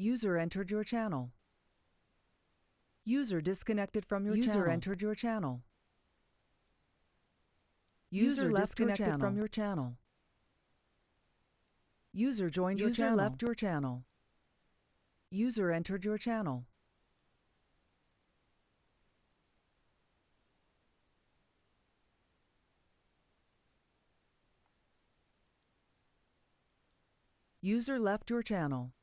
User entered your channel. User disconnected from your channel. User entered your channel. User disconnected from your channel. User joined your channel. User left your channel. User entered your channel. User left your channel.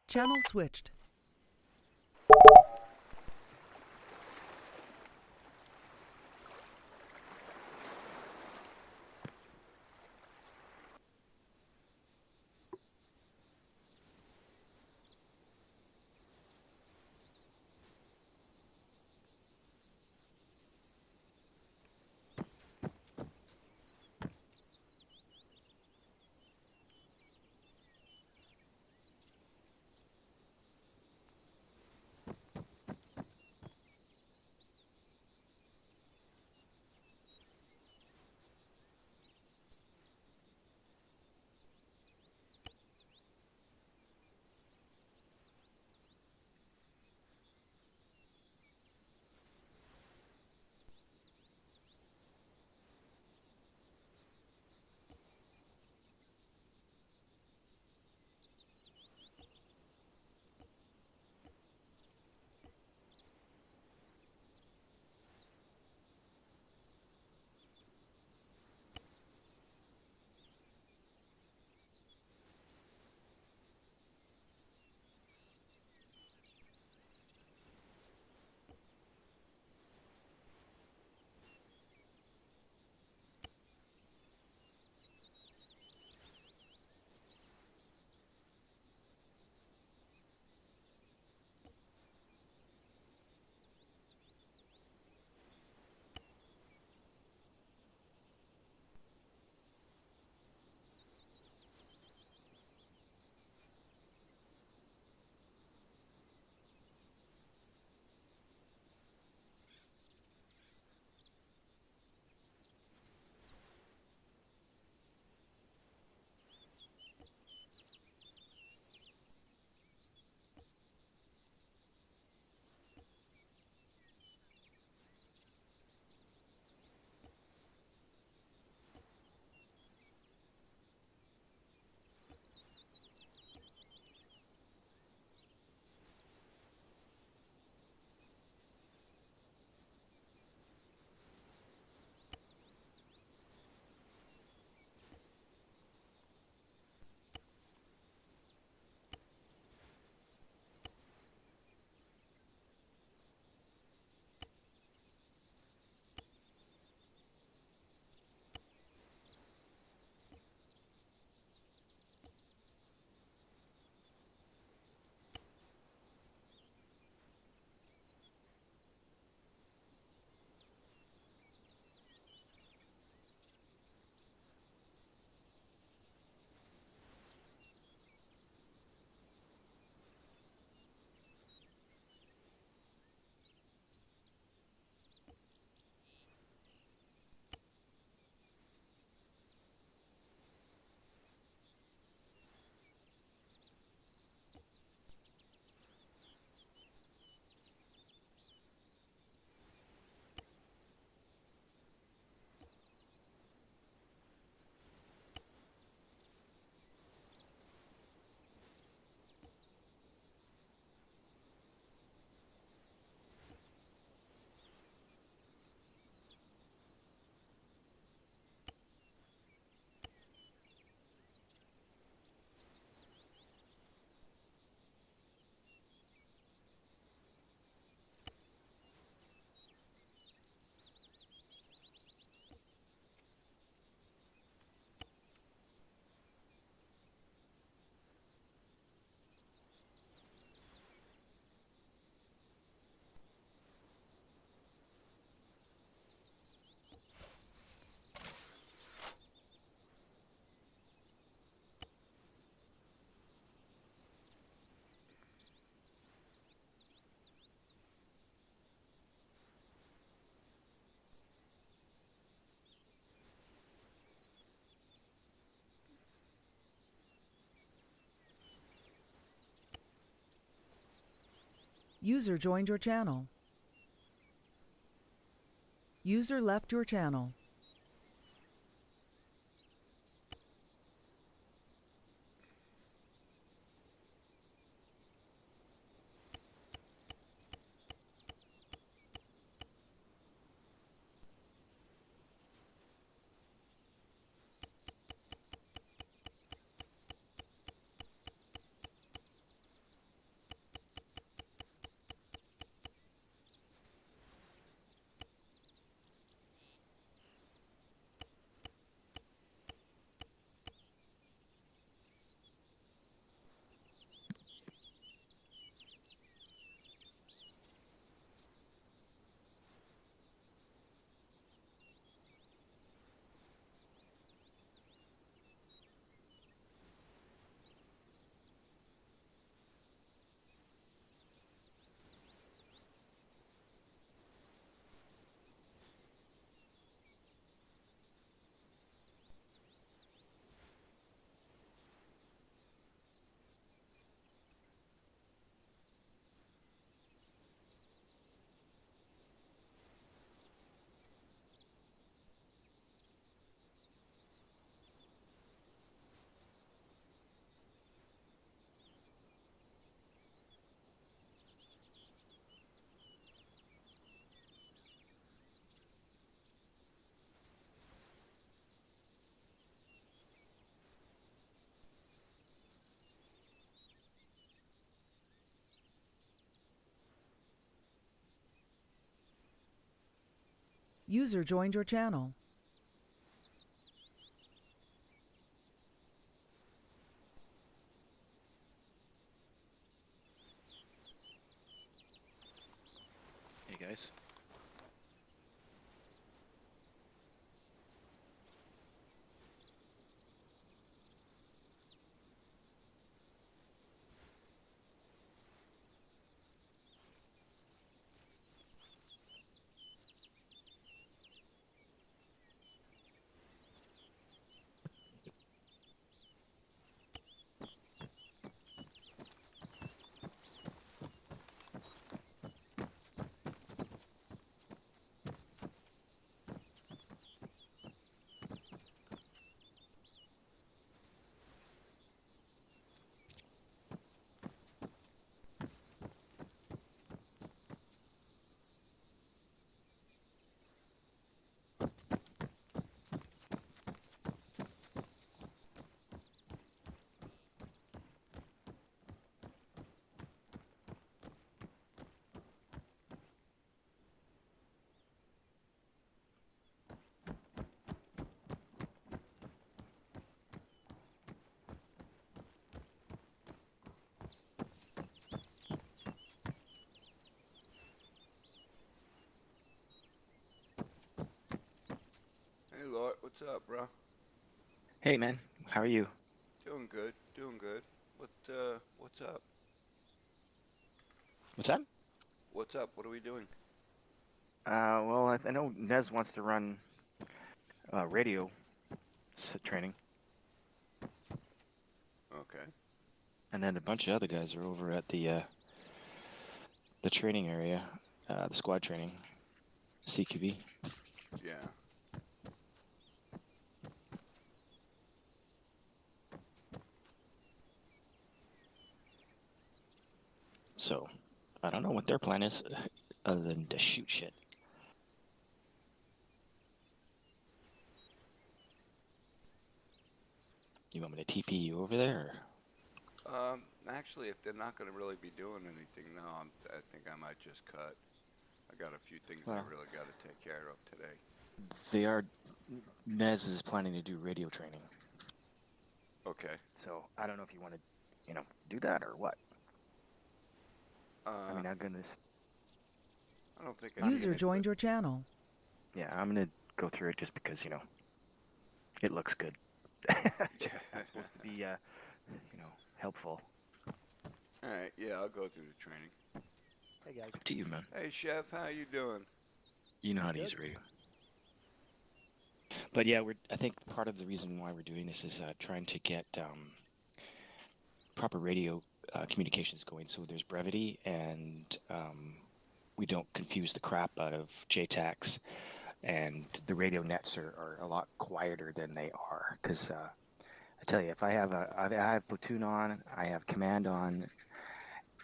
Channel switched. User joined your channel. User left your channel. User joined your channel. Hey guys. Hey Lord, what's up, bro? Hey man, how are you? Doing good, doing good. What's up? What's that? What's up? What are we doing? Well, I know Nez wants to run radio training, Okay. and then a bunch of other guys are over at the training area, the squad training, CQB. Yeah. So, I don't know what their plan is, other than to shoot shit. You want me to TP you over there? Actually, if they're not gonna really be doing anything now, I think I might just cut. I got a few things I Well, really got to take care of today. they are. Nez is planning to do radio training, Okay. so I don't know if you want to, do that or what. I Uh, mean, I'm gonna. I don't think I I'm need User gonna. to, but joined your channel. Yeah, I'm gonna go through it just because it looks good. I'm supposed to be, helpful. all right. Yeah, I'll go through the training. Hey guys. Up to you, man. Hey, chef, how you doing? You know how to Good. use radio. But yeah, I think part of the reason why we're doing this is trying to get proper radio communications going, so there's brevity, and we don't confuse the crap out of JTACs, and the radio nets are a lot quieter than they are. Because I tell you, if I have platoon on, I have command on,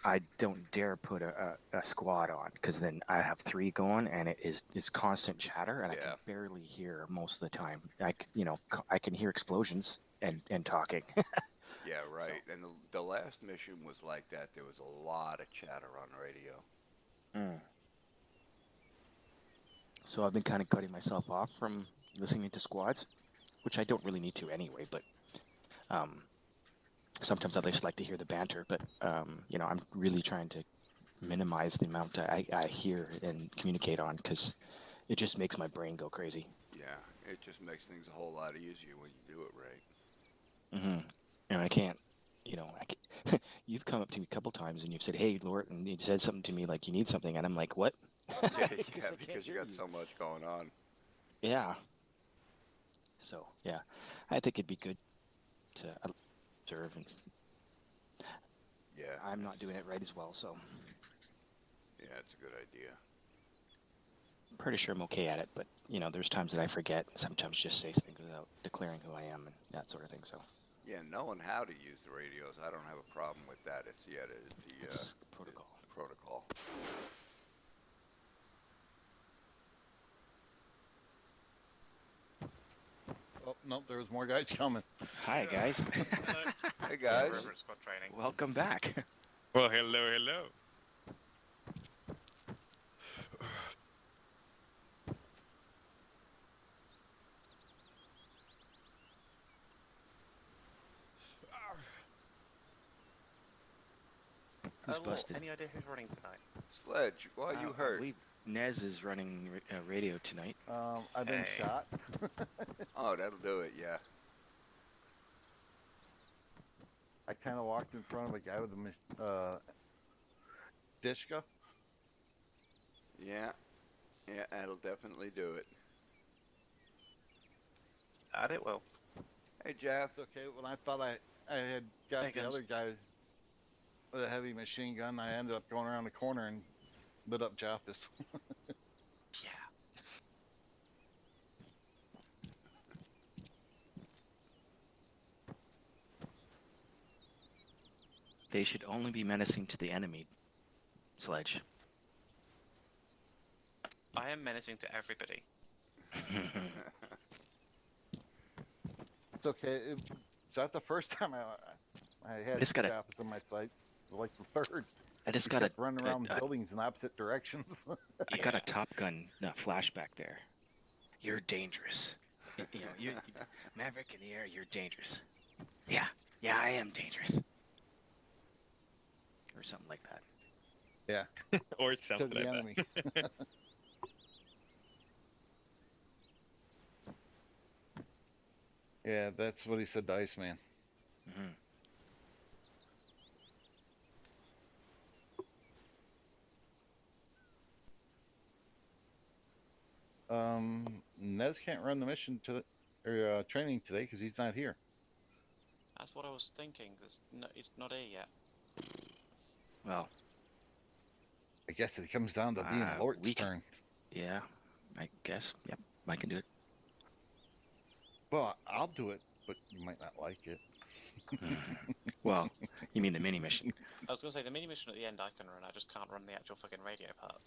I don't dare put a squad on, because then I have 3 going, and it's constant chatter, and I Yeah. can barely hear most of the time. I can hear explosions and talking. Yeah, right. And the last mission was like that. There was a lot of chatter on radio. Mm. So I've been kind of cutting myself off from listening to squads, which I don't really need to anyway, but sometimes I just like to hear the banter. But, I'm really trying to minimize the amount I hear and communicate on, because it just makes my brain go crazy. Yeah, it just makes things a whole lot easier when you do it right. Mm-hmm. And I can't, you've come up to me a couple times and you've said, "Hey, Lord," and you said something to me like you need something, and I'm like, "What?" Yeah, I can't because you hear got so much going on. Yeah. So, yeah, I think it'd be good to observe, and Yeah. I'm not doing it right as well, so Yeah, it's a good idea. I'm pretty sure I'm okay at it, but, there's times that I forget, and sometimes just say things without declaring who I am and that sort of thing, so Yeah, knowing how to use the radios, I don't have a problem with that. It's it's protocol. the protocol. Oh, no, there was more guys coming. Hi, guys. Hey guys. River Squad training. Welcome back. Well, hello, hello. Who's busted? Any idea who's running tonight? Sledge, why you I hurt? believe Nez is running radio tonight. I've been Hey. shot. Oh, that'll do it, yeah. I kind of walked in front of a guy with a Dishka. Yeah. Yeah, that'll definitely do it. Add it will. Hey, Jeff. It's okay. When I thought I had got Hey, the guys. other guy with a heavy machine gun, I ended up going around the corner and lit up Japhis. Yeah. They should only be menacing to the enemy, Sledge. I am menacing to everybody. It's okay. It's not the first time I had Just gotta- Japhis in my sights. Like the third. I just He got kept running around buildings in opposite directions. I got a Top Gun flashback there. You're dangerous. You Maverick in the air, you're dangerous. Yeah, I am dangerous. Or something like that. Yeah. Or To something the like enemy. Yeah, that's what he said to Iceman. Hmm. Nez can't run the mission or training today because he's not here. That's what I was thinking. It's not here yet. Well, I guess it comes down to being Lort's we can- turn. yeah, I guess. Yep, I can do it. Well, I'll do it, but you might not like it. Well, you mean the mini mission? I was going to say, the mini mission at the end I can run. I just can't run the actual fucking radio part.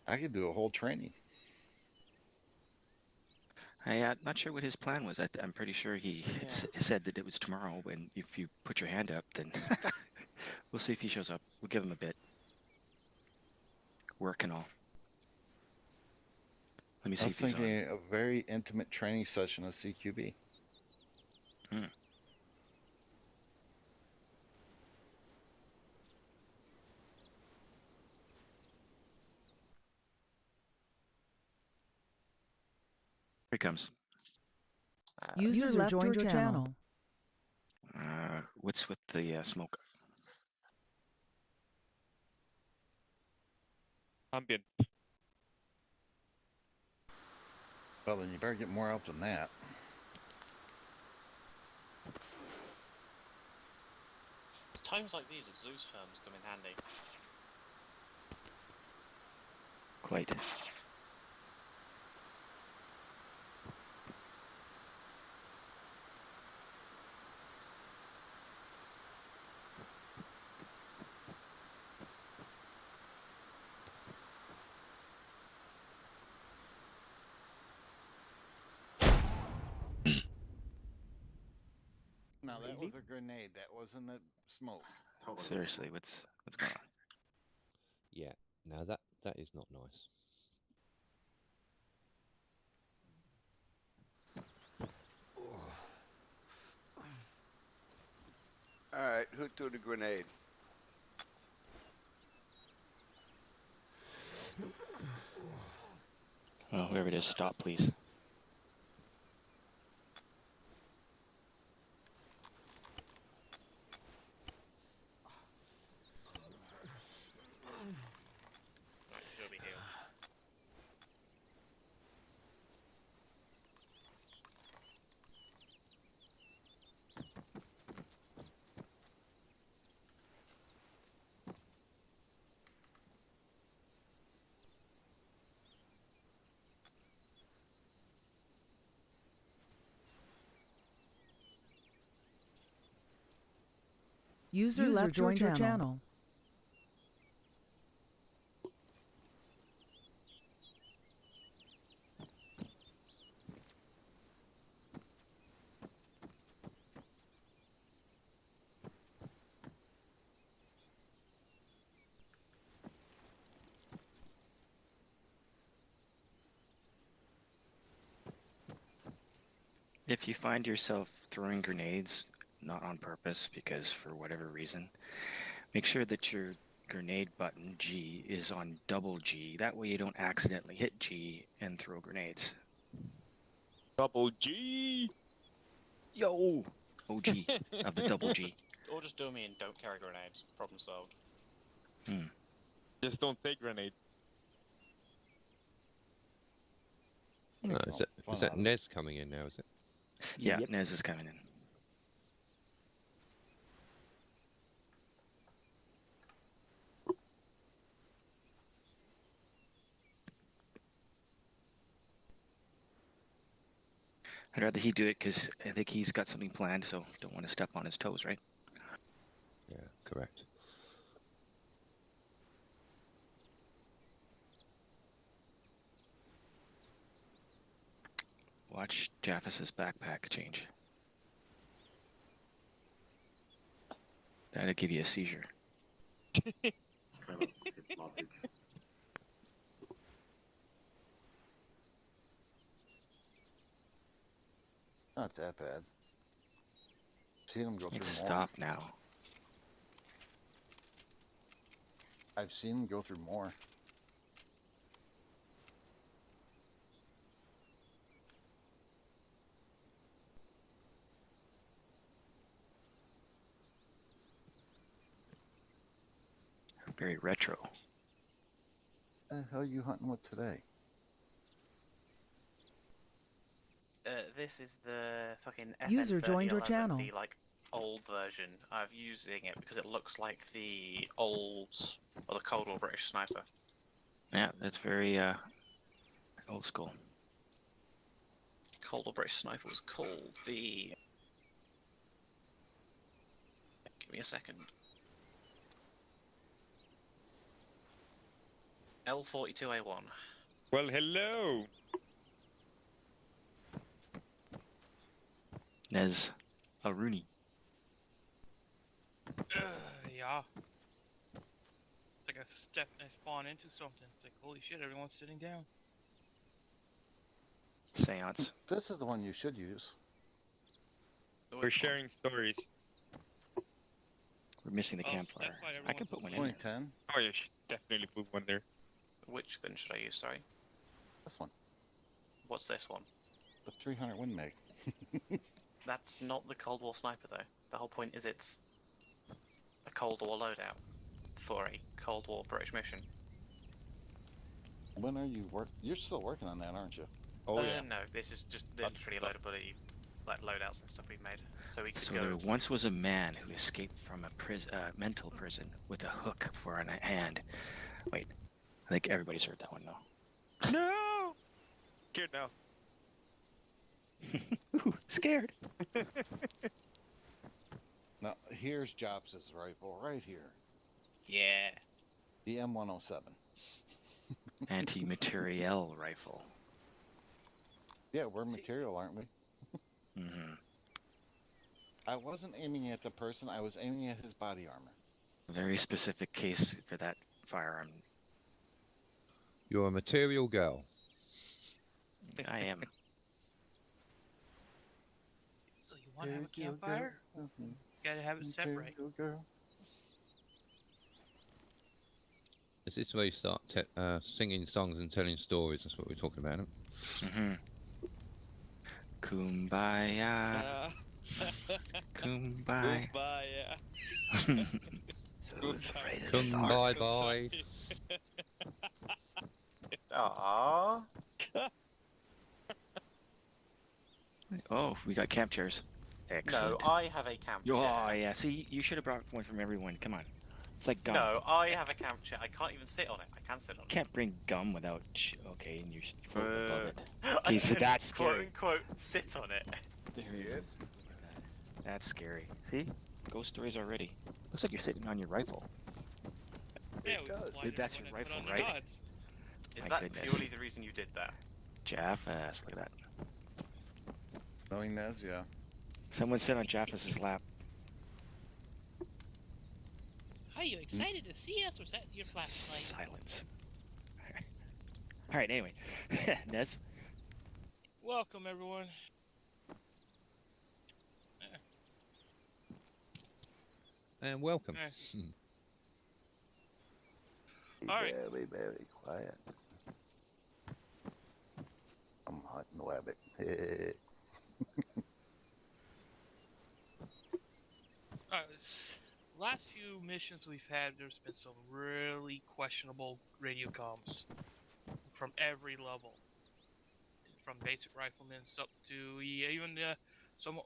I could do a whole training. I'm not sure what his plan was. I'm pretty sure he had said that it was tomorrow, and if you put your hand up, then we'll see if he shows up. We'll give him a bit. Work and all. Let me I see was if he's on. thinking a very intimate training session of CQB. Hmm. Here he comes. User left your channel. What's with the smoke? Ambient. Well, then you better get more out than that. Times like these, Zeus firms come in handy. Quite. Now that was a grenade. That wasn't a smoke. Seriously, what's going on? Yeah. Now that is not nice. Alright, who threw the grenade? Well, whoever it is, stop, please. Right, he'll be healed. User left your channel. If you find yourself throwing grenades, not on purpose, because for whatever reason, make sure that your grenade button G is on double G. That way you don't accidentally hit G and throw grenades. Double G. Yo! OG of the double G. Or just do me and don't carry grenades. Problem solved. Just don't take grenades. Oh, Take is no that, fun is that out of it. Nez coming in now? Is it? Yeah, Yep. Nez is coming in. I'd rather he do it because I think he's got something planned, so don't want to step on his toes, right? Yeah, correct. Watch Jaffus's backpack change. That'll give you a seizure. Not that bad. Seen him go through Let's more. stop now. I've seen him go through more. Very retro. The hell are you hunting with today? This is the fucking User joined your 3011, channel. the like old version. I'm using it because it looks like the old or the Cold War British sniper. Yeah, that's very old school. Cold War British sniper was called the. Give me a second. L42A1. Well, hello. Nez Aruni. Yeah. It's like I spawn into something. It's like, holy shit, everyone's sitting down. Seance. This is the one you should use. We're sharing stories. We're missing the Oh, so campfire. that's why I can everyone's put one in Only there. 10. Oh, you should definitely put one there. Which gun should I use? Sorry. This one. What's this one? The 300 Win Mag. That's not the Cold War sniper though. The whole point is it's a Cold War loadout for a Cold War British mission. When are you You're still working on that, aren't you? Oh yeah. No, this is just literally a load of bloody like loadouts and stuff we've made, so we could So go. there once was a man who escaped from a mental prison with a hook for a hand. Wait, I think everybody's heard that one though. No! Scared now. Ooh, scared. Now, here's Jobs' rifle right here. Yeah. The M107. Anti-materiel rifle. Yeah, we're material, aren't we? Hmm. I wasn't aiming at the person, I was aiming at his body armor. Very specific case for that firearm. You're a material girl. I am. So you want to have a campfire? Gotta have it separate. Material girl. Is this where you start singing songs and telling stories? That's what we're talking about. Hmm. Kumbaya, kumbaya. Kumbaya. So who's afraid of Come the dark? bye bye. Aww. Oh, we got camp chairs. No, Excellent. I have a camp Oh, chair. yeah. See, you should have brought one from everyone. Come on. It's like gum. No, I have a camp chair. I can't even sit on it. I can sit on it. Can't bring gum without. Okay, and you're floating above it. I Okay, so can, that's quote scary. unquote sit on it. There he is. That's scary. See? Ghost stories already. Looks like you're sitting on your rifle. Yeah, we does. applied it That's when your I put rifle, on the right? gods. Is My that goodness. purely the reason you did that? Jaffas, look at that. Knowing this, yeah. Someone sit on Jaffas's lap. Are you excited to see us, or is that your flashlight? Silence. All right. Anyway, Nez. Welcome, everyone. And welcome. All right. Very, very quiet. I'm hunting the rabbit. Alright, last few missions we've had, there's been some really questionable radio comms from every level, from basic riflemen up to even some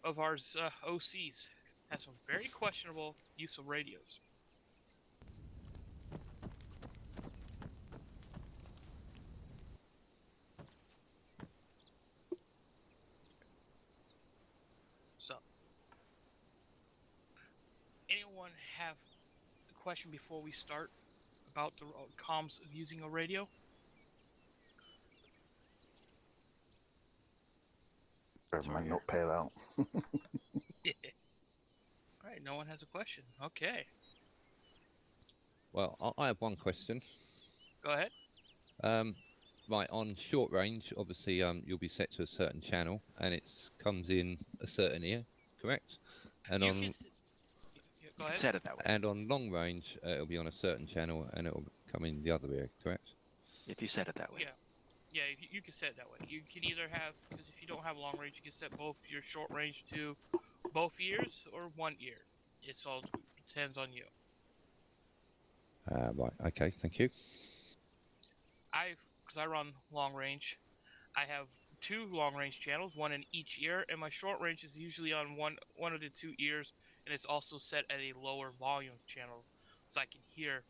of our OCs have some very questionable use of radios. So, anyone have a question before we start about the comms of using a radio? Grab my notepad out. Alright, no one has a question. Okay, Well, I have one question. go ahead. Right, on short range, obviously, you'll be set to a certain channel, and it comes in a certain ear, correct? And You on can You go can ahead. set it that way. and on long range, it'll be on a certain channel, and it'll come in the other ear, correct? If you set it that way. Yeah. Yeah, you can set it that way. You can either have, because if you don't have long range, you can set both your short range to both ears or one ear. It's all depends on you. Right, okay, thank you. Because I run long range, I have two long range channels, one in each ear, and my short range is usually on one of the two ears, and it's also set at a lower volume channel, so I can hear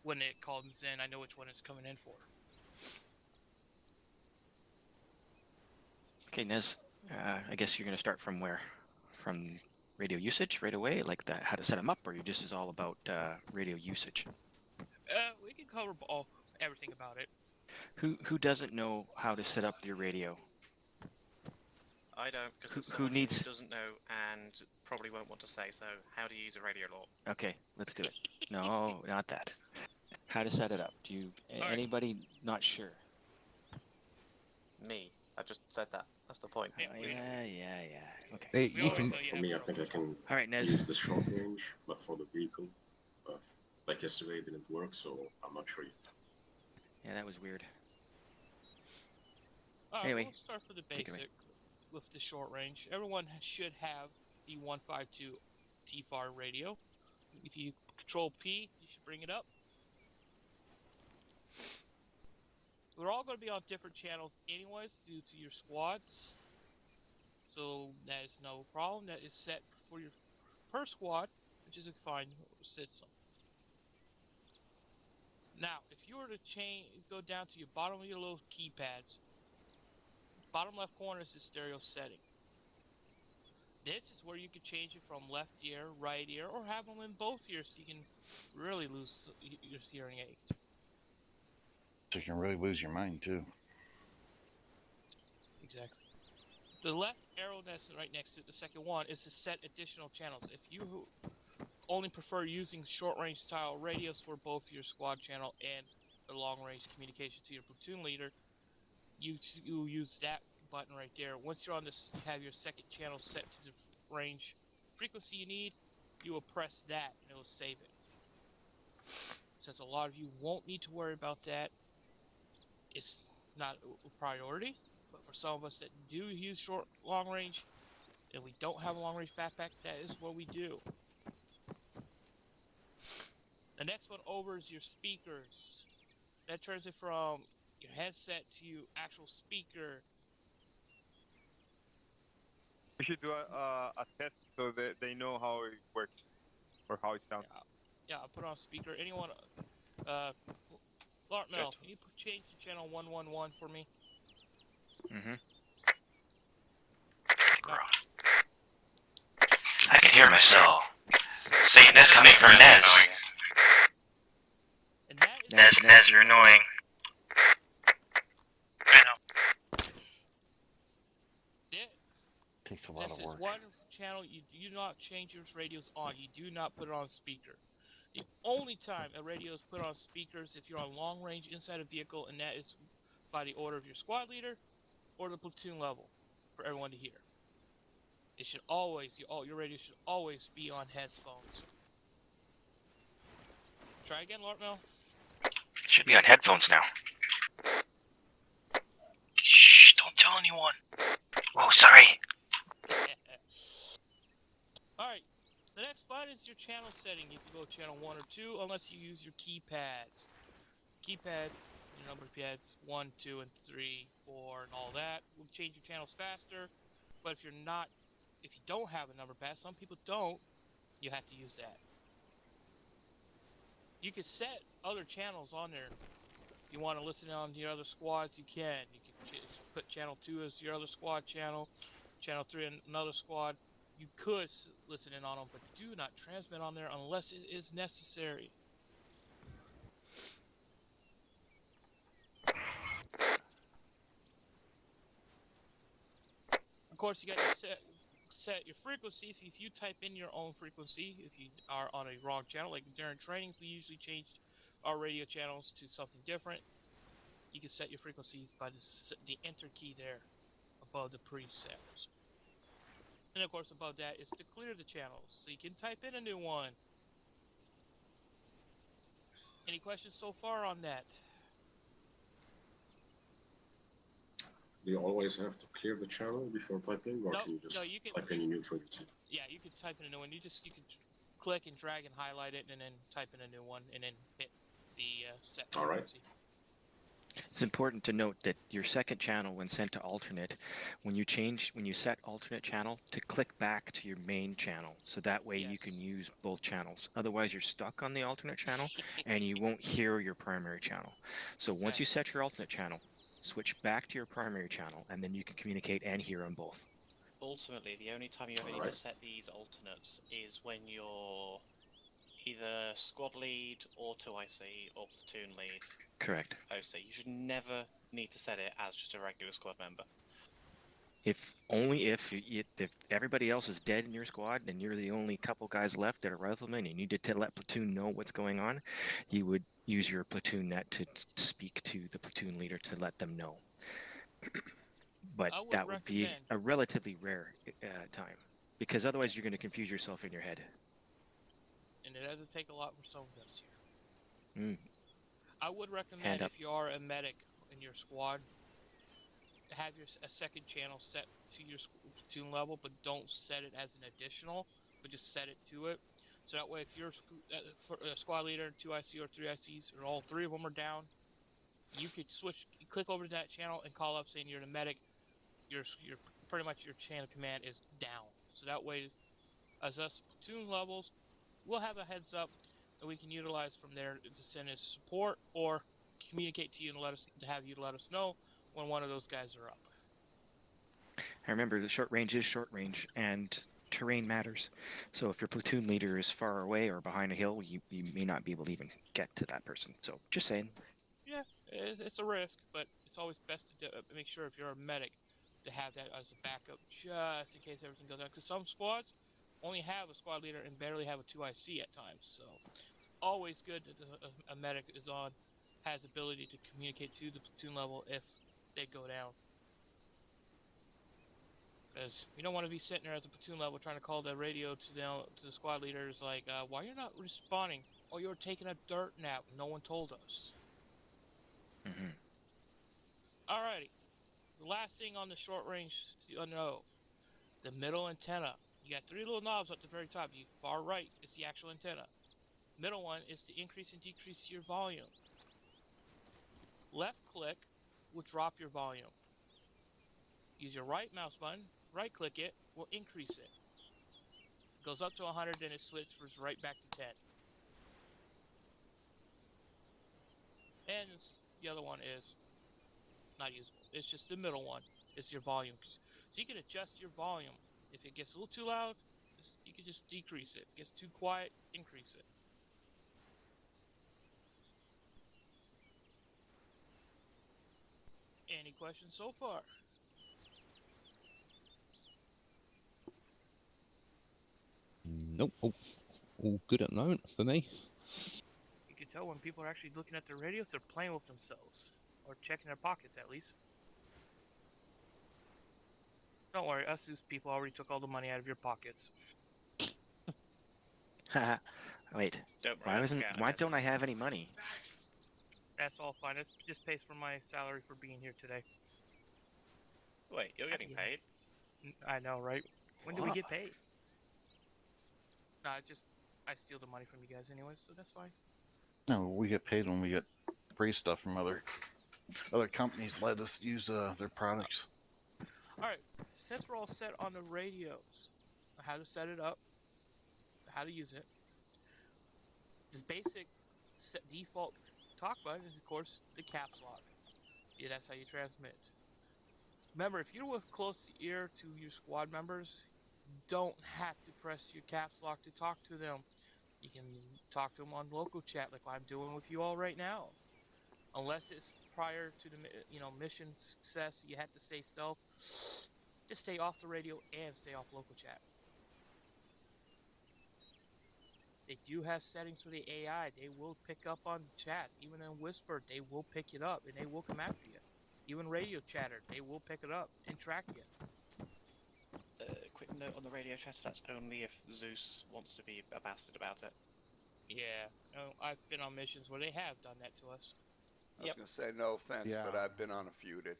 when it comes in. I know which one it's coming in for. Okay, Nez. I guess you're gonna start from where? From radio usage right away, like that, how to set them up, or you just is all about radio usage? We can cover everything about it. Who doesn't know how to set up your radio? I don't, because Who needs- who doesn't know and probably won't want to say. So, how do you use a radio law? Okay, let's do it. No, not that. How to set it up? Do you right. anybody not sure? Me, I just said that. That's the point. Yeah, we- Yeah. Okay. Hey, We you always can, know you For have me, I your think I own. can All right, Nez. use the short range, but for the vehicle, like yesterday, it didn't work, so I'm not sure yet. Yeah, that was weird. Alright, Anyway, we'll start with the take it away. basic with the short range. Everyone should have the 152 TFAR radio. If you control P, you should bring it up. We're all going to be on different channels anyways due to your squads. so that is no problem. That is set for your per squad, which is fine. System. Now, if you were to go down to your bottom of your little keypads, bottom left corner is the stereo setting. This is where you can change it from left ear, right ear, or have them in both ears so you can really lose your hearing aids. So you can really lose your mind too. Exactly. The left arrow that's right next to the second one is to set additional channels. If you only prefer using short-range style radios for both your squad channel and the long-range communication to your platoon leader, you use that button right there. Once you're on this, you have your second channel set to the range frequency you need, you will press that and it will save it. Since a lot of you won't need to worry about that, it's not a priority, but for some of us that do use long range and we don't have a long range backpack, that is what we do. The next one over is your speakers. That turns it from your headset to actual speaker. We should do a test so that they know how it works or how it sounds. Yeah, I'll put on speaker. Anyone, Lart Mel, can you change to channel 111 for me? Mm-hmm. I can hear myself. Saying this coming from Nez. Nez, you're annoying. I know. Takes a lot of This is work. one channel you do not change your radios on. You do not put it on speaker. The only time a radio is put on speakers if you're on long range inside a vehicle, and that is by the order of your squad leader or the platoon level for everyone to hear. It should always, your radio should always be on headphones. Try again, Lart Mel. Should be on headphones now. Shh, don't tell anyone. Oh, sorry. Alright, the next button is your channel setting. You can go channel 1 or 2 unless you use your keypads. Keypad, your number pads 1, 2, and 3, 4, and all that will change your channels faster. But if you don't have a number pad, some people don't, you have to use that. You can set other channels on there. If you want to listen on your other squads, you can. You can just put channel 2 as your other squad channel, channel 3 another squad. You could listen in on them, but do not transmit on there unless it is necessary. Of course, you got to set your frequency. If you type in your own frequency, if you are on a wrong channel, like during trainings, we usually change our radio channels to something different. You can set your frequencies by the enter key there above the presets. And of course, above that is to clear the channels, so you can type in a new one. Any questions so far on that? Do you always have to clear the channel before typing, or can you just type in a new frequency? Yeah, you can type in a new one. You can click and drag and highlight it, and then type in a new one, and then hit the set frequency. It's important to note that your second channel, when sent to alternate, when you set alternate channel, to click back to your main channel, so that way you can use both channels. Otherwise, you're stuck on the alternate channel, and you won't hear your primary channel. So once you set your alternate channel, switch back to your primary channel, and then you can communicate and hear on both. Ultimately, the only time you ever need to set these alternates is when you're either squad lead, or 2IC, or platoon lead. Correct. OC. You should never need to set it as just a regular squad member. If everybody else is dead in your squad and you're the only couple guys left that are riflemen and you need to let platoon know what's going on, you would use your platoon net to speak to the platoon leader to let them know. But that would be a relatively rare time, because otherwise you're going to confuse yourself in your head. And it doesn't take a lot for some of us here. I would recommend, if you are a medic in your squad, have a second channel set to your platoon level, but don't set it as an additional, but just set it to it. So that way, if you're a squad leader, 2IC or 3ICs, or all three of them are down, you could click over to that channel and call up saying you're the medic. Your pretty much your chain of command is down. So that way, as us platoon levels, we'll have a heads up that we can utilize from there to send as support or communicate to you and have you let us know when one of those guys are up. I remember the short range is short range, and terrain matters. So if your platoon leader is far away or behind a hill, you may not be able to even get to that person. So just saying. Yeah, it's a risk, but it's always best to make sure if you're a medic to have that as a backup just in case everything goes down. Because some squads only have a squad leader and barely have a 2IC at times. So it's always good that a medic has ability to communicate to the platoon level if they go down. Because you don't want to be sitting there at the platoon level trying to call the radio to the squad leaders like, why you're not responding? Oh, you're taking a dirt nap. No one told us. Mm-hmm. Alrighty. The last thing on the short range to know, the middle antenna. You got 3 little knobs at the very top. You far right is the actual antenna. Middle one is to increase and decrease your volume. Left click will drop your volume. Use your right mouse button, right click it, will increase it. Goes up to 100, then it switches right back to 10. And the other one is not usable. It's just the middle one. It's your volume. So you can adjust your volume. If it gets a little too loud, you can just decrease it. If it gets too quiet, increase it. Any questions so far? Nope. All good at the moment for me. You can tell when people are actually looking at their radios, they're playing with themselves. Or checking their pockets, at least. Don't worry, us Zeus people already took all the money out of your pockets. Haha. Wait. Why don't I have any money? That's all fine. It just pays for my salary for being here today. Wait, you're getting paid? I know, right? When do we get paid? Nah, I steal the money from you guys anyway, so that's fine. No, we get paid when we get free stuff from other companies. Let us use their products. Alright, since we're all set on the radios, how to set it up, how to use it. This basic default talk button is, of course, the caps lock. Yeah, that's how you transmit. Remember, if you're with close ear to your squad members, don't have to press your caps lock to talk to them. You can talk to them on local chat like I'm doing with you all right now. Unless it's prior to the mission success, you have to stay stealth. Just stay off the radio and stay off local chat. They do have settings for the AI. They will pick up on chats. Even in Whisper, they will pick it up and they will come after you. Even radio chatter, they will pick it up and track you. Quick note on the radio chatter, that's only if Zeus wants to be a bastard about it. Yeah, I've been on missions where they have done that to us. I was going to say no offense, but I've been on a few that,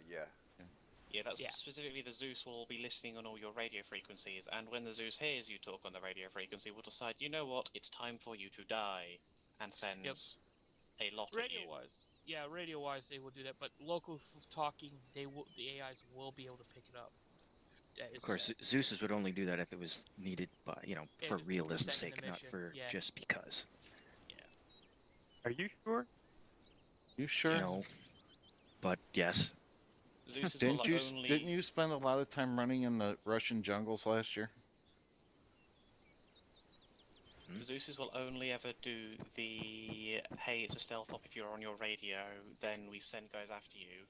Yeah, that's specifically the Zeus will be listening on all your radio frequencies, and when the Zeus hears you talk on the radio frequency, will decide, you know what, it's time for you to die, and sends a lot of you. Radio-wise, they will do that, but local talking, the AIs will be able to pick it up. Of course, Zeus's would only do that if it was needed, by for realism's sake, not for just because. Yeah. Are you sure? You sure? No, but yes. Zeus's Didn't will you spend a lot of time running in the Russian jungles last year? Zeus's will only ever do the, hey, it's a stealth op if you're on your radio, then we send guys after you,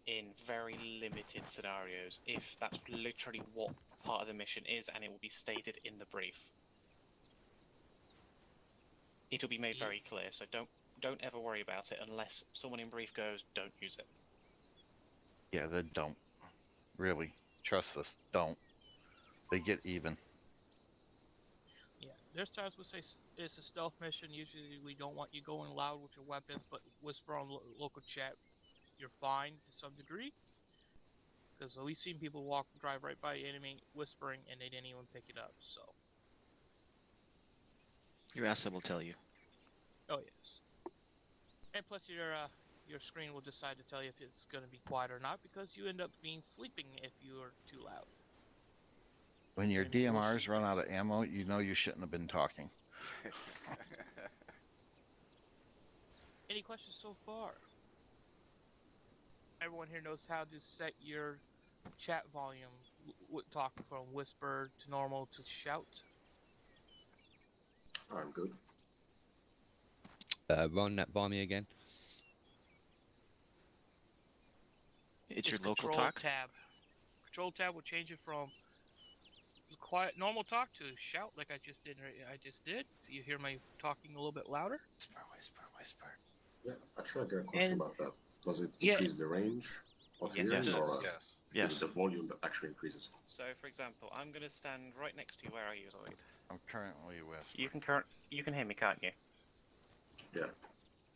in very limited scenarios, if that's literally what part of the mission is, and it will be stated in the brief. It'll be made very clear, so don't ever worry about it unless someone in brief goes, don't use it. Yeah, they don't. Really. Trust us. Don't. They get even. Yeah, there's times we'll say it's a stealth mission. Usually we don't want you going loud with your weapons, but whisper on local chat. You're fine to some degree. Because we've seen people drive right by the enemy whispering and they didn't even pick it up, so. Your asset will tell you. Oh, yes. And plus, your your screen will decide to tell you if it's going to be quiet or not, because you end up being sleeping if you are too loud. When your Maybe we'll DMRs see run out things. of ammo, you know you shouldn't have been talking. Any questions so far? Everyone here knows how to set your chat volume, talk from whisper to normal to shout. I'm good. Run that by me again. It's your Just local Control talk. tab. Control tab will change it from quiet normal talk to shout, like I just did. So you hear me talking a little bit louder. Whisper. Yeah, actually, I got a question And- about that. Does it Yeah. increase the range of Yes, hearing, it or does. is Yes. it the volume that actually increases? So, for example, I'm going to stand right next to you. Where are you, Zoid? I'm currently with. You can hear me, can't you? Yeah. I'm going to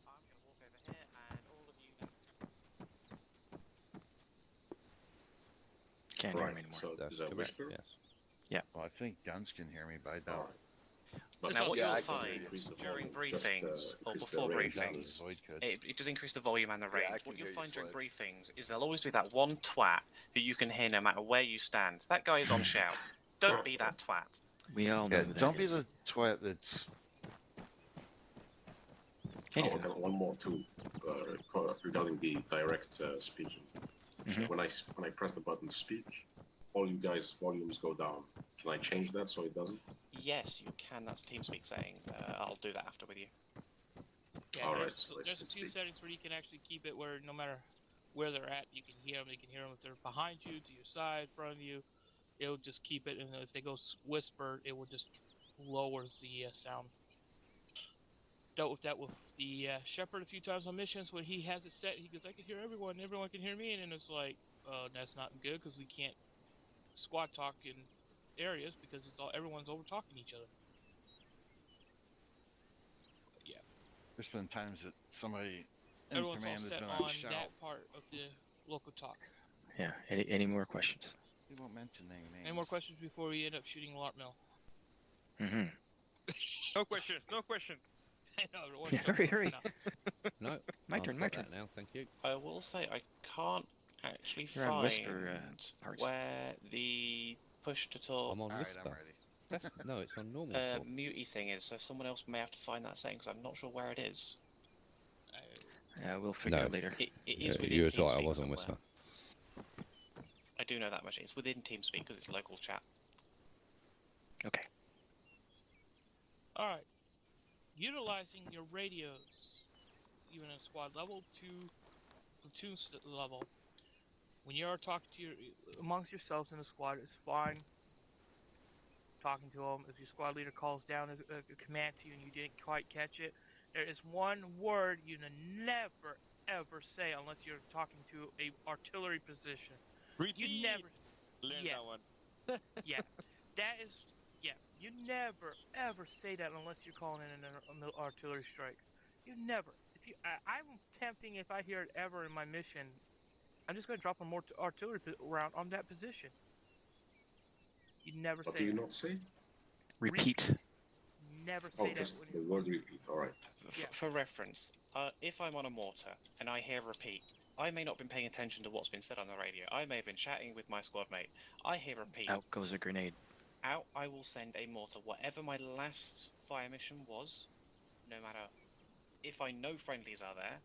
walk over here, and all of you now. Can't hear Right. me anymore. So That's is that correct, whisper? yes. Well, I think Guns can hear me, but I All doubt. right. But Now, what Yeah, you'll I can hear find you. during Just, briefings or increase the before range. briefings, Void could. it does increase the volume and the Yeah, range. I can What you'll hear you, find during Slade. briefings is there'll always be that one twat who you can hear no matter where you stand. That guy is on shout. Don't be that twat. We all know Yeah, who that don't be is. the twat that's. Anyhow. Oh, okay, one more too, regarding the direct speaking. Mhm. When I press the button to speak, all you guys' volumes go down. Can I change that so it doesn't? Yes, you can. That's TeamSpeak saying. I'll do that after with you. Yeah, All right, there's, so let's there's a just few speak. settings where you can actually keep it where no matter where they're at, you can hear them. You can hear them if they're behind you, to your side, front of you. It'll just keep it, and if they go whisper, it will just lowers the sound. Dealt with that with the Shepherd a few times on missions when he has it set. He goes, "I can hear everyone. Everyone can hear me," and then it's like, that's not good because we can't squad talk in areas because everyone's over talking each other. But yeah. There's been times that somebody in Everyone's all command has set been on on shout. that part of the local talk. Yeah. Any more questions? We won't mention any names. Any more questions before we end up shooting Larp Mill? Mm-hmm. No question. No question. I know, everyone's Yeah, jumping hurry. up now. No. My I've turn. got that now. Thank you. I will say I can't actually You're on find whisper, parts. where the push to talk I'm on All right, whisper. I'm ready. No, it's on normal. talk. mutey thing is, so someone else may have to find that setting because I'm not sure where it is. Yeah, we'll figure it No. out later. It Yeah, is within you were TeamSpeak right. I was on somewhere. whisper. I do know that much. It's within TeamSpeak because it's local chat. Okay. Alright. Utilizing your radios, even at squad level to platoon level, when you are talking to amongst yourselves in a squad, it's fine talking to them. If your squad leader calls down a command to you and you didn't quite catch it, there is one word you never ever say unless you're talking to a artillery position. You never. Learn Yeah. that one. Yeah, that is. Yeah, you never ever say that unless you're calling in an artillery strike. You never. If you, I'm tempting if I hear it ever in my mission, I'm just going to drop a more artillery round on that position. You never What say do you that. not say? Repeat. Never Oh, say that. just When the word repeat. All right. Yeah. For reference, if I'm on a mortar and I hear repeat, I may not have been paying attention to what's been said on the radio. I may have been chatting with my squad mate. I hear repeat. Out goes a grenade. Out, I will send a mortar. Whatever my last fire mission was, no matter if I know friendlies are there,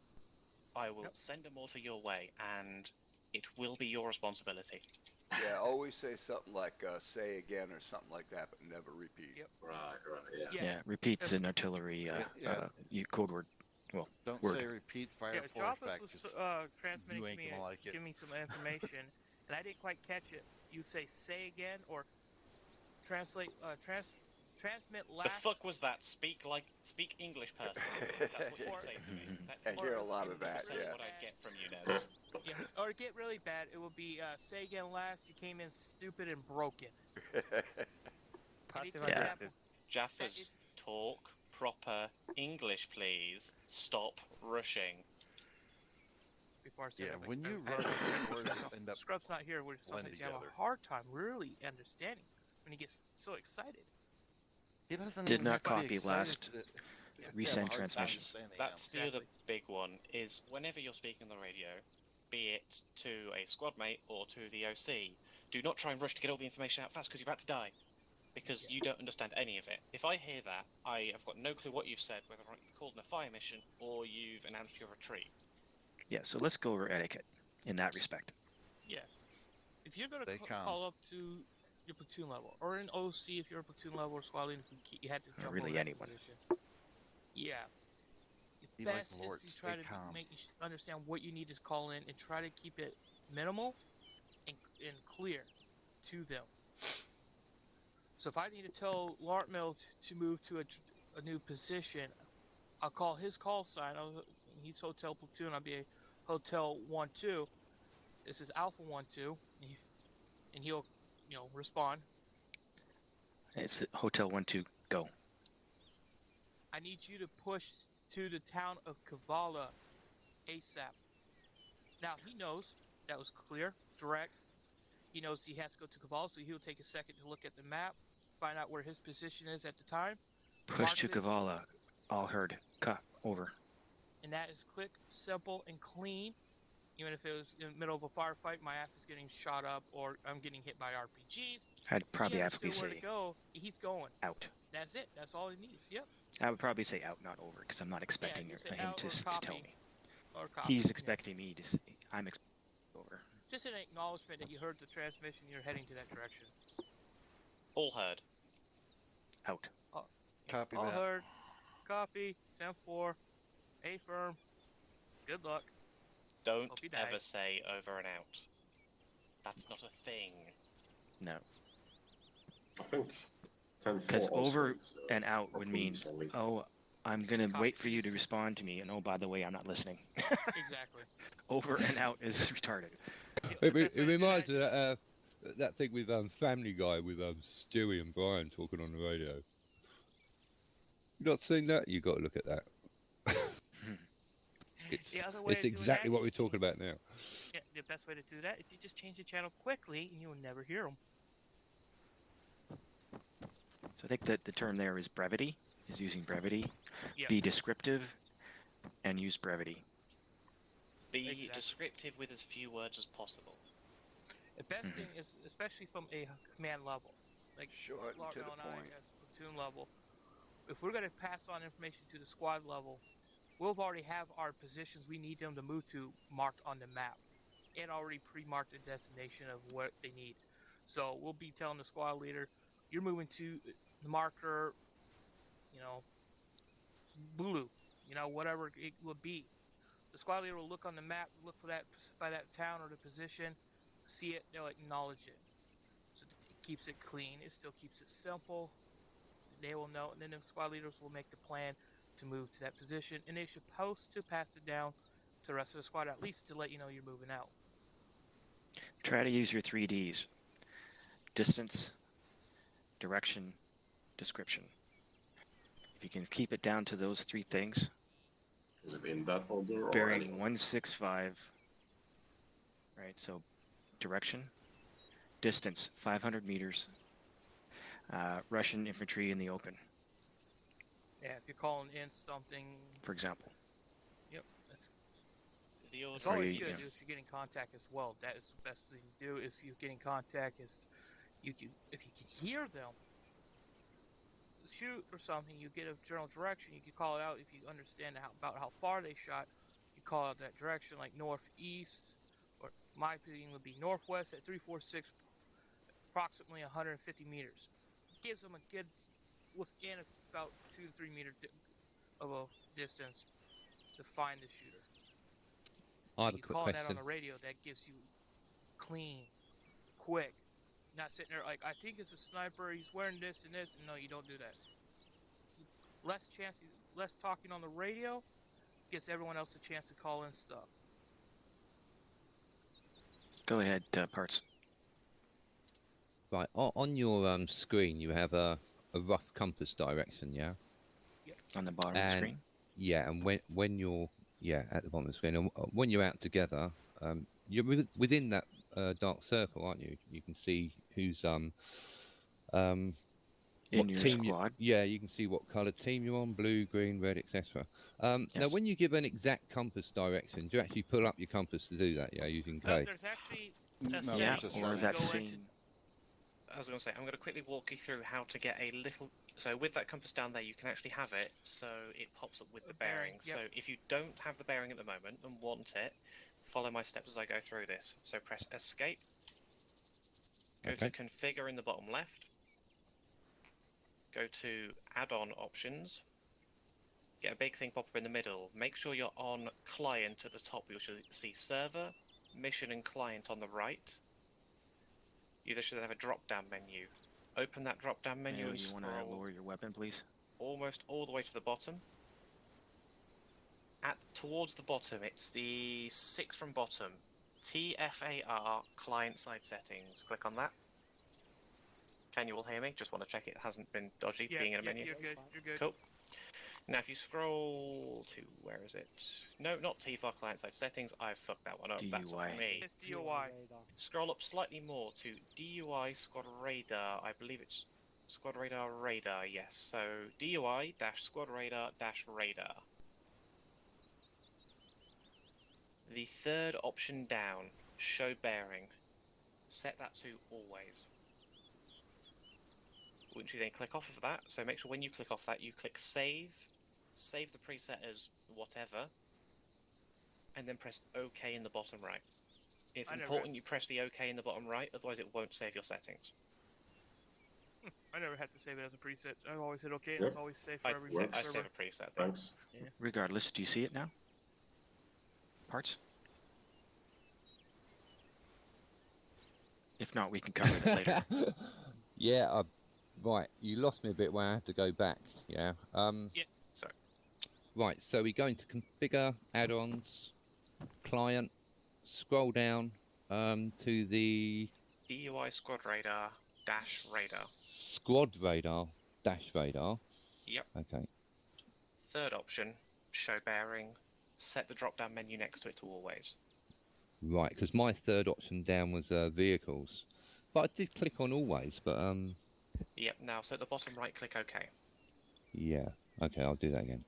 I will send a mortar your way, and it will be your responsibility. Yeah, always say something like "say again" or something like that, but never repeat. Yep. Right. Yeah. Yeah, repeats in artillery code word. Well, Don't word. say repeat, fire Yeah, force Jarvis back. was Just transmitting you to ain't me, gonna like it. give me some information, and I didn't quite catch it. You say "say again" or transmit last. The fuck was that? Speak English, person. That's what you say to me. That's I hear a lot of that, 50% yeah. what I get from you, Nez. Yeah, or to get really bad, it would be say again last. You came in stupid and broken. Passive Yeah. aggressive. Jaffers, talk proper English, please. Stop rushing. Before I say Yeah, that, when you I- run, I- words end up Scrub's not here. We're blend sometimes you have a together. hard time really understanding when he gets so excited. He doesn't Did even not have to be copy excited last. resend hard transmission. That's the other big one, is whenever you're speaking on the radio, be it to a squad mate or to the OC, do not try and rush to get all the information out fast because you're about to die. Because you don't understand any of it. If I hear that, I have got no clue what you've said, whether you've called in a fire mission or you've announced your retreat. Yeah, so let's go over etiquette in that respect. Yeah. If you're going to call up to your platoon level, or an OC if you're a platoon level or squad leader, if you had to jump really over that anyone. position. Yeah. The Be like best Lord, is to stay try to calm. make you understand what you need to call in and try to keep it minimal and clear to them. So if I need to tell Lartmill to move to a new position, I'll call his call sign. He's Hotel Platoon. I'll be a Hotel 1-2. This is Alpha 1-2, and he'll, respond. It's Hotel 1-2, go. I need you to push to the town of Kavala ASAP. Now he knows that was clear, direct. He knows he has to go to Kavala, so he'll take a second to look at the map, find out where his position is at the time. Push to Kavala. All heard. Cut. Over. And that is quick, simple, and clean. Even if it was in the middle of a firefight, my ass is getting shot up, or I'm getting hit by RPGs. I'd probably he have to understood where say to go. He's going. out. That's it. That's all he needs. Yep. I would probably say out, not over, because I'm not expecting you him say out to or tell copy. me. Or copy. He's expecting me to say, I'm expecting over. Just an acknowledgement that you heard the transmission, you're heading to that direction. All heard. Out. Copy All that. heard. Copy. 10-4. A firm. Good luck. Don't Hope you ever die. say over and out. That's not a thing. No. I think 10-4 Because also over is, and out would mean, police only. oh, I'm going Just to wait copy for you these to two. respond to me, and oh, by the way, I'm not listening. Exactly. Over and out is retarded. It reminds me of that thing with Family Guy with Stewie and Brian talking on the radio. You not seen that? You got to look at that. The other way It's to do exactly that what we're talking about now. Yeah, the best way to do that is you just change the channel quickly and you'll never hear them. So I think that the term there is brevity, is using brevity. Yep. Be descriptive and use brevity. Be Exactly. descriptive with as few words as possible. The best thing is, especially from a command level, like Short and to the Lartmel and I point. as platoon level, if we're going to pass on information to the squad level, we'll already have our positions we need them to move to marked on the map and already pre-marked the destination of what they need. So we'll be telling the squad leader, you're moving to the marker, Bulu, whatever it would be. The squad leader will look on the map, look for that by that town or the position, see it, they'll acknowledge it. So it keeps it clean. It still keeps it simple. They will know, and then the squad leaders will make the plan to move to that position, and they're supposed to pass it down to the rest of the squad, at least to let you know you're moving out. Try to use your 3Ds. Distance, direction, description. If you can keep it down to those three things, Is it in that order or bearing any? 165, right, so direction, distance, 500 meters, Russian infantry in the open, Yeah, if you're calling in something, for example. yep, that's The order it's always you- good yeah. if you're getting contact as well. That is the best thing to do. Is you're getting contact, is if you can hear them shoot or something, you get a general direction. You can call it out if you understand about how far they shot. You call out that direction, like northeast, or my opinion would be northwest at 346, approximately 150 meters. Gives them a good within about 2 to 3 meter of a distance to find the shooter. I have a You quick calling that on question. the radio, that gives you clean, quick. Not sitting there like, I think it's a sniper, he's wearing this and this. No, you don't do that. Less talking on the radio gives everyone else a chance to call in stuff. Go ahead, Parts. Right, on your screen you have a rough compass direction, yeah? On the bottom of the And- screen. Yeah, and when you're at the bottom of the screen, and when you're out together, you're within that dark circle, aren't you? You can see who's in your team squad. Yeah, you can see what colour team you're on, blue, green, red, etc. Now, Yes. when you give an exact compass direction, do you actually pull up your compass to do that? Yeah, using K. There's actually No, Yeah, there's a or setting. that Go same. into- I was going to say, I'm going to quickly walk you through how to get a little. So with that compass down there, you can actually have it so it pops up with the bearing. Yep. So if you don't have the bearing at the moment and want it, follow my steps as I go through this. So press Escape. Go to Configure in the bottom left. Go to Add-on Options. Get a big thing pop up in the middle. Make sure you're on Client at the top. You should see Server, Mission, and Client on the right. You should then have a drop-down menu. Open that drop-down menu and you want to scroll lower your weapon, please? almost all the way to the bottom. Towards the bottom, it's the 6th from bottom. TFAR Client-Side Settings. Click on that. Can you all hear me? Just want to check it hasn't been dodgy being in a menu. You're good. You're good. Cool. Now, if you scroll to, where is it? No, not TFAR Client-Side Settings. I've fucked that one up. That's on DUI. me. It's DOI. Scroll up slightly more to DUI Squad Radar. I believe it's Squad Radar Radar, yes. So DUI Squad Radar Radar. The third option down, show bearing. Set that to always. Once you then click off of that, so make sure when you click off that, you click save the preset as whatever, and then press OK in the bottom right. It's important you press the OK in the bottom right, otherwise it won't save your settings. I never had to save it as a preset. I always hit OK, and it's always safe for every I server. save a preset there. Thanks. Yeah. Regardless, do you see it now? Parts? If not, we can cover it later. Yeah, right. You lost me a bit when I had to go back. Yeah. Yeah, sorry. Right. So we go into Configure, Add-ons, Client. Scroll down to the DUI Squad Radar Radar. Squad Radar Radar. Yep. Okay. Third option, show bearing. Set the drop-down menu next to it to always. Right, because my third option down was vehicles, but I did click on always. But Yep. Now, so at the bottom right, click OK. yeah. Okay, I'll do that again.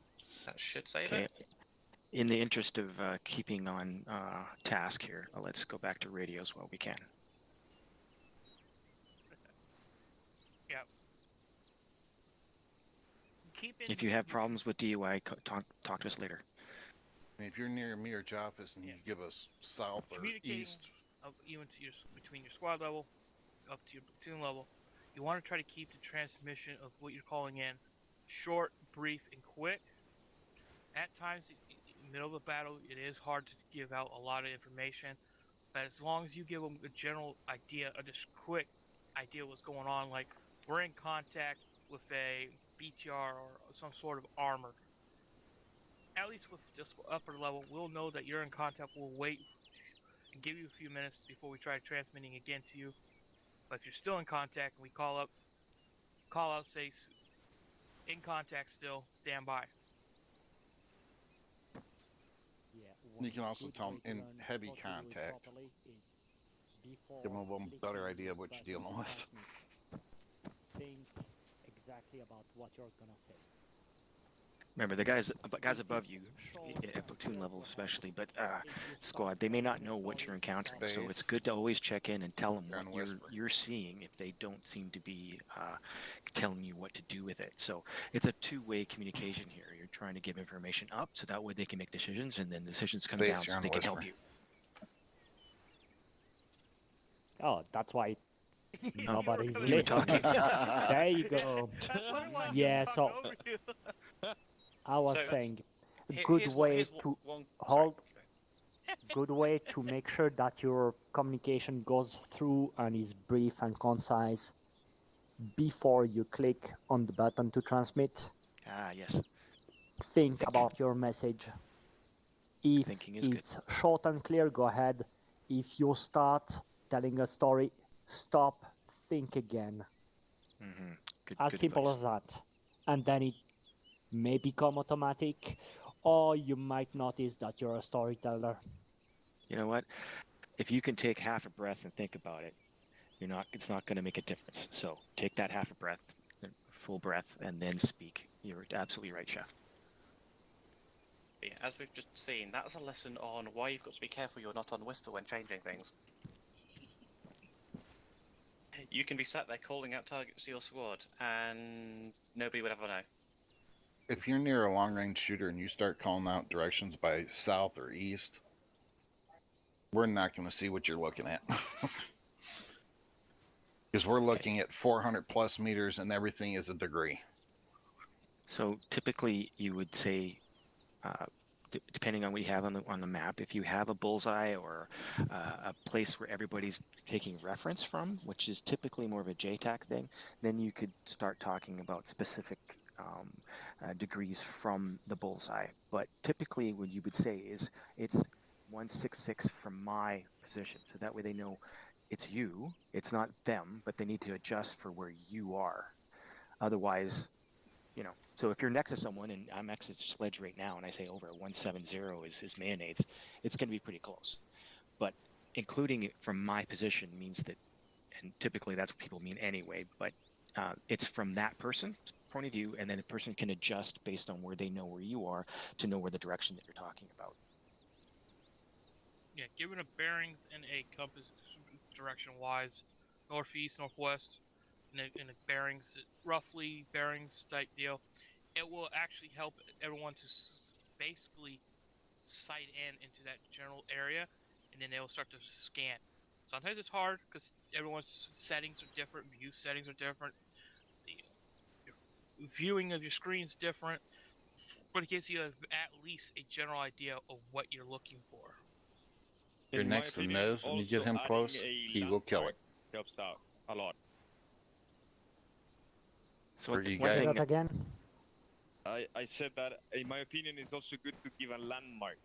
That should save Okay. it. In the interest of keeping on task here, let's go back to radios while we can. Yep. If you have problems with DUI, talk to us later. I mean, if you're near me or Joffis and you give us south or Communicating east, even to between your squad level up to your platoon level, you want to try to keep the transmission of what you're calling in short, brief, and quick. At times, in the middle of a battle, it is hard to give out a lot of information, but as long as you give them a general idea, or just quick idea what's going on, like we're in contact with a BTR or some sort of armor, at least with just upper level, we'll know that you're in contact. We'll wait and give you a few minutes before we try transmitting again to you. But if you're still in contact and we call out, say, in contact still, stand by. you can also tell them in heavy contact. Give them a better idea of what you're dealing with. Think exactly about what you're gonna say. Remember, the guys above you, at platoon level especially, but squad, they may not know what you're encountering, so it's good to always check in and tell them what you're seeing if they don't seem to be telling you what to do with it. So it's a two-way communication here. You're trying to give information up so that way they can make decisions, and then decisions come down so they can help you. Oh, that's why nobody's You were talking. There you go. Yeah, so I was saying, good way to make sure that your communication goes through and is brief and concise before you click on the button to transmit. Ah, yes. Think about your message. If it's short and clear, go ahead. If you start telling a story, stop, think again. As simple as that. And then it may become automatic, or you might notice that you're a storyteller. You know what? If you can take half a breath and think about it, it's not going to make a difference. So take that half a breath, full breath, and then speak. You're absolutely right, Chef. Yeah, as we've just seen, that was a lesson on why you've got to be careful you're not on whisper when changing things. You can be sat there calling out targets to your squad, and nobody would ever know. If you're near a long-range shooter and you start calling out directions by south or east, we're not going to see what you're looking at. Because we're looking at 400 plus meters and everything is a degree. So typically you would say, depending on what you have on the map, if you have a bullseye or a place where everybody's taking reference from, which is typically more of a JTAC thing, then you could start talking about specific degrees from the bullseye. But typically what you would say is it's 166 from my position, so that way they know it's you, it's not them, but they need to adjust for where you are. Otherwise, so if you're next to someone, and I'm next to Sledge right now, and I say over at 170 is mayonnaise, it's going to be pretty close. But including it from my position means that, and typically that's what people mean anyway, but it's from that person's point of view, and then a person can adjust based on where they know where you are to know where the direction that you're talking about. Yeah, given a bearings and a compass direction-wise, northeast, northwest, and a bearings, roughly bearings type deal, it will actually help everyone to basically sight into that general area, and then they will start to scan. Sometimes it's hard because everyone's settings are different, view settings are different, the viewing of your screen is different, but it gives you at least a general idea of what you're looking for. You're next to Nez and you get him close, he will kill it. Helps out a lot. So Say that again? I said that, in my opinion, it's also good to give a landmark.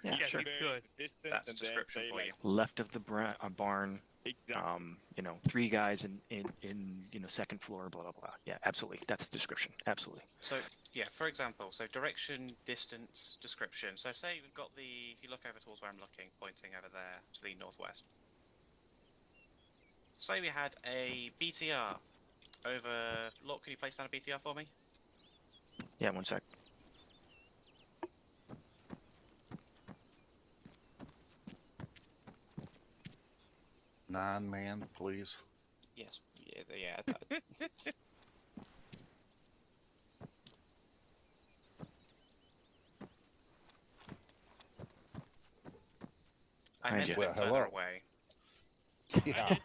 Yeah, sure. You could. That's a description for you. Left of the barn, Exactly. 3 guys in second floor, blah, blah, blah. Yeah, absolutely. That's the description. Absolutely. So, yeah, for example, so direction, distance, description. So say we've got if you look over towards where I'm looking, pointing over there to the northwest. Say we had a BTR over, look, can you place down a BTR for me? Yeah, one sec. Non-man, please. Yes, yeah. I meant a bit further away. Yeah.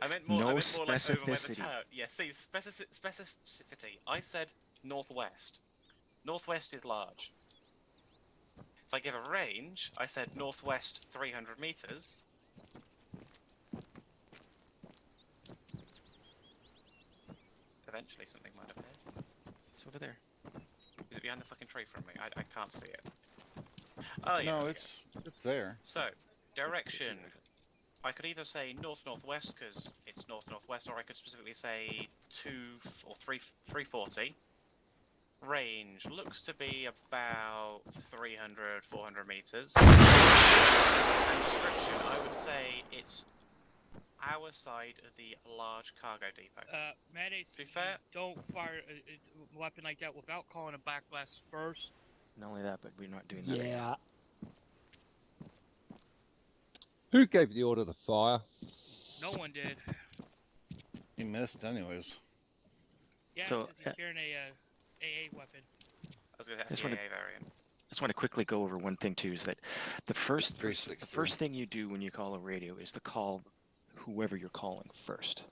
I meant more like over by the specificity. town. Yeah, see, specificity. I said northwest. Northwest is large. If I give a range, I said northwest 300 meters. Eventually something might appear. It's over there. Is it behind the fucking tree from me? I can't see it. Oh yeah. No, okay. it's there. So, direction. I could either say north-northwest because it's north-northwest, or I could specifically say 340. Range looks to be about 300, 400 meters. And description, I would say it's our side of the large cargo depot. Mayonnaise, to be fair, don't fire a weapon like that without calling a backblast first. Not only that, but we're not doing that. Yeah. Right. Who gave the order to fire? No one did. He missed anyways. Yeah, So, because he's carrying a AA weapon. I was going to ask the AA variant. I just want to quickly go over one thing too, is that the first thing you do when you call a radio is to call whoever you're calling first.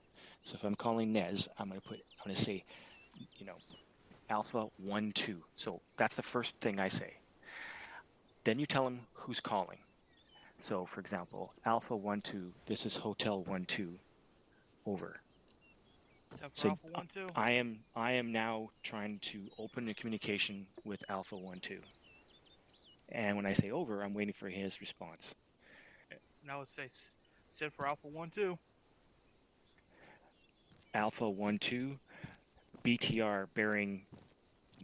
So if I'm calling Nez, I'm going to say, Alpha 1-2. So that's the first thing I say. Then you tell him who's calling. So for example, Alpha 1-2, this is Hotel 1-2, over. So Alpha 1-2? I am now trying to open a communication with Alpha 1-2. And when I say over, I'm waiting for his response. Now let's say send for Alpha 1-2. Alpha 1-2, BTR bearing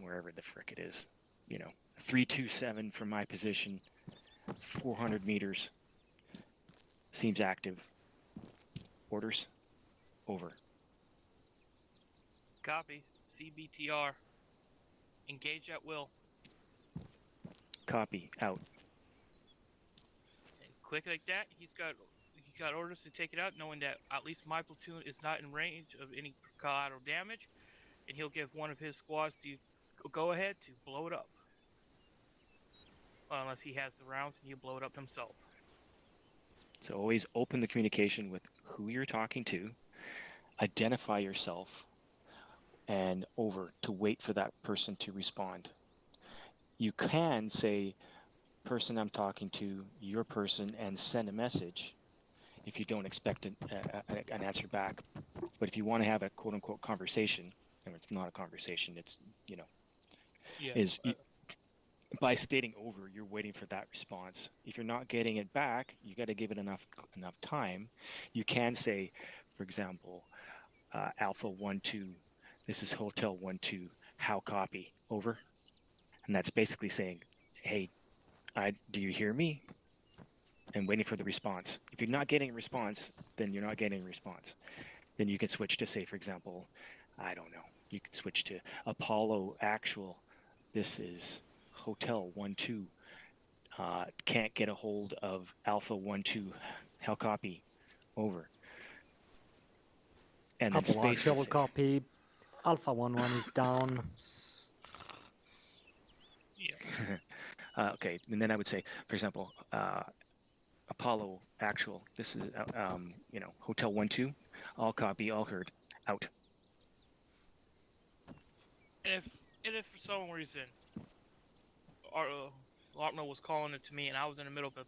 wherever the frick it is, 327 from my position, 400 meters, seems active. Orders, over. Copy. CBTR. Engage at will. Copy. Out. And quick like that, he got orders to take it out, knowing that at least my platoon is not in range of any collateral damage, and he'll give one of his squads the go ahead to blow it up. Well, unless he has the rounds and he'll blow it up himself. So always open the communication with who you're talking to, identify yourself, and over to wait for that person to respond. You can say, person I'm talking to, your person, and send a message if you don't expect an answer back. But if you want to have a quote-unquote conversation, and it's not a conversation, it's, by stating over, you're waiting for that response. If you're not getting it back, you got to give it enough time. You can say, for example, Alpha 1-2, this is Hotel 1-2, how copy, over? And that's basically saying, hey, do you hear me? And waiting for the response. If you're not getting a response, then you're not getting a response. Then you can switch to, say, for example, I don't know, you can switch to Apollo Actual, this is Hotel 1-2, can't get a hold of Alpha 1-2, how copy, over. And then space Actual copy, Alpha 1-1 is down. Yeah. Okay, and then I would say, for example, Apollo Actual, this is, Hotel 1-2, all copy, all heard, out. If for some reason Lartmo was calling it to me and I was in the middle of an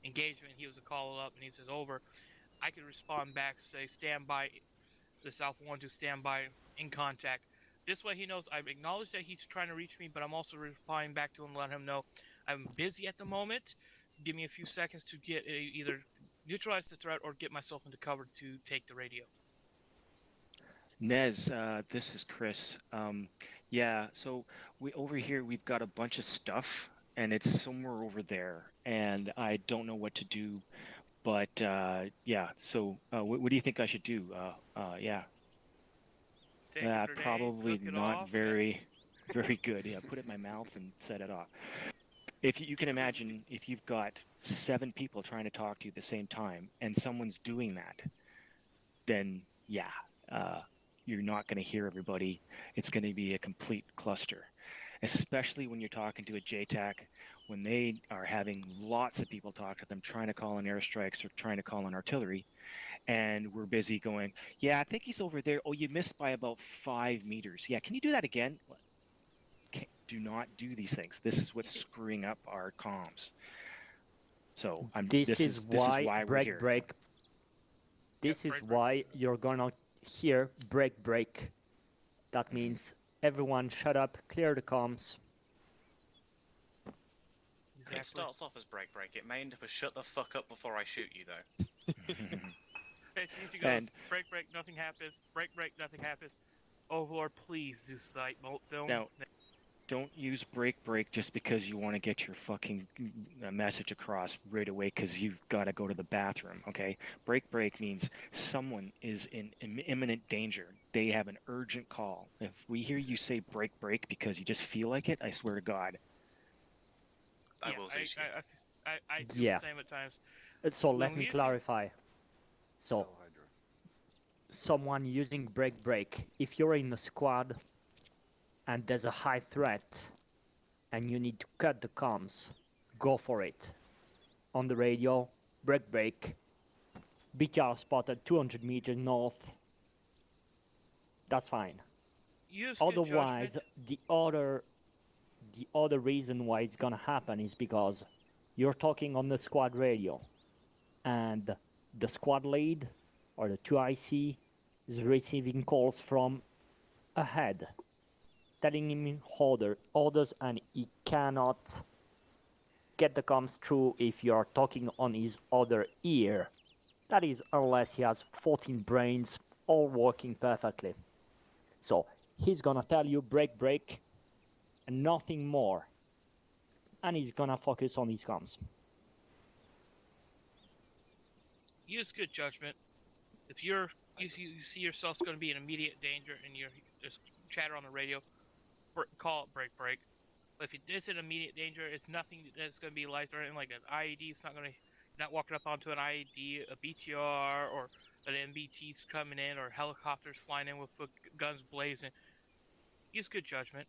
engagement, he was a call up and he says over, I could respond back, say stand by, this Alpha 1-2 stand by, in contact. This way he knows I've acknowledged that he's trying to reach me, but I'm also replying back to him, letting him know I'm busy at the moment. Give me a few seconds to get either neutralize the threat or get myself into cover to take the radio. Nez, this is Chris. So over here we've got a bunch of stuff, and it's somewhere over there, and I don't know what to do. But So what do you think I should do? Probably not very good. Yeah, put it in my mouth and set it off. If you can imagine, if you've got 7 people trying to talk to you at the same time, and someone's doing that, then you're not going to hear everybody. It's going to be a complete cluster, especially when you're talking to a JTAC, when they are having lots of people talk to them, trying to call in airstrikes or trying to call in artillery, and we're busy going, yeah, I think he's over there. Oh, you missed by about 5 meters. Yeah, can you do that again? Do not do these things. This is what's screwing up our comms. So this is why we're here. This is why you're gonna hear break. That means everyone shut up, clear the comms. Exactly. It starts off as break. It may end up as shut the fuck up before I shoot you, though. It usually goes break, nothing happens. Break, nothing happens. Overlord, please, Zeus Sight, don't use break just because you want to get your fucking message across right away because you've got to go to the bathroom, okay? Break means someone is in imminent danger. They have an urgent call. If we hear you say break because you just feel like it, I swear to God. I do the same at times. So let me clarify. So, someone using break, if you're in a squad and there's a high threat and you need to cut the comms, go for it. On the radio, break, BTR spotted 200 meters north. That's fine. Otherwise, the other reason why it's gonna happen is because you're talking on the squad radio and the squad lead or the 2IC is receiving calls from ahead, telling him orders, and he cannot get the comms through if you are talking on his other ear. That is, unless he has 14 brains all working perfectly. So he's gonna tell you break and nothing more, and he's gonna focus on his comms. Use good judgment. If you see yourself's going to be in immediate danger and you're there's chatter on the radio, call it break. But if it's in immediate danger, it's nothing that's going to be life-threatening, like an IED. It's not going to, not walking up onto an IED, a BTR, or an MBT's coming in, or helicopters flying in with guns blazing. Use good judgment.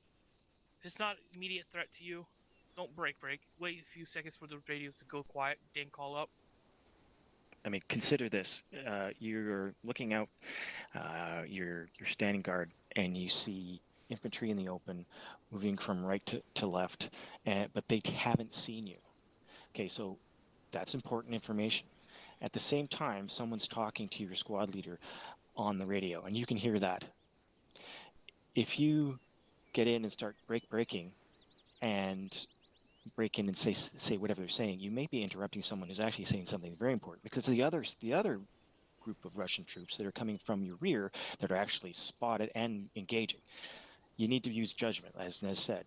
If it's not immediate threat to you, don't break. Wait a few seconds for the radios to go quiet, then call up. I mean, consider this. You're looking out, you're standing guard, and you see infantry in the open moving from right to left, but they haven't seen you. Okay, so that's important information. At the same time, someone's talking to your squad leader on the radio, and you can hear that. If you get in and start breaking and break in and say whatever they're saying, you may be interrupting someone who's actually saying something very important, because the other group of Russian troops that are coming from your rear that are actually spotted and engaging. You need to use judgment, as Nez said.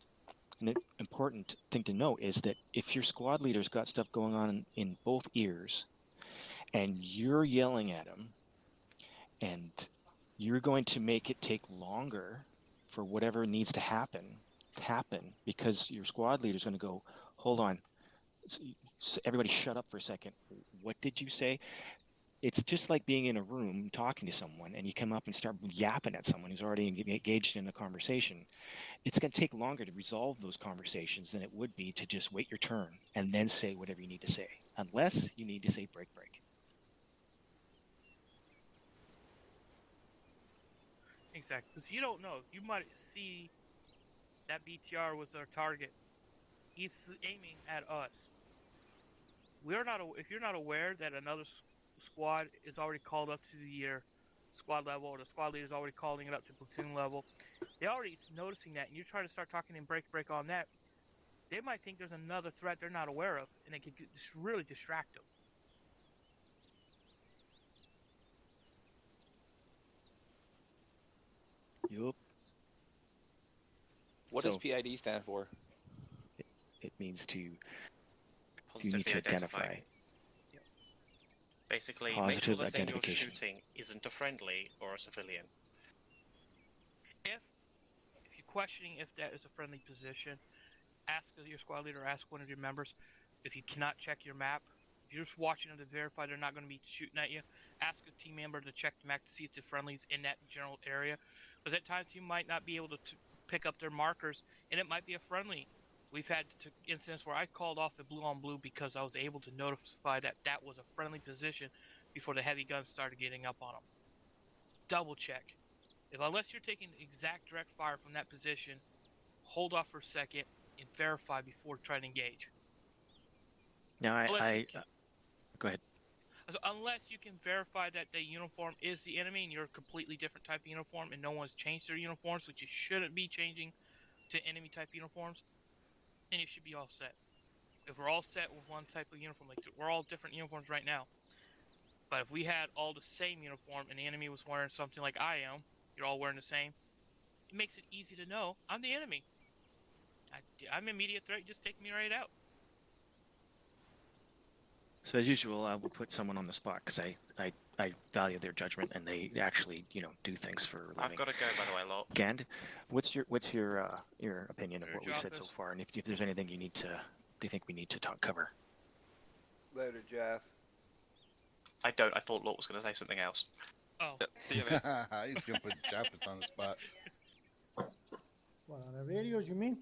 An important thing to note is that if your squad leader's got stuff going on in both ears and you're yelling at him and you're going to make it take longer for whatever needs to happen because your squad leader's going to go, hold on, everybody shut up for a second. What did you say? It's just like being in a room talking to someone and you come up and start yapping at someone who's already engaged in a conversation. It's going to take longer to resolve those conversations than it would be to just wait your turn and then say whatever you need to say, unless you need to say break. Exactly, because you don't know. You might see that BTR was our target. He's aiming at us. We're not. If you're not aware that another squad is already called up to the squad level, or the squad leader is already calling it up to platoon level, they're already noticing that, and you try to start talking in break on that, they might think there's another threat they're not aware of, and it could just really distract them. Yup. What does PID stand for? It means you Positively need to identify. Yep. Basically, Positive make sure the thing you're identification. shooting isn't a friendly or a civilian. If you're questioning if that is a friendly position, ask your squad leader, ask one of your members. If you cannot check your map, if you're just watching them to verify they're not going to be shooting at you, ask a team member to check the map to see if the friendly's in that general area. Because at times you might not be able to pick up their markers, and it might be a friendly. We've had incidents where I called off the blue on blue because I was able to notify that that was a friendly position before the heavy guns started getting up on them. Double check. Unless you're taking exact direct fire from that position, hold off for a second and verify before trying to engage. Now, go ahead. So unless you can verify that the uniform is the enemy and you're a completely different type of uniform and no one's changed their uniforms, which you shouldn't be changing to enemy type uniforms, then you should be all set. If we're all set with one type of uniform, like we're all different uniforms right now, but if we had all the same uniform and the enemy was wearing something like I am, you're all wearing the same, it makes it easy to know I'm the enemy. I'm immediate threat, just take me right out. So as usual, I will put someone on the spot because I value their judgment and they actually do things for a living. I've got to go, by the way, lot. Gand, what's your opinion of what we've said so far, and if there's anything you think we need to cover? Later, Jeff. I don't. I thought Lort was going to say something else. Oh. He's gonna put Japheth on the spot. What, on the radios, you mean?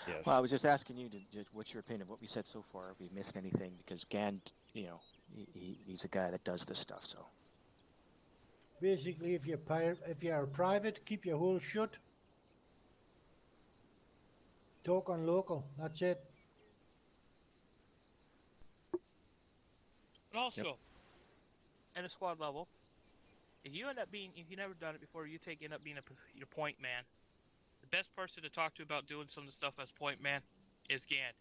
Yes. Well, I was just asking you what's your opinion of what we said so far. If we missed anything, because Gand, he's a guy that does this stuff. So Basically, if you're a private, keep your hole shut. Talk on local. That's it. And also, at a squad level, if you never done it before, end up being your point man. The best person to talk to about doing some of the stuff as point man is Gand.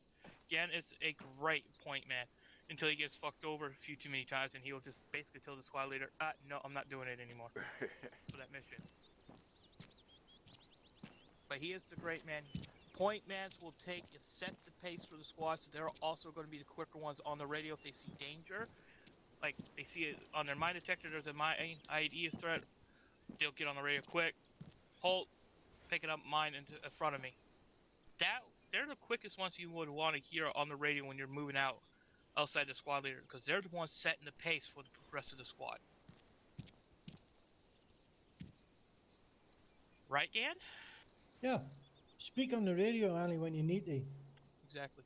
Gand is a great point man until he gets fucked over a few too many times, and he'll just basically tell the squad leader, no, I'm not doing it anymore for that mission. But he is the great man. Point mans will set the pace for the squad, so they're also going to be the quicker ones on the radio if they see danger. Like, they see it on their mine detector, there's a IED threat, they'll get on the radio quick, Holt picking up mine in front of me. They're the quickest ones you would want to hear on the radio when you're moving out outside the squad leader, because they're the ones setting the pace for the rest of the squad. Right, Dan? Yeah. Speak on the radio only when you need to. Exactly.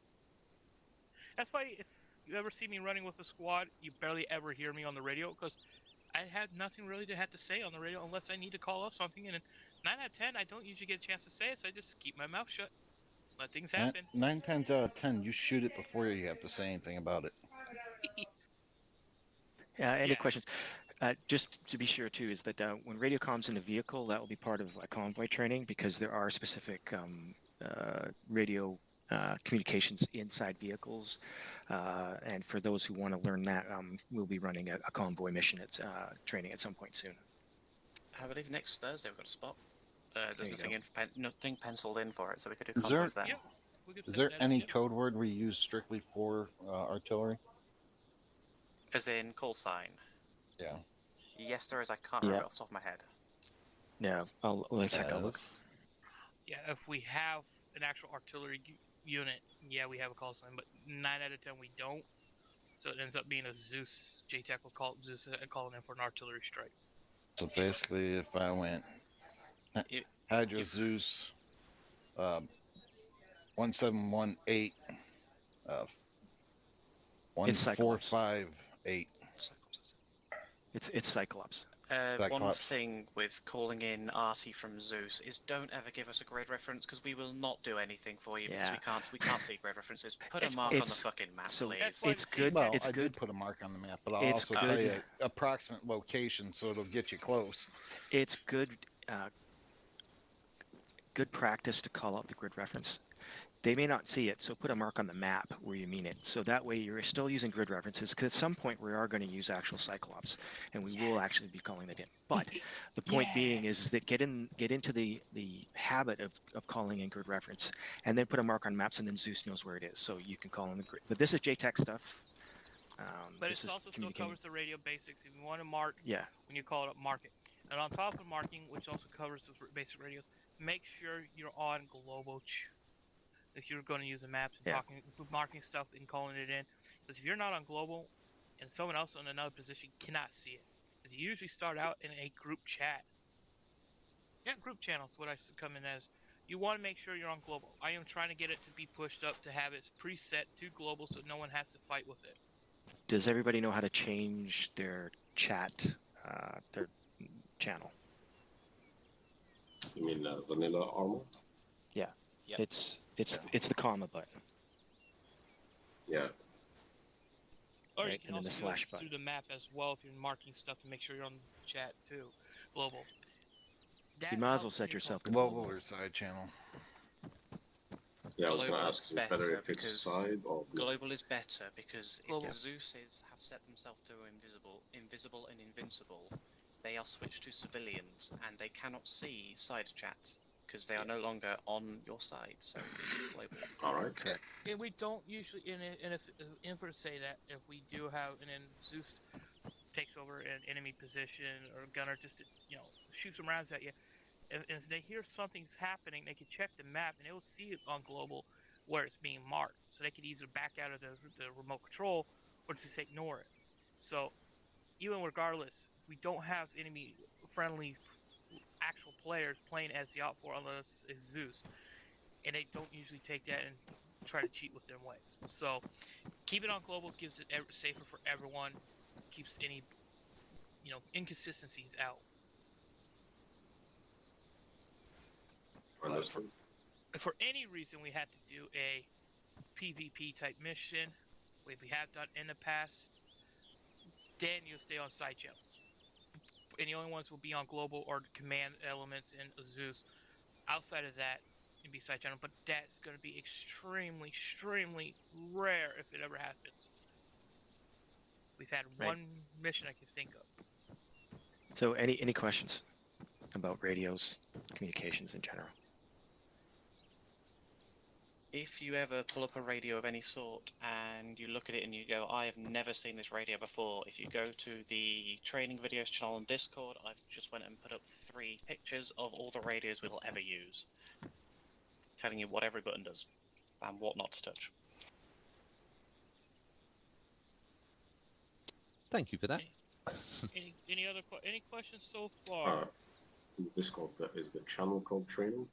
That's why if you ever see me running with a squad, you barely ever hear me on the radio, because I have nothing really to have to say on the radio unless I need to call up something. And 9 out of 10, I don't usually get a chance to say it, so I just keep my mouth shut. Let things happen. 9 times out of 10, you shoot it before you have to say anything about it. Any questions? Just to be sure too, is that when radio comms in a vehicle, that will be part of convoy training, because there are specific radio communications inside vehicles, and for those who want to learn that, we'll be running a convoy mission training at some point soon. I believe next Thursday we've got a spot. There's There you nothing penciled in for it, so we could do Is convoys then. Is there any code word we use strictly for artillery? As in call sign? Yeah. Yes, there is. I can't remember off the top of my head. Yeah, let's take a look. Yeah, if we have an actual artillery unit, yeah, we have a call sign, but 9 out of 10 we don't. So it ends up being a Zeus. JTAC will call it Zeus calling in for an artillery strike. So basically, if I went Hydra Zeus 1718 1458. It's Cyclops. One thing with calling in Artie from Zeus is don't ever give us a grid reference, because we will not do anything for you because we can't see grid references. Put a mark on the fucking map, please. It's good. Well, it's I good. did put a mark on the map, but I'll also tell you approximate location so it'll get you close. It's good. Good practice to call out the grid reference. They may not see it, so put a mark on the map where you mean it. So that way you're still using grid references, because at some point we are going to use actual Cyclops, and we will actually be calling that in. But the point being is that get into the habit of calling in grid reference, and then put a mark on maps, and then Zeus knows where it is, so you can call in the grid. But this is JTAC stuff. But it also still covers the radio basics. If you want to mark, when you call it up, mark it. And on top of marking, which also covers the basic radios, make sure you're on global. If you're going to use the maps and marking stuff and calling it in, because if you're not on global and someone else in another position cannot see it, because you usually start out in a group chat. Yeah, group channels, what I come in as. You want to make sure you're on global. I am trying to get it to be pushed up to have it preset to global so no one has to fight with it. Does everybody know how to change their chat, their channel? You mean vanilla armor? Yeah. It's the comma button. Yeah. Or you can also do it through the map as well if you're marking stuff to make sure you're on the chat too. Global. You might as well set yourself to global or side channel. Yeah, I was going to ask, is it better if it's side or global is better because if the Zeuses have set themselves to invisible and invincible, they are switched to civilians and they cannot see side chat because they are no longer on your side. So global. All right. Correct. And we don't usually, if say that if we do have, and then Zeus takes over an enemy position or gunner just to shoot some rounds at you. As they hear something's happening, they can check the map and they will see it on global where it's being marked. So they could either back out of the remote control or just ignore it. So even regardless, we don't have enemy friendly actual players playing as the Op4 unless it's Zeus. And they don't usually take that and try to cheat with their ways. So keep it on global gives it safer for everyone, keeps any inconsistencies out. If for any reason we had to do a PvP type mission, which we have done in the past, then you'll stay on side channels. And the only ones will be on global or the command elements in Zeus. Outside of that, it'd be side channel, but that's going to be extremely, extremely rare if it ever happens. We've had one mission I can think of. So any questions about radios, communications in general? if you ever pull up a radio of any sort and you look at it and you go, I have never seen this radio before, if you go to the training videos channel on Discord, I've just went and put up 3 pictures of all the radios we'll ever use, telling you what every button does and what not to touch. Thank you for that. Any questions so far? Discord, is the channel called training?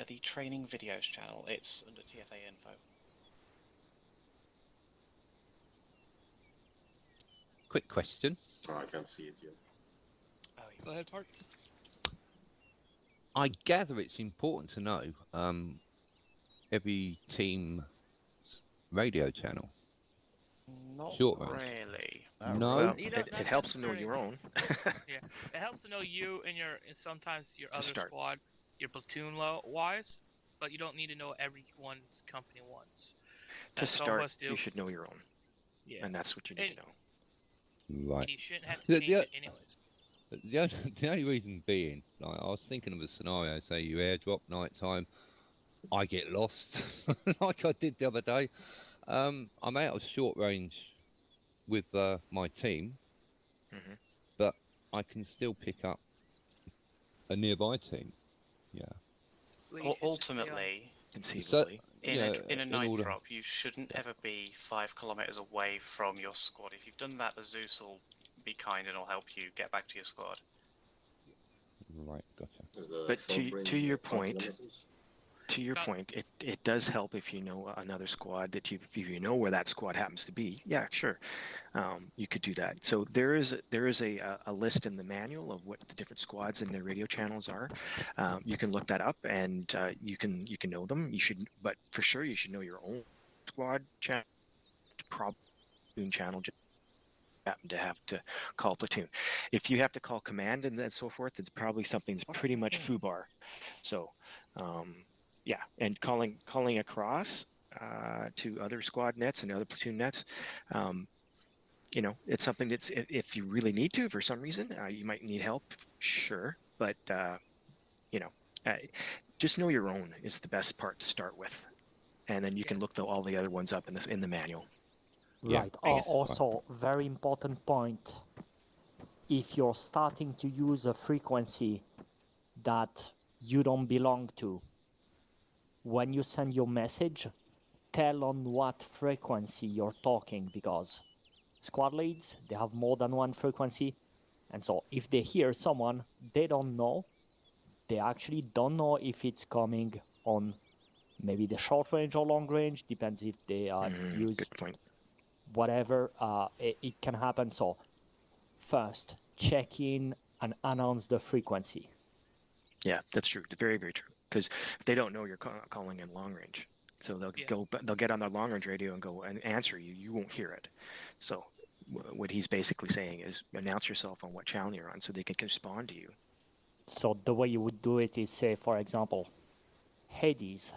The training videos channel, it's under TFA info. Quick question. Oh, I can't see it yet. Oh, go ahead, Parts. I gather it's important to know every team radio channel. Not Short range. really. No. Well, it helps to know your own. Yeah, it helps to know you and sometimes your other start. squad, your platoon wise, but you don't need to know everyone's company once. To Some of us start, do. you should know your own. Yeah. And that's what you need to know. Right. And you shouldn't have to change it anyways. The only reason being, like, I was thinking of a scenario, say you airdrop nighttime, I get lost, like I did the other day. I'm out of short range with my team, but I can still pick up a nearby team. Yeah. Ultimately, conceivably, in a night order- drop, you shouldn't ever be 5 kilometers away from your squad. If you've done that, the Zeus will be kind and will help you get back to your squad. Right, gotcha. But to your point, it does help if you know another squad if you know where that squad happens to be. Yeah, sure, you could do that. So there is a list in the manual of what the different squads and their radio channels are. You can look that up, and you can know them. You should, but for sure you should know your own squad channel, platoon channel. Happen to have to call platoon. If you have to call command and so forth, it's probably something that's pretty much FUBAR. So. Yeah, and calling across to other squad nets and other platoon nets, it's something that's if you really need to for some reason, you might need help, sure, but just know your own is the best part to start with, and then you can look all the other ones up in the manual. Right. Also, very important point. If you're starting to use a frequency that you don't belong to, when you send your message, tell on what frequency you're talking, because squad leads, they have more than one frequency, and so if they hear someone they don't know, they actually don't know if it's coming on maybe the short range or long range, depends if they use whatever, it can happen. So first, check in and announce the frequency. Yeah, that's true. Very, very true. Because they don't know you're calling in long range, so they'll get on their long range radio and go and answer you. You won't hear it. So what he's basically saying is announce yourself on what channel you're on, so they can respond to you. So the way you would do it is say, for example, Hades,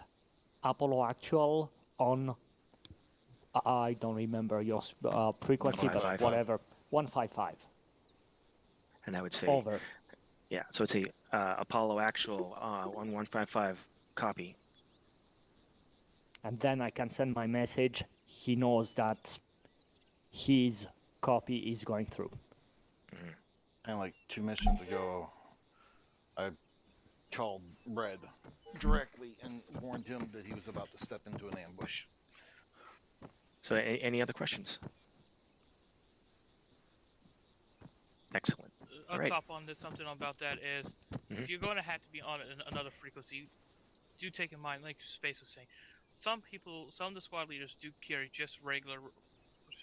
Apollo Actual on. I don't remember your frequency, but whatever, 155. And I would say over. Yeah, so it's a Apollo Actual on 155 copy. And then I can send my message. He knows that his copy is going through. And like 2 missions ago, I called Red directly and warned him that he was about to step into an ambush. So any other questions? Excellent. Top on this, something about that is, if you're going to have to be on another frequency, do take in mind, like Space was saying, some of the squad leaders do carry just regular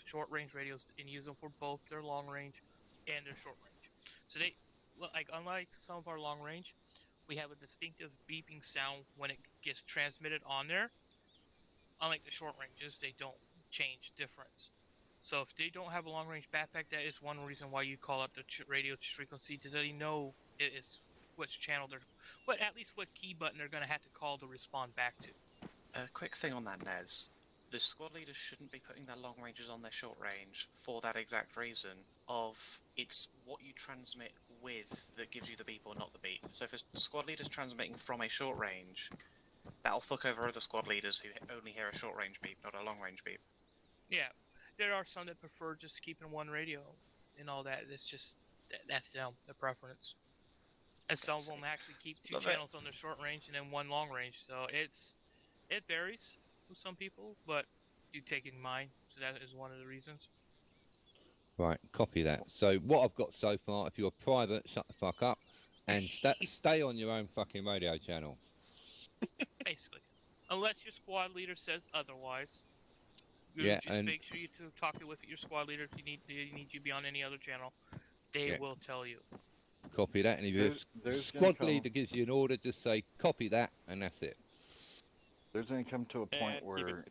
short-range radios and use them for both their long-range and their short-range. So unlike some of our long-range, we have a distinctive beeping sound when it gets transmitted on there. Unlike the short ranges, they don't change difference. So if they don't have a long-range backpack, that is one reason why you call up the radio frequency to let you know it is which channel but at least what key button they're going to have to call to respond back to. A quick thing on that, Nez. The squad leaders shouldn't be putting their long ranges on their short range for that exact reason of it's what you transmit with that gives you the beep or not the beep. So if a squad leader's transmitting from a short range, That'll fuck over other squad leaders who only hear a short range beep, not a long range beep. Yeah, there are some that prefer just keeping one radio and all that. It's just that's them, the preference. And some of them actually keep two channels on their short range and then one long range. So it varies with some people, but you take it in mind. So that is one of the reasons. Right, copy that. So what I've got so far, if you're private, shut the fuck up and stay on your own fucking radio channel. Basically. Unless your squad leader says otherwise. Yeah, just make sure you talk with your squad leader if you need you to be on any other channel. They will tell you. Copy that, and if your squad leader gives you an order, just say copy that, and that's it. There's going to come to a point where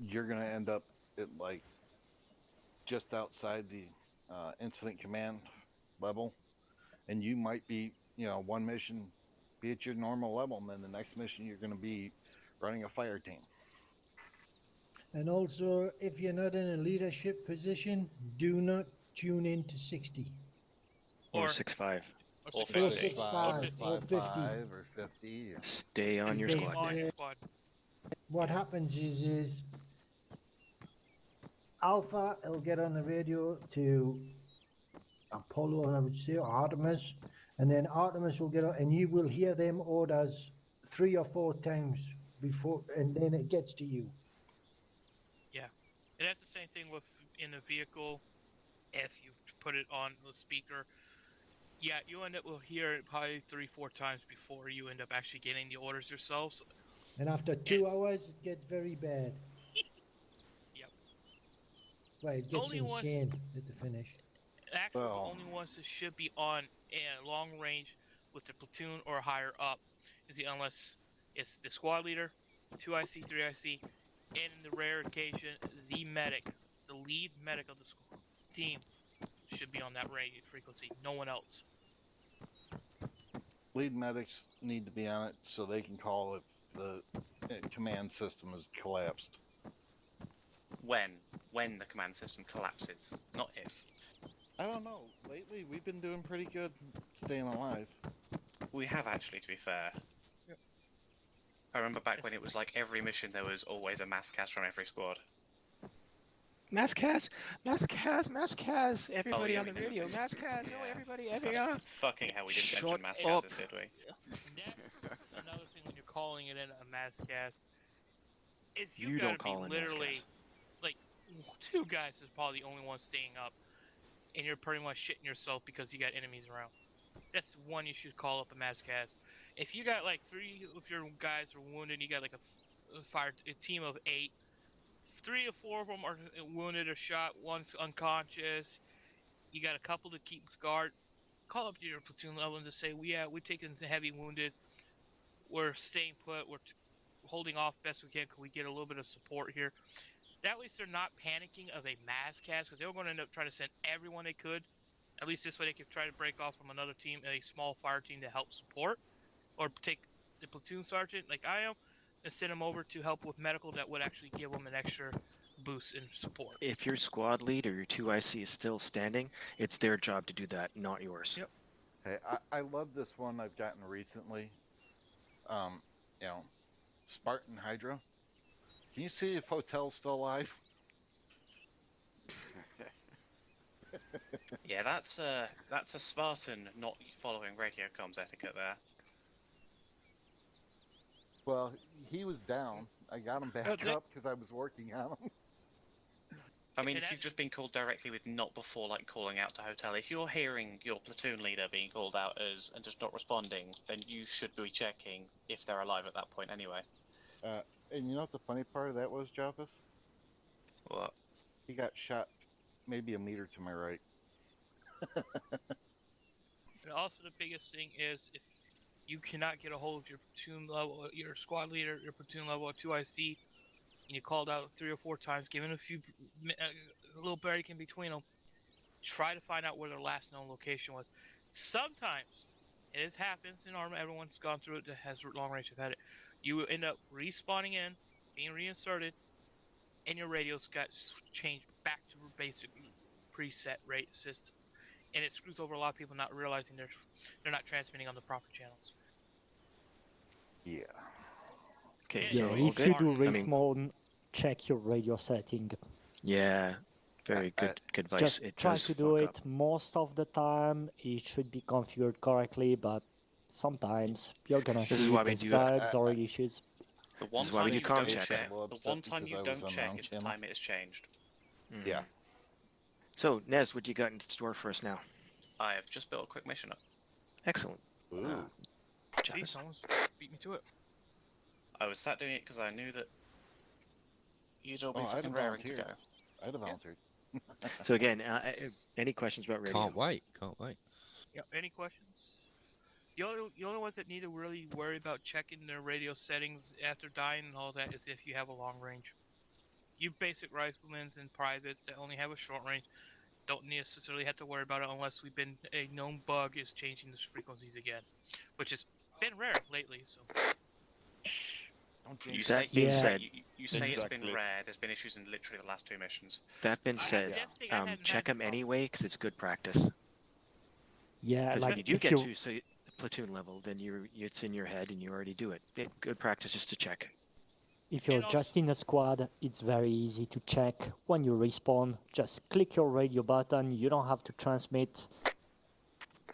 you're going to end up at like just outside the incident command level, and you might be, one mission be at your normal level, and then the next mission you're going to be running a fire team. And also, if you're not in a leadership position, do not tune in to 60. Or 6.5. Or 6.5. Or 50. Or 50. Stay on your squad. What happens is Alpha will get on the radio to Apollo, I would say, or Artemis, and then Artemis will get on, and you will hear them orders 3 or 4 times before, and then it gets to you. Yeah, and that's the same thing with in the vehicle. If you put it on the speaker, yeah, you end up will hear it probably 3-4 times before you end up actually getting the orders yourselves. And after 2 hours, it gets very bad. Yep. Right, it gets insane at the finish. Actually, the only ones that should be on a long range with the platoon or higher up is unless it's the squad leader, 2IC, 3IC, and in the rare occasion, the medic, the lead medic of the team should be on that radio frequency. No one else. Lead medics need to be on it so they can call if the command system is collapsed. When the command system collapses, not if. I don't know. Lately, we've been doing pretty good staying alive. We have actually, to be fair. Yep. I remember back when it was like every mission there was always a mass cast from every squad. Mass cast, everybody on the radio, mass cast, everybody. Fucking hell, we didn't mention mass casts, did we? That's another thing when you're calling it in a mass cast. Is You gotta don't call be in literally mass like 2 guys is probably the only one staying up, and you're pretty much shitting yourself because you got enemies around. That's one you should call up a mass cast. If you got like 3 of your guys are wounded, you got like a team of 8. 3 or 4 of them are wounded or shot. One's unconscious. You got a couple to keep guard. Call up to your platoon level and just say, we're taking the heavy wounded. We're staying put. We're holding off best we can. Can we get a little bit of support here? That way they're not panicking of a mass cast, because they were going to end up trying to send everyone they could. At least this way they could try to break off from another team, a small fire team to help support. Or take the platoon sergeant, like I am, and send them over to help with medical that would actually give them an extra boost in support. If your squad lead or your 2IC is still standing, it's their job to do that, not yours. Yep. Hey, I love this one I've gotten recently. Spartan Hydra. Can you see if Hotel's still alive? Yeah, that's a Spartan not following radio comms etiquette there. Well, he was down. I got him back up because I was working on him. I mean, if you've just been called directly with not before, like, calling out to Hotel, if you're hearing your platoon leader being called out as and just not responding, then you should be checking if they're alive at that point anyway. And you know what the funny part of that was, Jarvis? What? He got shot maybe a meter to my right. And also the biggest thing is if you cannot get a hold of your platoon level, your squad leader, your platoon level, or 2IC, and you called out 3 or 4 times, giving a little break in between them, try to find out where their last known location was. Sometimes, it happens in Arma, everyone's gone through it that has long range have had it. You will end up respawning in, being reinserted, and your radios got changed back to basic preset rate system. And it screws over a lot of people not realizing they're not transmitting on the proper channels. Yeah. Okay, Yeah, so all if good? you do I mean, respawn, check your radio setting. yeah, very good advice. Just It try does to do fuck it most of the time. It should be configured correctly, but sometimes you're gonna This is see why it we as do- bugs or issues. The one is why we time do you comm don't checks. check, A little the upset one time because you I was don't on check my own is the channel. time it has changed. Yeah. So, Nez, what you got in store for us now? I have just built a quick mission up. Excellent. Ooh. See, someone's beat me to it. I was sat doing it because I knew that you'd all be Oh, I'd fucking have raring to volunteered. go. I'd have volunteered. So again, any questions about radio? Can't wait. Can't wait. Yeah. Any questions? The only ones that need to really worry about checking their radio settings after dying and all that is if you have a long range. You basic riflemen and privates that only have a short range don't necessarily have to worry about it unless a known bug is changing the frequencies again, which has been rare lately. So. You That say, being you say, said- you say it's been Exactly. rare. There's been issues in literally the last 2 missions. That being said, check them anyway because it's good practice. Yeah, Because like when you do if get you to say platoon level, then it's in your head and you already do it. Good practice just to check. if you're And also- just in a squad, it's very easy to check. When you respawn, just click your radio button. You don't have to transmit.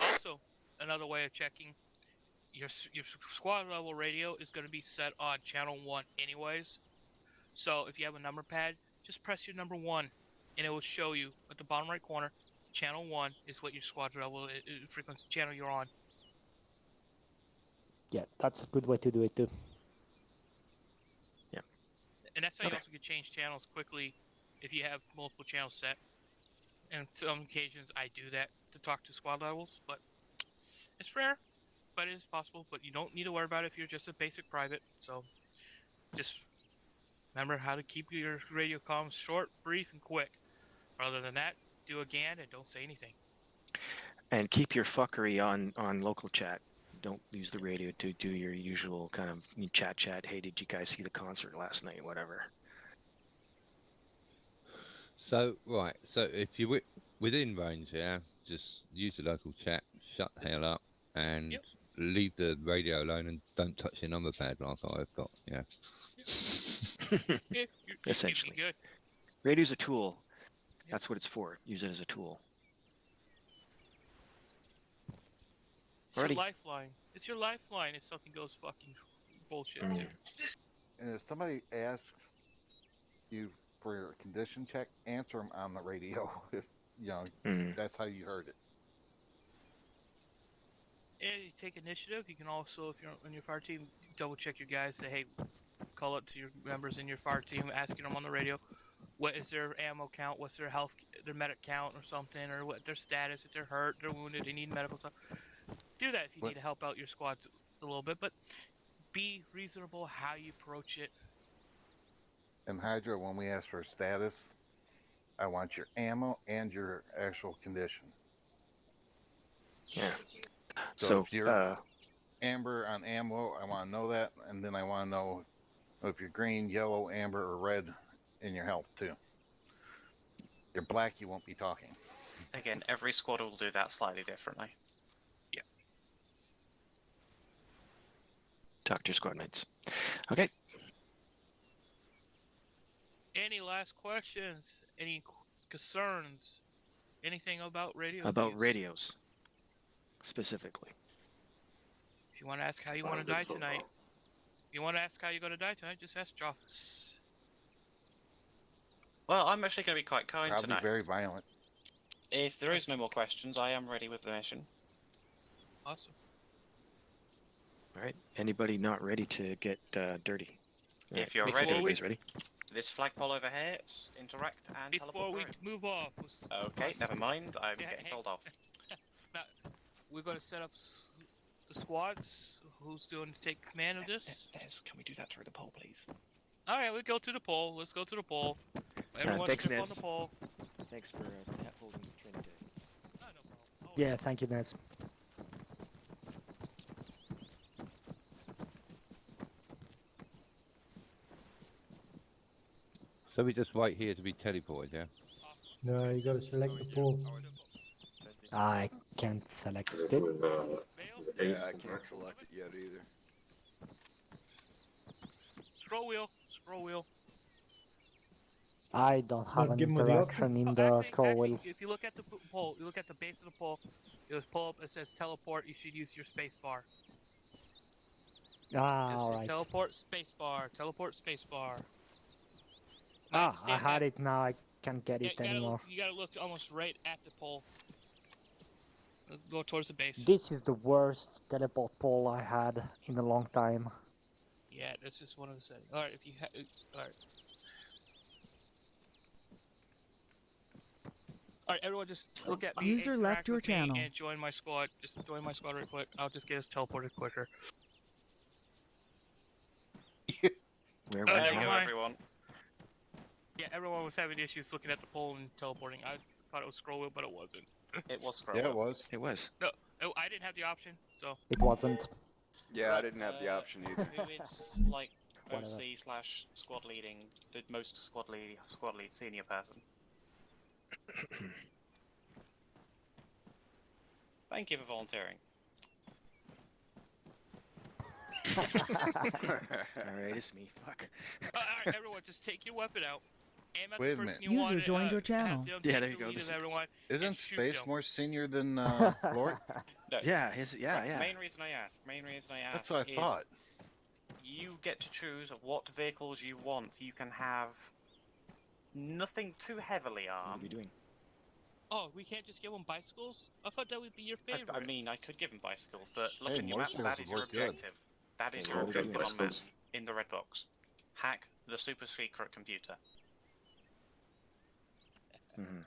Also, another way of checking, your squad level radio is going to be set on channel 1 anyways. So if you have a number pad, just press your number 1 and it will show you at the bottom right corner, channel 1 is what your squad level frequency channel you're on. Yeah, that's a good way to do it too. And that's how you Okay. also can change channels quickly if you have multiple channels set. And some occasions I do that to talk to squad levels, but it's rare, but it is possible. But you don't need to worry about it if you're just a basic private. So just remember how to keep your radio comms short, brief, and quick. Other than that, do a GAN and don't say anything. And keep your fuckery on local chat. Don't use the radio to do your usual kind of chat. Hey, did you guys see the concert last night? Whatever. So right. So if you're within range, yeah, just use the local chat. Shut the hell up and Yep. leave the radio alone and don't touch your number pad like I've got. Yeah. Yeah, Essentially. you're good. Radio's a tool. That's what it's for. Use it as a tool. It's your Alrighty. lifeline. It's your lifeline if something goes fucking bullshit Mm. too. And if somebody asks you for your condition check, answer them on the radio. If you know that's how you heard it. And you take initiative. You can also, if you're on your fire team, double check your guys. Say, hey, call up to your members in your fire team, asking them on the radio, what is their ammo count, what's their health, their medic count, or something, or what their status, if they're hurt, they're wounded, they need medical stuff. Do that if you need to help out your squad a little bit, but be reasonable how you approach it. And Hydra, when we ask for status, I want your ammo and your actual condition. Yeah. So, So, if you're amber on ammo, I want to know that, and then I want to know if you're green, yellow, amber, or red in your health too. You're black, you won't be talking. Again, every squad will do that slightly differently. talk to your squad mates. Okay. Any last questions? Any concerns? Anything about radio? About radios, specifically. If you want to ask how you want to die tonight, if you want to ask how you're going to die tonight, just ask Joffus. Well, I'm actually going to be quite kind Probably tonight. very violent. If there is no more questions, I am ready with the mission. Awesome. All right. Anybody not ready to get dirty? All right, If you're makes it ready, everybody's ready. This flagpole over here, it's interact and Before teleport we through. move off, Okay, never mind. I'm Yeah, getting hey. told off. now, we're going to set up the squads. Who's going to take command of this? Des, can we do that through the pole, please? All right, we go to the pole. Let's go to the pole. Everyone thanks, jump on Nez. the pole. Thanks for holding the training day. Yeah, thank you, Nez. So we just wait here to be teleported, yeah? No, you got to select the pole. I can't select Is it it. with Yeah, I can't select it yet either. Scroll wheel. Scroll wheel. I don't have an give me the interaction in the scroll wheel. If you look at the pole, you look at the base of the pole. It was pull up. It says teleport. You should use your space bar. Alright. Teleport space bar. Teleport space bar. I had it now. I can't get it anymore. You gotta look almost right at the pole. Go towards the base. This is the worst teleport pole I had in a long time. Yeah, this is one of the settings. All right, if you all right. All right, everyone, just look at me. User left your channel. And join my squad. Just join my squad real quick. I'll just get us teleported quicker. Where There you go, everyone. Yeah, everyone was having issues looking at the pole and teleporting. I thought it was scroll wheel, but it wasn't. It was scroll Yeah, wheel. it was. It was. No, I didn't have the option, so. It wasn't. Yeah, I didn't have the option either. Who is like Whatever. OC/squad leading, the most squad lead senior person? Thank you for volunteering. Alright, it's me. Fuck. Alright, everyone, just take your weapon out. Aim at Wait a the person minute. you User want, joined your channel. have them Yeah, take there you the go. lead This of is- everyone Isn't and shoot Space them. more senior than Lord? No. Yeah, Right, yeah. Main reason I ask That's what I is thought. you get to choose what vehicles you want. You can have nothing too heavily What are we armed. doing? Oh, we can't just give them bicycles? I thought that would be your favorite. I mean, I could give them bicycles, but look Hey, at your map. motorcycles That is your would work good. objective. That is Yeah, your what are we doing? objective on map Bicycles? in the red box. Hack the super secret computer. Mm-hmm.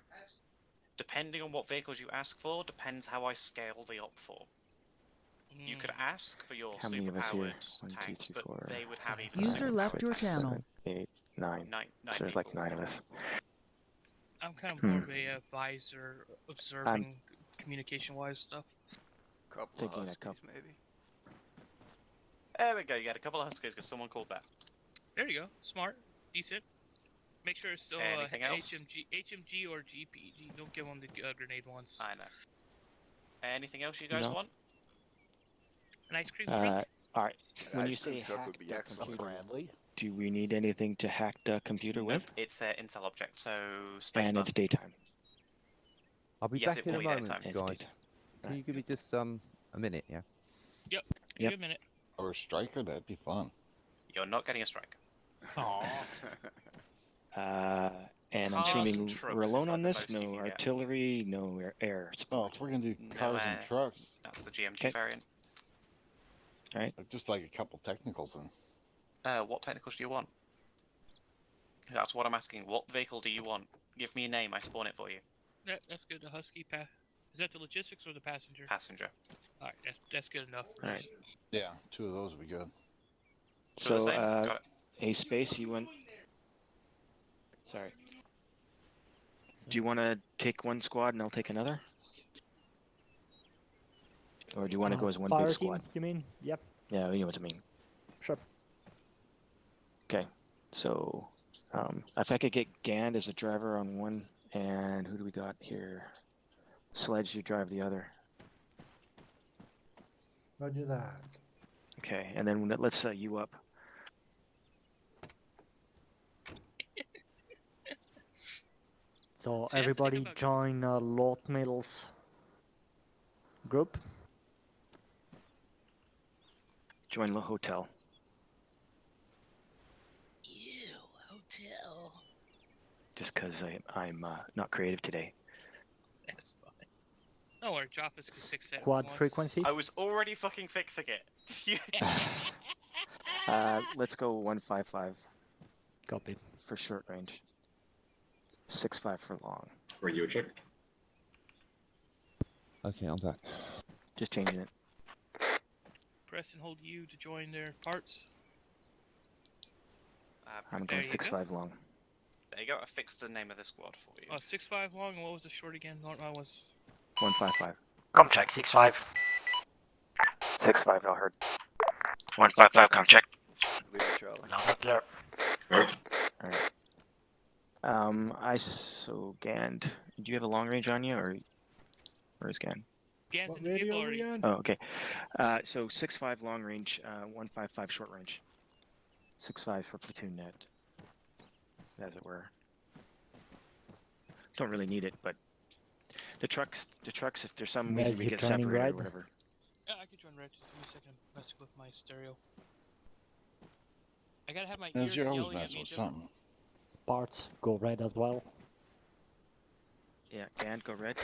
Depending on what vehicles you ask for, depends how I scale the op for. You could ask for your How many of us here? superpowered 1, 2, tanks, 3, but 4. they would have even User left your 6, channel. 7, 8, 9. nine So there's like people. 9 of us. I'm kind of more of a advisor, observing communication-wise stuff. Couple Thinking of a huskies, couple. maybe. There we go. You had a couple of huskies because someone called that. There you go. Smart. Decent. Make sure it's still Anything else? HMG or GPG. Don't give them the grenade ones. I know. Anything else you guys No. want? An ice cream truck? Alright. When Ice you cream say truck hack would be the excellent. computer, do we need anything to hack the computer with? It's an Intel object, so space And bar. it's daytime. I'll be Yes, back it in a will be moment, daytime. It's guys. daytime. Can you give me just a minute, yeah? Yep. Yep. Give a minute. Or a striker, that'd be fun. You're not getting a strike. And I'm Cars assuming and trucks we're is alone like on the this? most you No can get. artillery, no air Oh, support. if we're gonna do No, cars and trucks, That's the GMT Okay. variant. Alright. I'd just like a couple technicals in. What technicals do you want? That's what I'm asking. What vehicle do you want? Give me a name. I spawn it for you. That's good. The Husky Is that the logistics or the passenger? Passenger. Alright, that's good enough. Alright. Yeah, 2 of those would be good. So the So, same? Got it. A space, you want... Sorry. Do you want to take one squad and I'll take another? Or do you want to go as one Fire big team, squad? you mean? Yep. Yeah, you know what I mean. Sure. Okay, so if I could get Gand as a driver on one, and who do we got here? Sledge, you drive the other. Roger that. Okay, and then let's set you up. So See, that's the thing everybody about- join Lord Mills group. Join the hotel. Ew, hotel. Just because I'm not creative today. That's fine. Don't worry, Joffus can fix that. Squad once. frequency. I was already fucking fixing it. Let's go 155 Copy. for short range. 6.5 for long. Radio check. Okay, I'm back. Just changing it. Press and hold U to join their parts. I'm There going you 6.5 long. There you go. I fixed the name of the squad for you. 6'5" long, and what was the short again? I was 155. Com check 6-5. 6.5, I heard. 155, com check. Leave it, Charlie. Loud and clear. Alright. So Gand, do you have a long range on you, or where's Gand? Gans What in the vehicle radio are already. we on? Oh, okay. So 6.5 long range, 155 short range. 6-5 for platoon net, as it were. Don't really need it, but the trucks, if there's some reason Yes, we you're get joining separated Red? or whatever. Yeah, I could join Red. Just give me a second. I'm messing with my stereo. I gotta have my ears You're always yelling at messing me. with something. Parts, go red as well. Yeah, Gant, go red.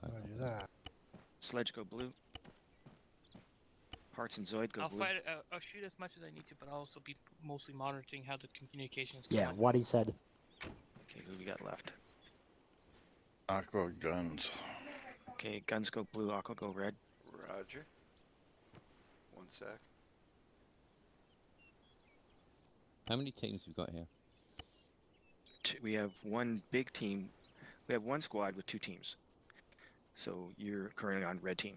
Roger that. Sledge, go blue. Parts and Zoid, go I'll blue. fight. I'll shoot as much as I need to, but I'll also be mostly monitoring how the communication is Yeah, going. what he said. Okay, who we got left? Aqua guns. Okay, guns go blue, Aqua go red. Roger. 1 sec. How many teams we got here? We have one big team. We have one squad with 2 teams. So you're currently on red team.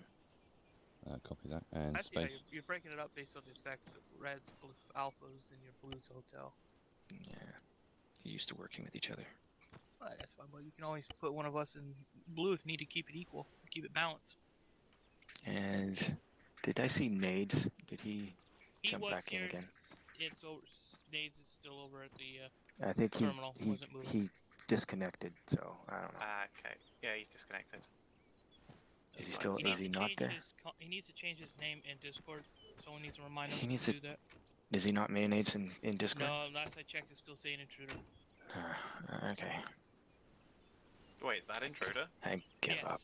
Copy that. And I see how space. you're breaking it up based on the fact that Red's blue alphas and your blues hotel. Yeah, you're used to working with each other. Alright, that's fine, but you can always put one of us in blue if you need to keep it equal, keep it balanced. And did I see Nades? Did he jump was back in here. again? It's over. Nades is still over at the I think terminal. Wasn't moving. he disconnected, so I don't know. Okay. Yeah, he's disconnected. Is he still? Is he not there? He needs to change his name in Discord. Someone needs to remind him He needs to to- do that. Is he not mayonnaise in Discord? No, last I checked, it's still saying intruder. Okay, Wait, is that intruder? I give up.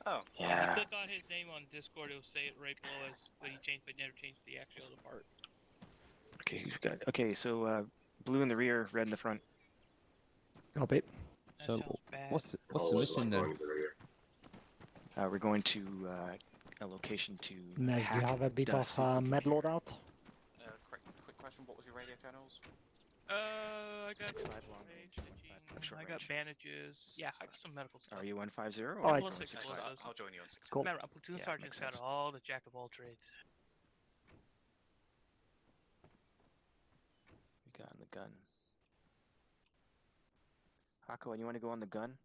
Oh. If Yeah. you click on his name on Discord, it'll say it right below us, but he changed, but never changed the actual other part. Okay, who's got? Okay, so blue in the rear, red in the front. Copy. That So sounds bad. what's the Always mission like then? going to the rear. We're going to a location to. Nice, you hack have a bit Dust of med loadout? Quick question, what was your radio channels? I got 6-5 long range, of short I got range. bandages. Yeah, I got some medical stuff. Are you 150 or Alright. going Plus 6-5? explosives. I'll join you on 6. Cool. Remember, a platoon Yeah, sergeant's makes got sense. all the jack of all trades. We got on the gun. Hako, you want to go on the gun?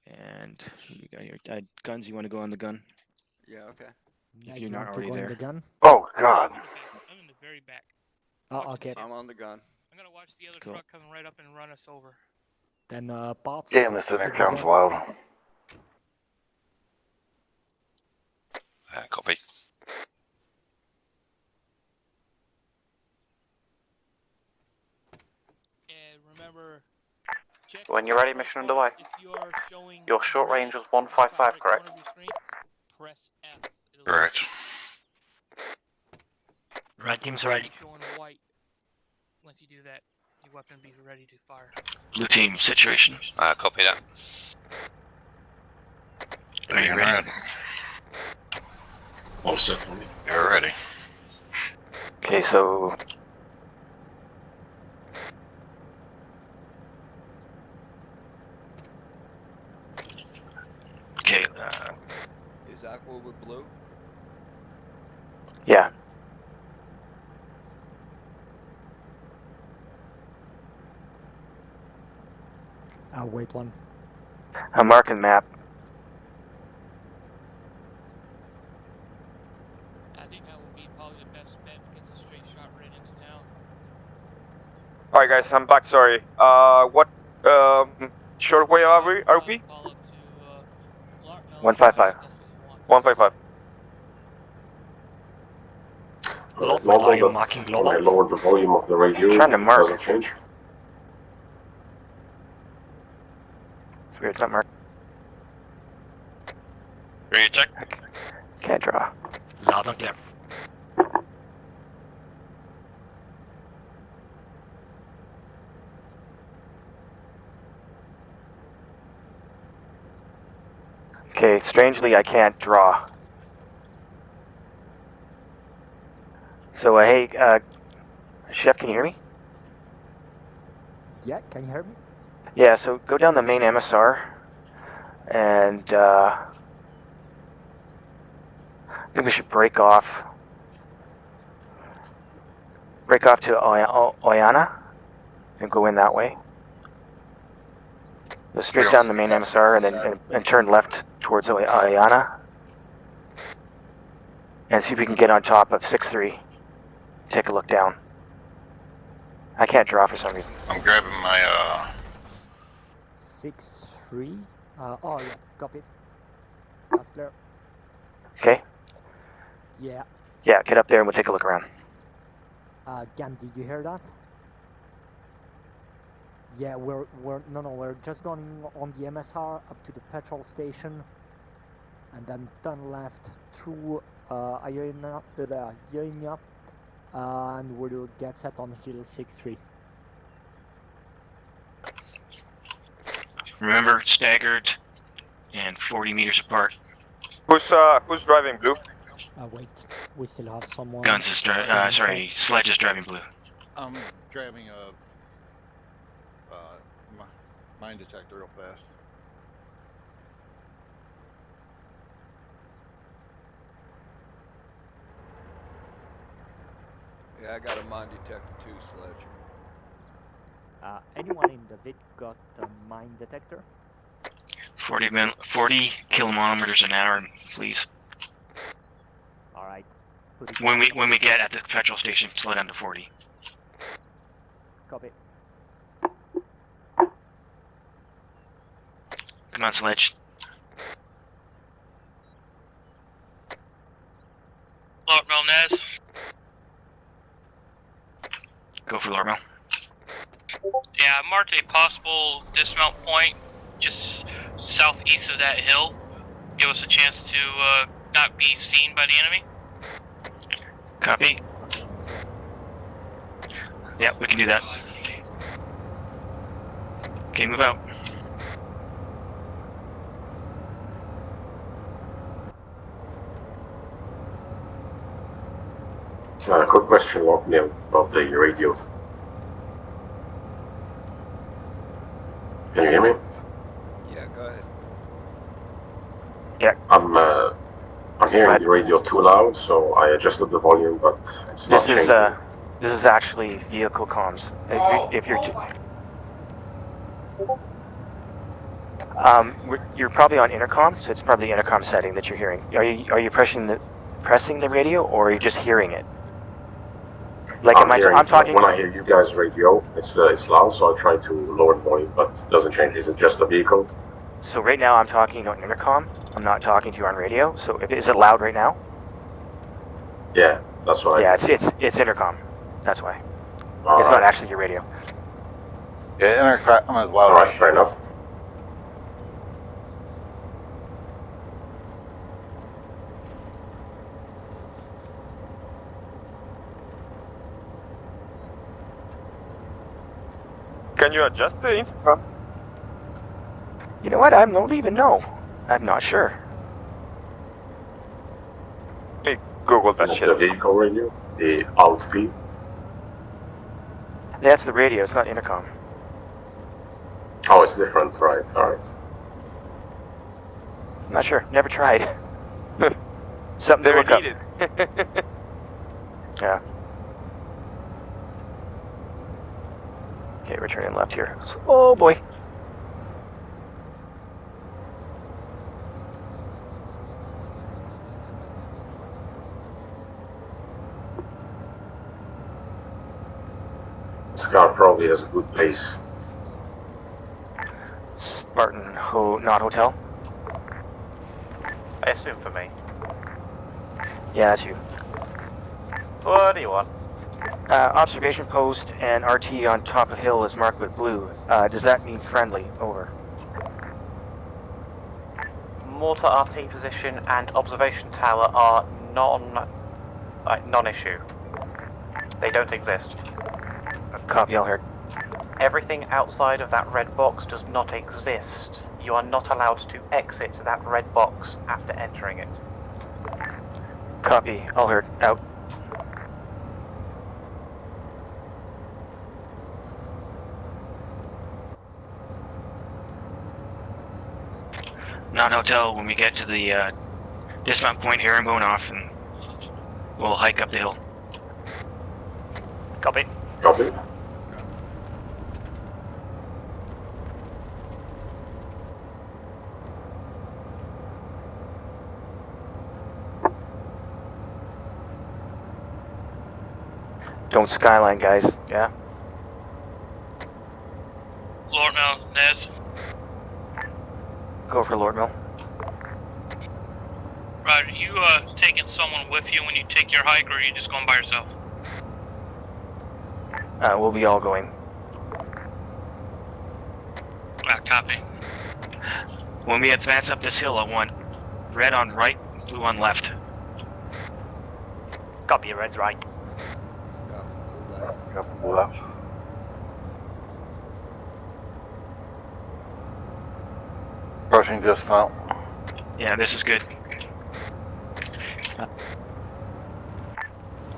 And you got your guns. You want to go on the gun? Yeah, okay. Nice, you're you not want to already go in there. the gun? Oh God. I'm in the very back. Oh, okay. I'm on the gun. I'm gonna watch the other Cool. truck coming right up and run us over. Then parts. Damn, this intercom's loud. Copy. And remember, check When you're ready, mission underway. if you are showing Your short red range was on the top 155, right correct? corner of your screen, press F. It'll Correct. Red team's be ready. showing white. Once you do that, your weapon will be ready to fire. Blue team situation. Copy that. Are you ready? Offset for me. You're ready. Okay, so Okay. Is Aqua with blue? yeah. I'll wait one. I'm marking map. I think that would be probably the best bet because it's a straight shot right into town. Alright guys, I'm back, sorry. What short way are we? Call up to, Clark. No, 155. that's what he wants. 155. When I lowered the volume of the radio, Trying to it mark. doesn't change. It's weird, it's not marked. Ready to check? Can't draw. Loud and clear. Okay, strangely I can't draw. So hey, Chef, can you hear me? Yeah, can you hear me? Yeah, so go down the main MSR, and I think we should break off to Oyana and go in that way. Go straight down the main MSR and then and turn left towards Oyana, and see if we can get on top of 6-3. take a look down. I can't draw for some reason. I'm grabbing my 6-3. Oh yeah, copy. That's clear. Okay? Yeah. Yeah, get up there and we'll take a look around. Gan, did you hear that? Yeah, we're just going on the MSR up to the petrol station, and then turn left through Ionia, and we'll get set on Hill 6-3. Remember, staggered and 40 meters apart. Who's driving blue? Wait, we still have someone. Guns is Sledge is driving blue. I'm grabbing a mine detector real fast. Yeah, I got a mine detector too, Sledge. Anyone in the VIC got a mine detector? 40 kilometers an hour, please. All right. When we get at the petrol station, slow down to 40. Copy. Come on, Sledge. Lord Melnez. Go for Lormo. Yeah, I marked a possible dismount point just southeast of that hill. Give us a chance to not be seen by the enemy. Copy. Yeah, we can do that. Okay, move out. Quick question, Neil, about the radio. Can you hear me? Yeah, go ahead. Yeah. I'm hearing the radio too loud, so I adjusted the volume, but it's not changing. This is actually vehicle comms. If you're you're probably on intercom, so it's probably the intercom setting that you're hearing. Are you pressing the radio, or are you just hearing it? Like I'm talking. When I hear you guys' radio, it's loud, so I try to lower the volume, but it doesn't change. Is it just the vehicle? So right now I'm talking on intercom. I'm not talking to you on radio. So is it loud right now? Yeah, that's why. Yeah, it's intercom. That's why. It's not actually your radio. Yeah, intercom as well. Alright, fair enough. Can you adjust the intercom? You know what? I don't even know. I'm not sure. Hey, Google that shit. The vehicle radio, the Alt-P. That's the radio. It's not intercom. Oh, it's different, right? Alright. I'm not sure. Never tried. Something to look up. Yeah. Okay, we're turning left here. Oh boy. This car probably has a good pace. Spartan not hotel? I assume for me. Yeah, that's you. What do you want? Observation post and RT on top of hill is marked with blue. Does that mean friendly? Over. Mortar RT position and observation tower are non-issue. They don't exist. Copy, all heard. Everything outside of that red box does not exist. You are not allowed to exit that red box after entering it. Copy, all heard. Out. Non-hotel, when we get to the dismount point, herringbone off, and we'll hike up the hill. Copy. Copy. Don't skyline, guys. Yeah. Lord Mill, Nez. Go for Lord Mill. Roger, you taking someone with you when you take your hike, or are you just going by yourself? We'll be all going. Copy. When we advance up this hill, I want red on right, blue on left. Copy, red right. Copy, left. Approaching dismount. Yeah, this is good.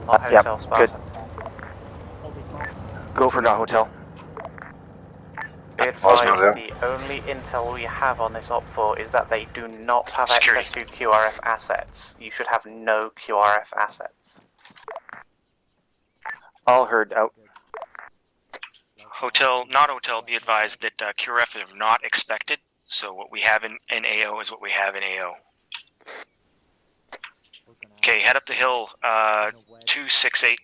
Hotel good. Spartan. Go for Not Hotel. Be advised, the only intel we have on this Op4 is that they do not have access to QRF assets. You should have no QRF assets. All heard out. Hotel, Not Hotel, be advised that QRF are not expected, so what we have in AO is what we have in AO. Okay, head up the hill, 268.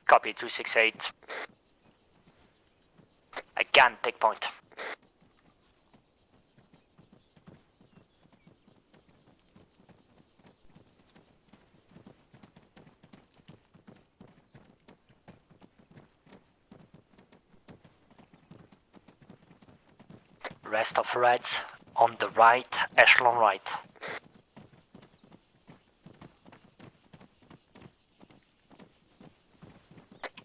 Copy, 268. Again, take point. Rest of reds on the right, echelon right.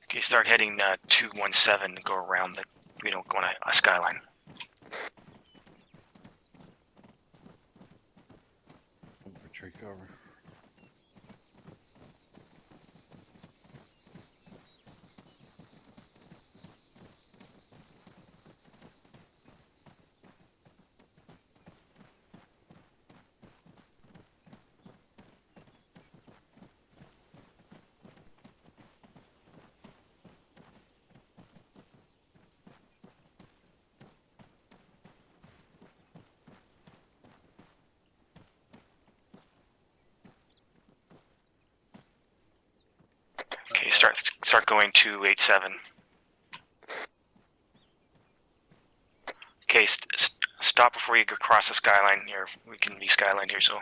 Okay, start heading 217, go around the, we don't go on a skyline. Infantry cover. Okay, start going 287. Okay, stop before you go across the skyline here. We can be skyline here, so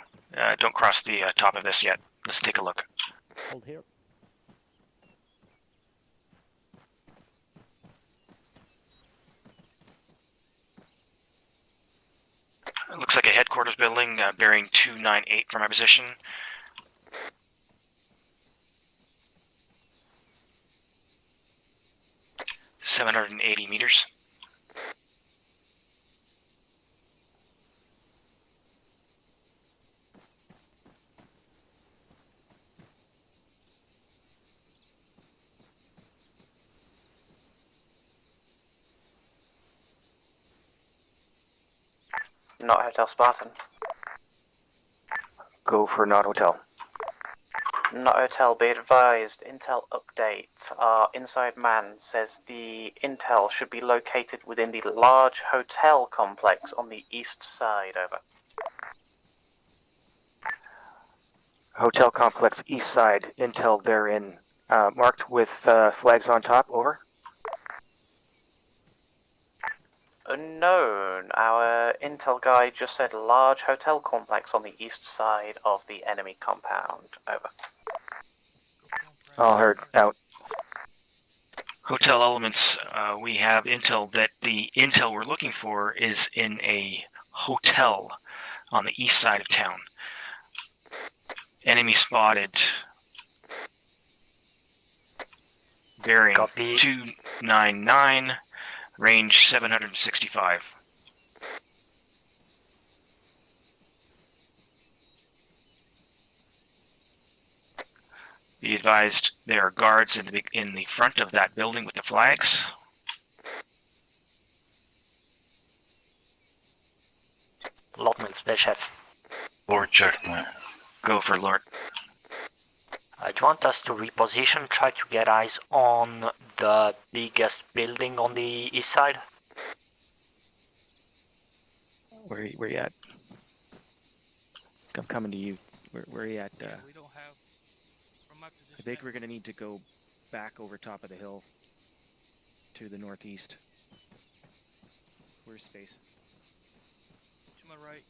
don't cross the top of this yet. Let's take a look. Hold here. It looks like a headquarters building bearing 298 from my position. $780 meters. Not Hotel Spartan. Go for Not Hotel. Not Hotel, be advised, intel update. Our inside man says the intel should be located within the large hotel complex on the east side, over. Hotel complex east side, intel therein, marked with flags on top, over. Unknown. Our intel guy just said large hotel complex on the east side of the enemy compound, over. All heard, out. Hotel elements, we have intel that the intel we're looking for is in a hotel on the east side of town. Enemy spotted. Bearing 299, range 765. Be advised, there are guards in the front of that building with the flags. Lordman, Chef. Lord checkmate. Go for Lord. Do you want us to reposition, try to get eyes on the biggest building on the east side? Where you at? I'm coming to you. Where you at? We don't have, from my position. I think we're going to need to go back over top of the hill to the northeast. Where's space? To my right.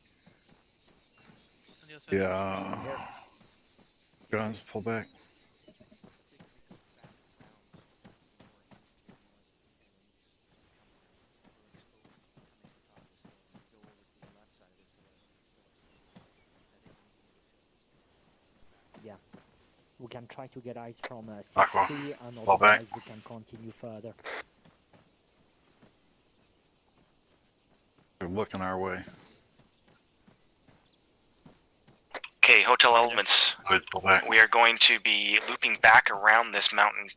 Just on the other side. Yeah. Guns, pull back. Yeah. We can try to get eyes from Aqua, 60 and fall back. otherwise we can continue further. They're looking our way. Okay, Hotel Elements. Good, pull back. We are going to be looping back around this mountain,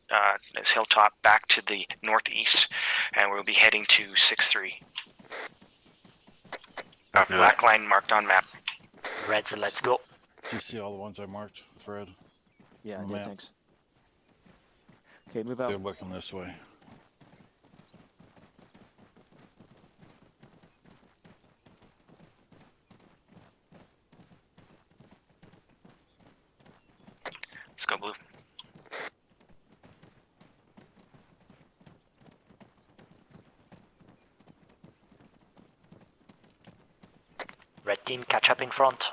this hilltop, back to the northeast, and we'll be heading to 6-3. Black line marked on map. Reds, let's go. Do you see all the ones I marked, Fred? Yeah, On I the did, map? thanks. Okay, move out. They're looking this way. Let's go blue. Red team, catch up in front.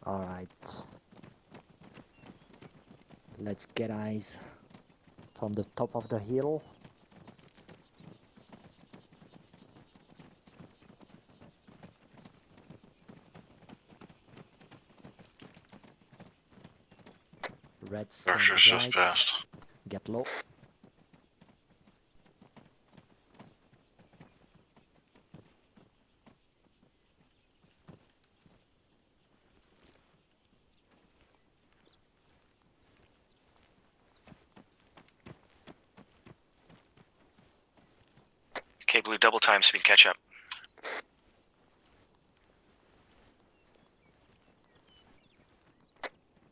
Alright. Let's get eyes from the top of the hill. Red stand Archer's right. just passed. Get low. Okay, blue, double time so we can catch up.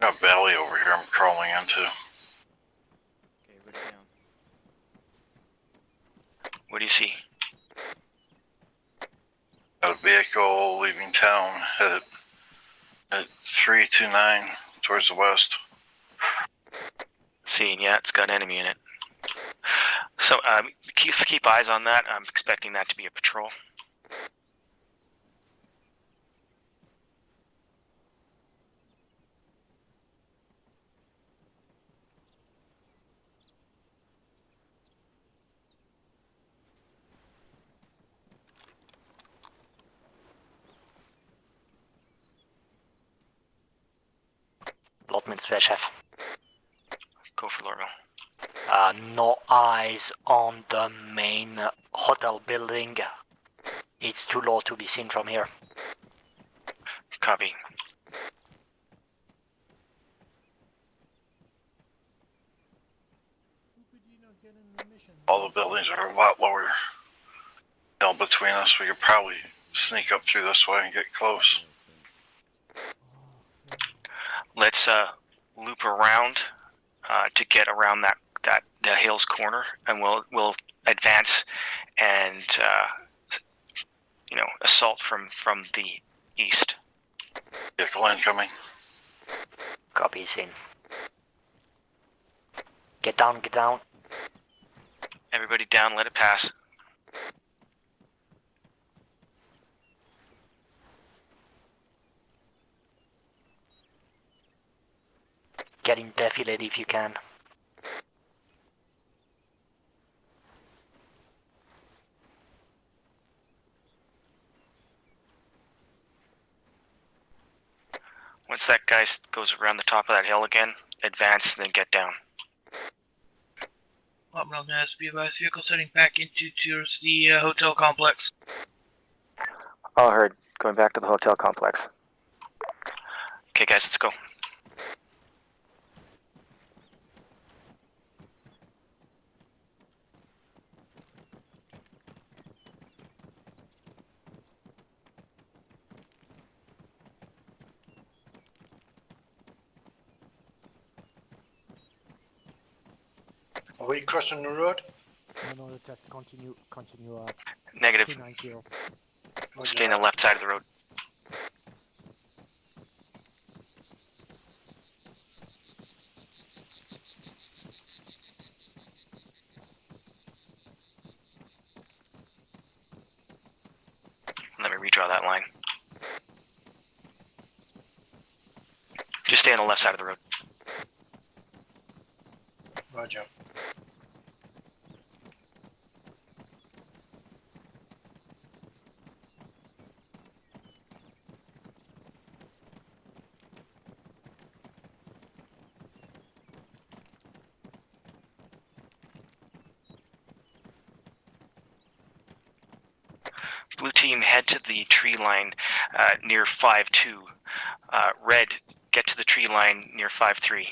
Got valley over here I'm crawling into. Okay, ready down. What do you see? Got a vehicle leaving town at 329 towards the west. Seeing, yeah, it's got enemy in it. So, keep eyes on that. I'm expecting that to be a patrol. Allotments, chef. Go for Lorville. No eyes on the main hotel building. It's too low to be seen from here. Copy. All the buildings are a lot lower. Between us, we could probably sneak up through this way and get close. Let's loop around to get around the hill's corner, and we'll advance and assault from the east. Vehicle incoming. Copy, seen. Get down, get down. Everybody down, let it pass. Get in defilade if you can. Once that guy goes around the top of that hill again, advance and then get down. Well, has to be advised, vehicles heading back towards the hotel complex. All heard. Going back to the hotel complex. Okay, guys, let's go. Are we crossing the road? No, just continue Negative. 290. Stay on the left side of the road. Let me redraw that line. Just stay on the left side of the road. Roger. Blue team, head to the tree line near 5-2. Red, get to the tree line near 5-3.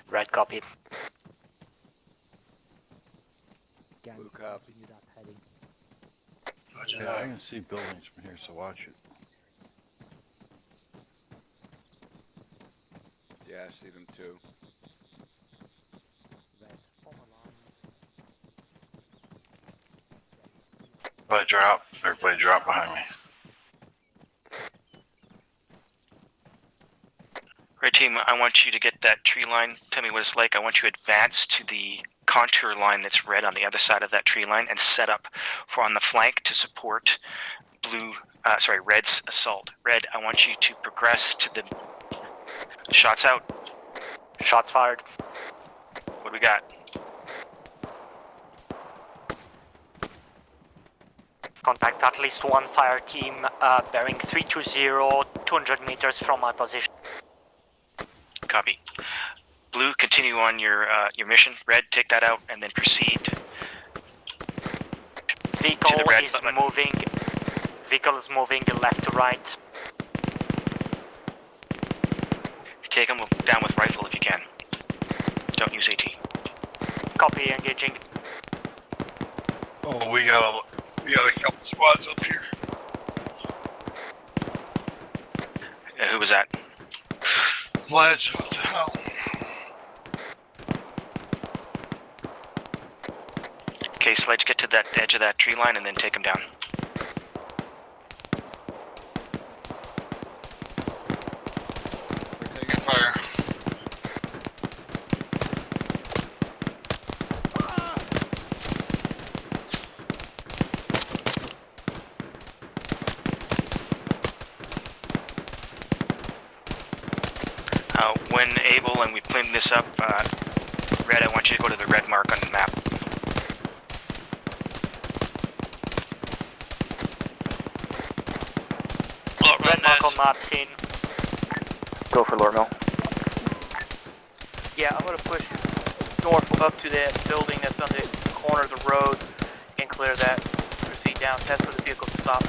Red, copy. Blue copy. Yeah, I can see buildings from here, so watch it. Yeah, I see them too. Everybody drop behind me. Red team, I want you to get that tree line. Tell me what it's like. I want you to advance to the contour line that's red on the other side of that tree line and set up for on the flank to support Red's assault. Red, I want you to progress to the... Shots out. Shots fired. What do we got? Contact at least one fire team bearing 320, 200 meters from my position. Copy. Blue, continue on your mission. Red, take that out and then proceed. Vehicle to the red is button. moving. Vehicle is moving left to right. Take them down with rifle if you can. Don't use AT. Copy, engaging. Oh, we got a couple squads up here. Who was that? Ledge, what the hell? Okay, Sledge, get to that edge of that tree line and then take them down. We're taking fire. When able and we clean this up, Red, I want you to go to the red mark on the map. Red mark on map scene. Go for Lormill. Yeah, I'm gonna push north up to that building that's on the corner of the road and clear that. Proceed down, test for the vehicle to stop.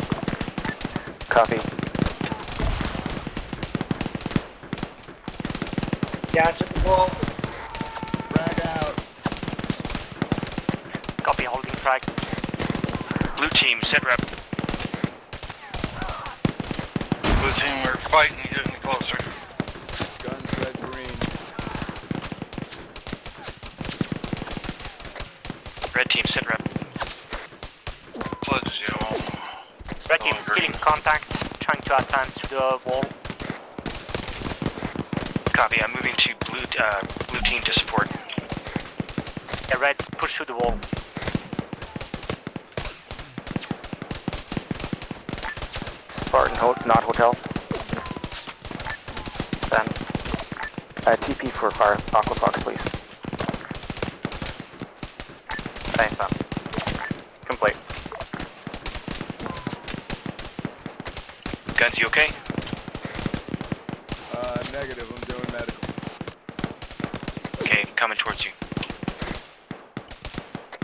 Copy. Guys at the wall. Frag out. Copy, holding frag. Blue team, set rep. Blue team, we're fighting, getting closer. Guns red green. Red team, sit rep. Sledge yellow. Red team is still in contact, trying to advance to the wall. Copy, I'm moving to blue team to support. Yeah, red, push to the wall. Spartan, not hotel. Then, TP for fire, Aqua Fox, please. Thanks, Sam. Complete. Guns, you okay? Negative, I'm doing medical. Okay, coming towards you.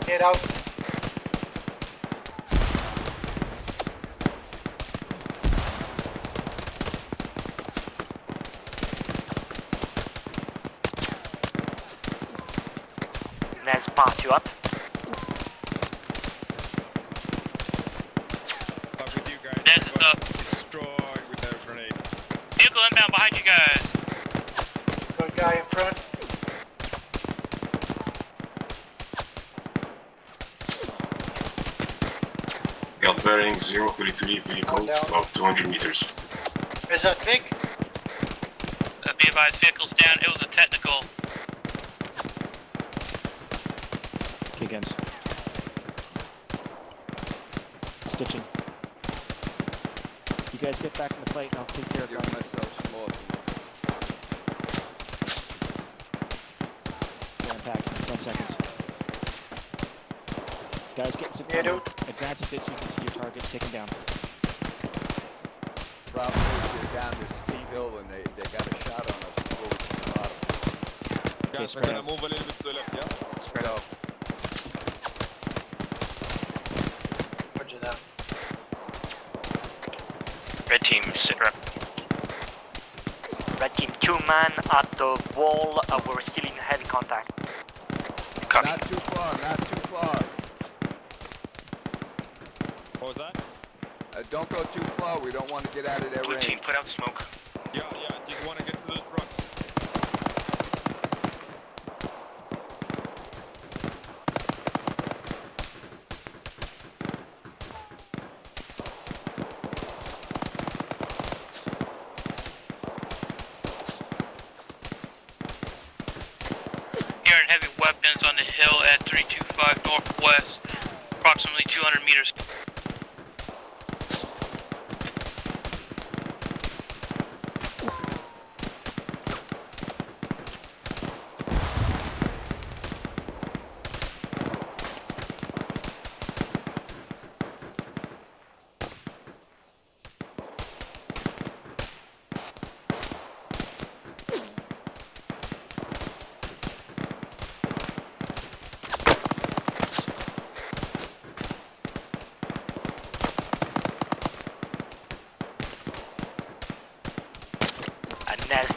Get out. Nez, pass you up. Fuck with you guys. Nez is up. Destroyed with that grenade. Vehicle inbound behind you guys. Got a guy in front. Got bearing 033 vehicle, about 200 meters. Is that big? Be advised, vehicle's down. It was a technical. Okay, guns. Stitching. You guys get back in the fight and I'll take care of guns. Yeah, I'm packing. 10 seconds. Guys, get some cover. Advance a bit so you can see your target taken down. Problem is you're down this steep hill and they got a shot on us. Okay, spread out. Move a little bit to the left, yeah? Spread out. Roger that. Red team, sit rep. Red team, 2 man at the wall. We're still in heavy contact. Copy. Not too far, not too far. What was that? Don't go too far, we don't want to get out of their Blue range. team, put out smoke. Yeah, just want to get to those trucks. Hearing heavy weapons on the hill at 325 northwest, approximately 200 meters.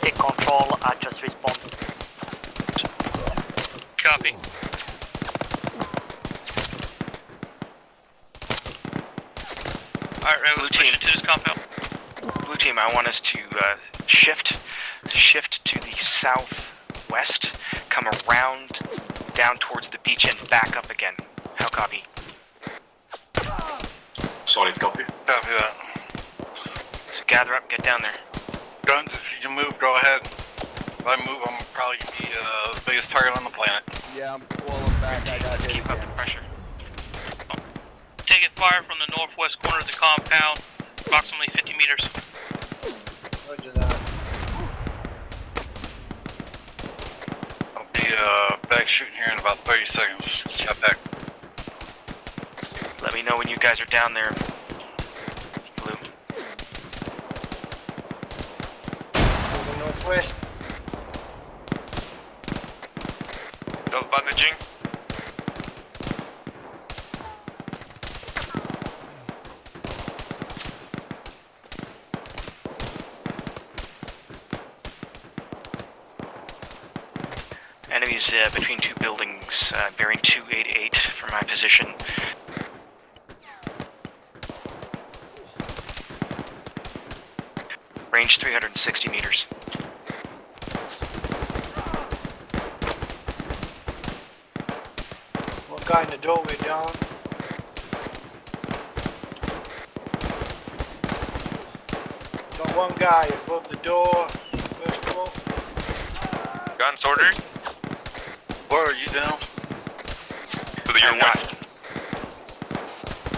Take control, I just responded. Copy. Alright, Blue team to this compound. Blue team, I want us to shift to the southwest, come around down towards the beach and back up again. How copy? Solid copy. Copy that. So gather up, get down there. Guns, if you can move, go ahead. If I move, I'm probably gonna be the biggest target on the planet. Yeah, I'm falling back. I got hit Keep up again. the pressure. Taking fire from the northwest corner of the compound, approximately 50 meters. Roger that. I'll be back shooting here in about 30 seconds. Shot back. Let me know when you guys are down there. Blue. Moving northwest. Go bandaging. Enemies between 2 buildings, bearing 288 from my position. Range 360 meters. One guy in the doorway down. Got one guy above the door. First floor. Guns ordered. Where are you down? To the your west.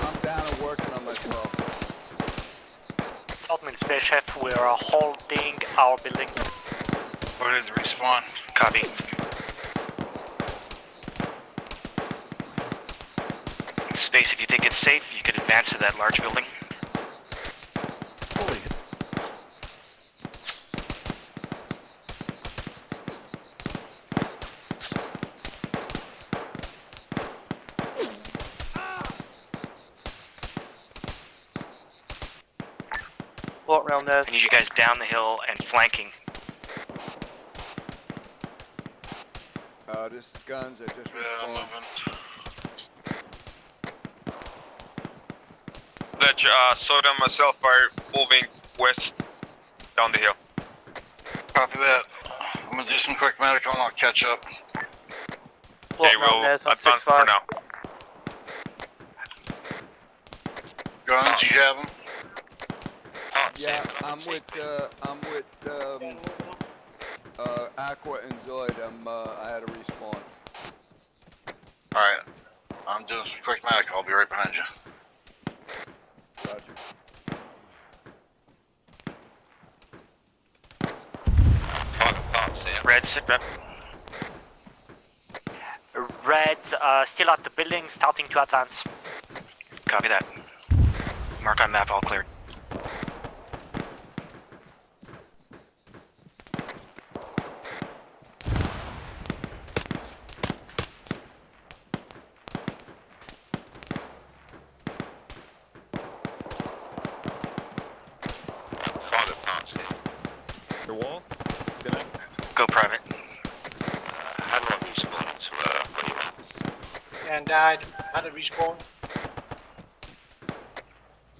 I'm down and working on myself. Admin Space Chef, we are holding our building. Where did it respawn? Copy. Space, if you think it's safe, you could advance to that large building. Holy. Float around there. I need you guys down the hill and flanking. This is Guns, I just I'm respawned. moving. Fletcher, Soda and myself are moving west down the hill. Copy that. I'm gonna do some quick medical and I'll catch up. Okay, we'll advance for now. guns? You have them? Yeah, I'm with Aqua and Zoid. I had a respawn. Alright. I'm doing some quick medic. I'll be right behind you. Roger. Red, sit rep. Red, still at the building, starting to advance. Copy that. Mark on map, all cleared. The wall? Go private. How do I respawn to, And died. How to respawn?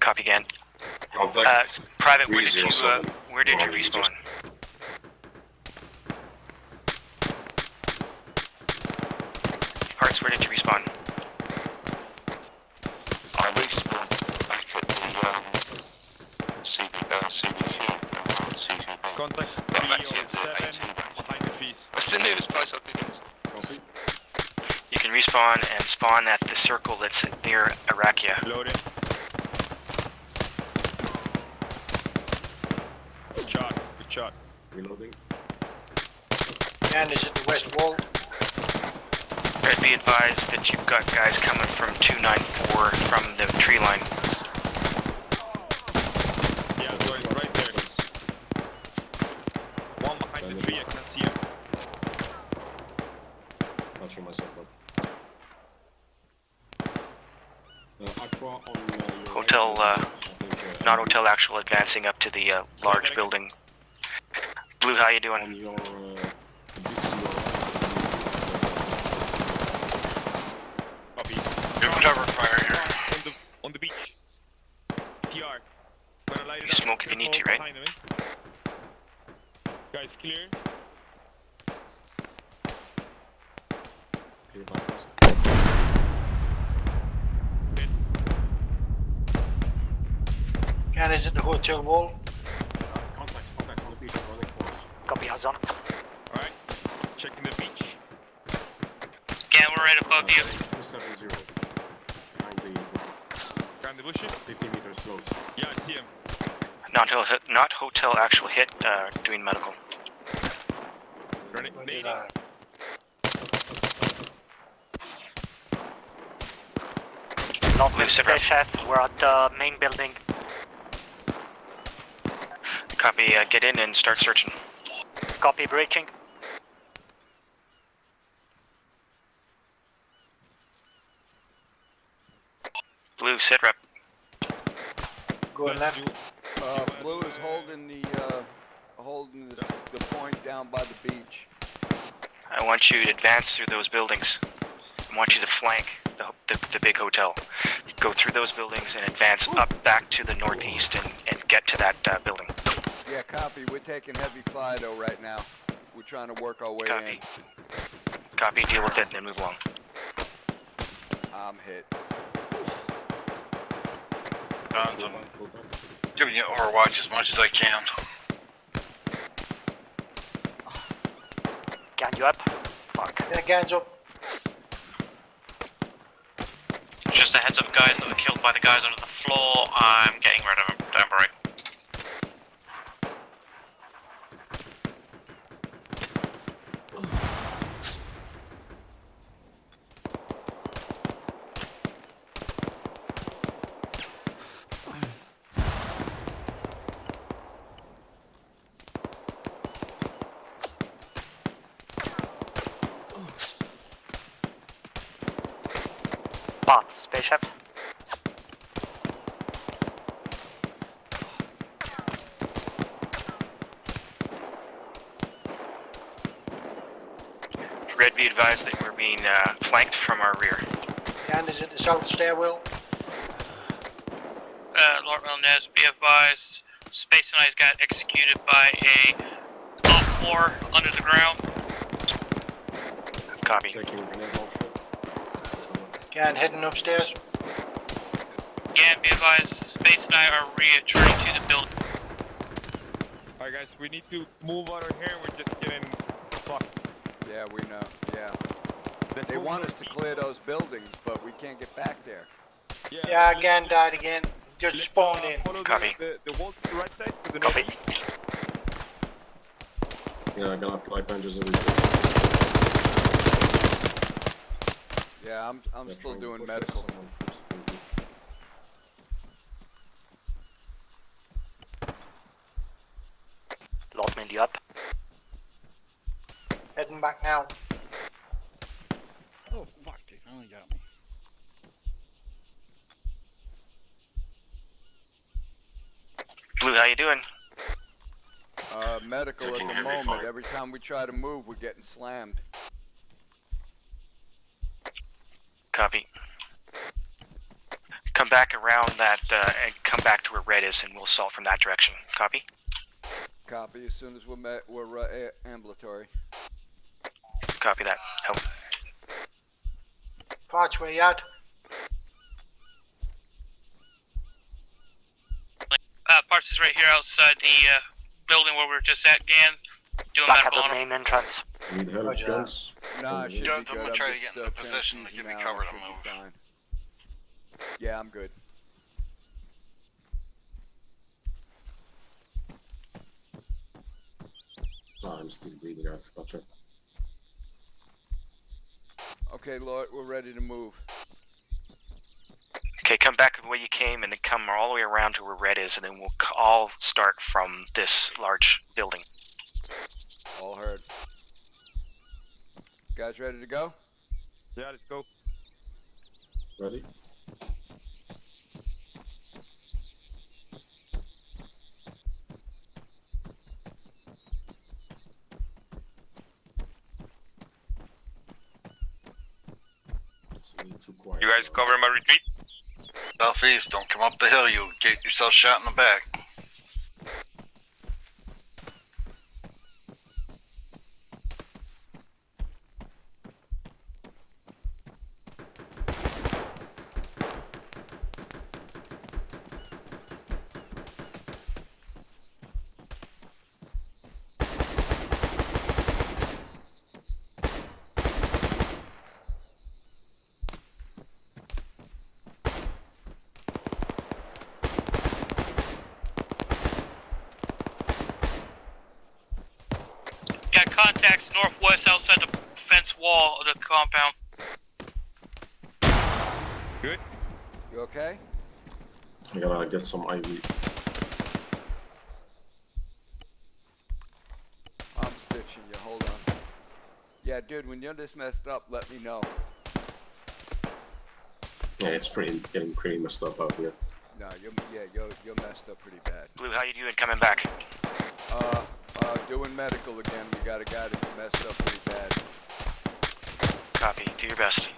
Copy again. Private, where did you respawn? Hearts, where did you respawn? I respawned back at the CBC. Contact 307 behind the trees. What's the nearest place I can Copy. You can respawn and spawn at the circle that's near Arakia. Loading. Good shot. Good shot. Reloading. And is it the west wall? Red, be advised that you've got guys coming from 294 from the tree line. Yeah, going right there. One behind the tree, I can't see him. Touching myself up. Aqua on your Hotel, not hotel, actual advancing up to the large building. Blue, how you doing? On your Copy. Give cover fire here. On the beach. TR. Gonna light it You up. smoke if you need to, right? Behind me. Guys, clear. clear bypass. And is it the hotel wall? Contact on the beach, running force. Copy, Hazan. Alright. Checking the beach. Yeah, we're right above you. 270. Behind the Behind the bushes. 50 meters close. Yeah, I see him. Not hotel, actual hit, doing medical. Running. Nading. Northwest chef, we're at the main building. Copy, get in and start searching. Copy, breaching. Blue, sit rep. Going left. Blue is holding the point down by the beach. I want you to advance through those buildings. I want you to flank the big hotel. Go through those buildings and advance up back to the northeast and get to that building. Yeah, copy. We're taking heavy FIDO right now. We're trying to work our way in. Copy, deal with it, and then move along. I'm hit. Guns, I'm giving you Overwatch as much as I can. Can you up? Fuck. Yeah, guns up. Just a heads up, guys, that were killed by the guys under the floor. I'm getting rid of them. Don't worry. Bots, spaceship. Red, be advised that we're being flanked from our rear. And is it the south stairwell? Lord Melnez, be advised, Space Knight got executed by a top floor under the ground. Copy. Can heading upstairs. Again, be advised, Space and I are returning to the building. Alright guys, we need to move out of here. We're just getting fucked. Yeah, we know. Yeah. They want us to clear those buildings, but we can't get back there. Yeah, again, died again. Just spawned in. Copy. The wall to the right side, to the Copy. northeast. Yeah, I got light punches everything. Yeah, I'm still doing medical. Lord Mindy up. Heading back now. Oh, fuck, they finally got me. Blue, how you doing? Medical at the moment. Every time we try to move, we're getting slammed. Copy. Come back around that and come back to where red is, and we'll assault from that direction. Copy? Copy. As soon as we're ambulatory. Copy that. Out. Parts where you at? Parts is right here outside the building where we were just at, Gan. Doing Back at medical the on him. main entrance. Need help, guys? Nah, it should be I'm good. gonna try to just, get in the position to give me cover to should be move. fine. Yeah, I'm good. Oh, I'm still breathing. I have to catch up. Okay, Lord, we're ready to move. Okay, come back the way you came, and then come all the way around to where red is, and then we'll all start from this large building. All heard. Guys ready to go? Yeah, let's go. Ready? You guys cover my retreat? Southeast, don't come up the hill, you'll get yourself shot in the back. Got contacts northwest outside the fence wall of the compound. Good. You okay? I gotta get some IV. I'm stitching you. Hold on. Yeah, dude, when you're this messed up, let me know. Yeah, it's getting pretty messed up out here. No, you're messed up pretty bad. Blue, how you doing coming back? Doing medical again. We got a guy that's messed up pretty bad. Copy. Do your best.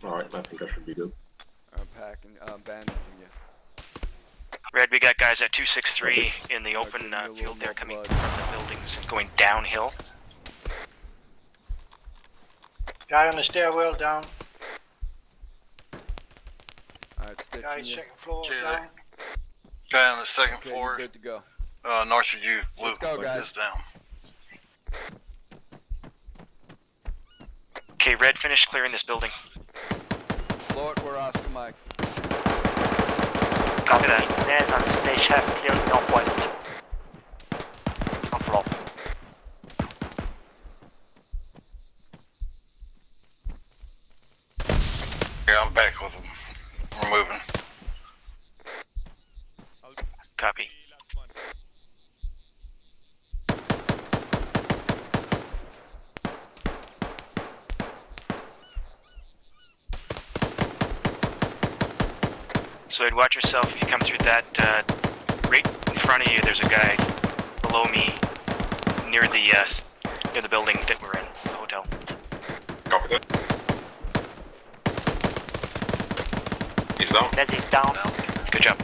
Alright, I think I should be good. I'm bandaging you. Red, we got guys at 263 in the open field there coming from the buildings and going downhill. Guy on the stairwell down. Alright, stitching Guy you. second floor Okay, down. Guy on the second Okay, floor, you're good to go. north of you, Blue, Let's go, guys. is down. Okay, Red, finish clearing this building. Lord, we're Oscar Mike. Copy that. There's a space chef clearing northwest. On floor. Yeah, I'm back with them. We're moving. Copy. So I'd watch yourself if you come through that, right in front of you there's a guy below me near the building that we're in, the hotel. Copy that. He's down. Leslie's down. Good job.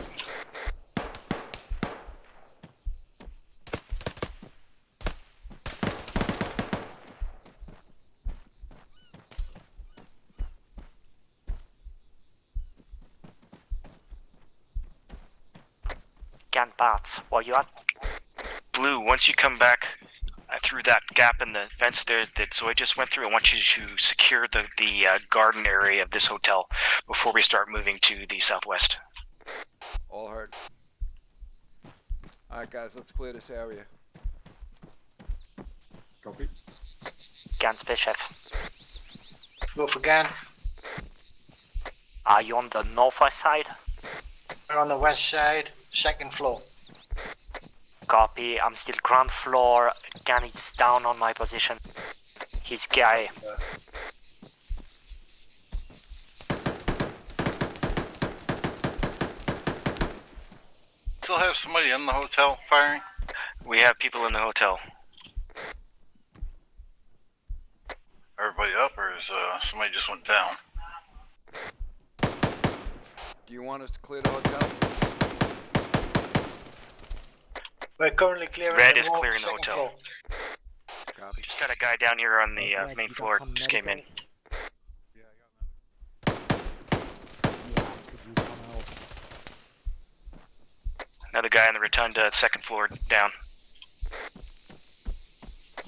Bart, where you at? Blue, once you come back through that gap in the fence there that Zoe just went through, I want you to secure the garden area of this hotel before we start moving to the southwest. All heard. Alright guys, let's clear this area. Copy. Gan Bishop. Go for Gan. Are you on the northwest side? We're on the west side, second floor. Copy, I'm still ground floor. Gan is down on my position. He's guy. Still have somebody in the hotel firing? We have people in the hotel. Everybody up, or is somebody just went down? Do you want us to clear the hotel? We're currently clearing Red the is north, clearing the second hotel. floor. Copy. Just got a guy down here on the main floor. Just came in. Another guy on the rotunda, second floor down.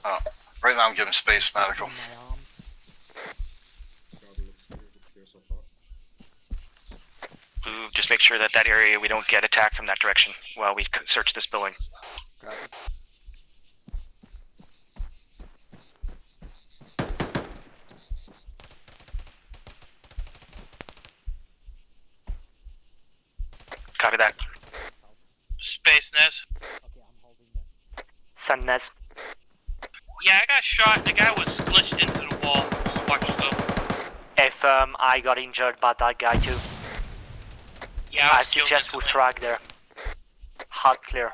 Oh, right now I'm giving space medical. Blue, just make sure that area we don't get attacked from that direction while we search this building. Copy. Copy that. Space, Nez. Send Nez. Yeah, I got shot. The guy was glitched into the wall. Watch yourself. Affirm, I got injured by that guy too. Yeah, I suggest we frag there. Hard clear.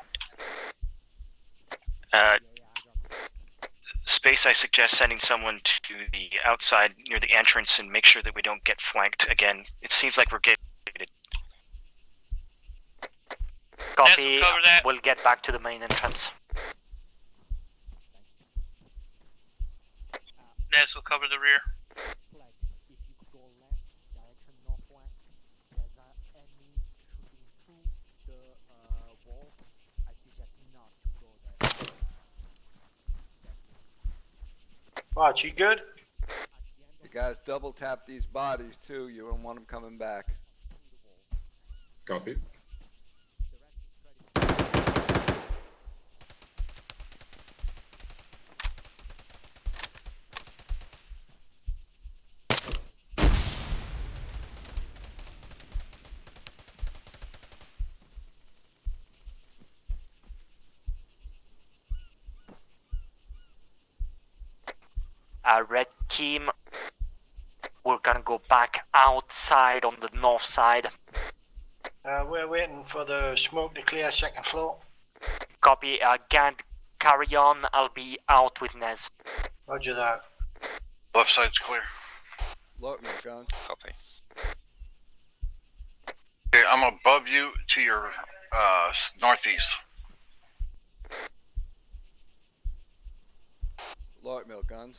Space, I suggest sending someone to the outside near the entrance and make sure that we don't get flanked again. It seems like we're gated. Copy, we'll get back to the main entrance. Nez will cover the rear. Bart, you good? You guys double tap these bodies too. You don't want them coming back. Copy. Red team, we're gonna go back outside on the north side. We're waiting for the smoke to clear second floor. Copy, Gan, carry on, I'll be out with Nez. Roger that. Left side's clear. Look, my guns. Copy. Okay, I'm above you to your northeast. Light mill guns.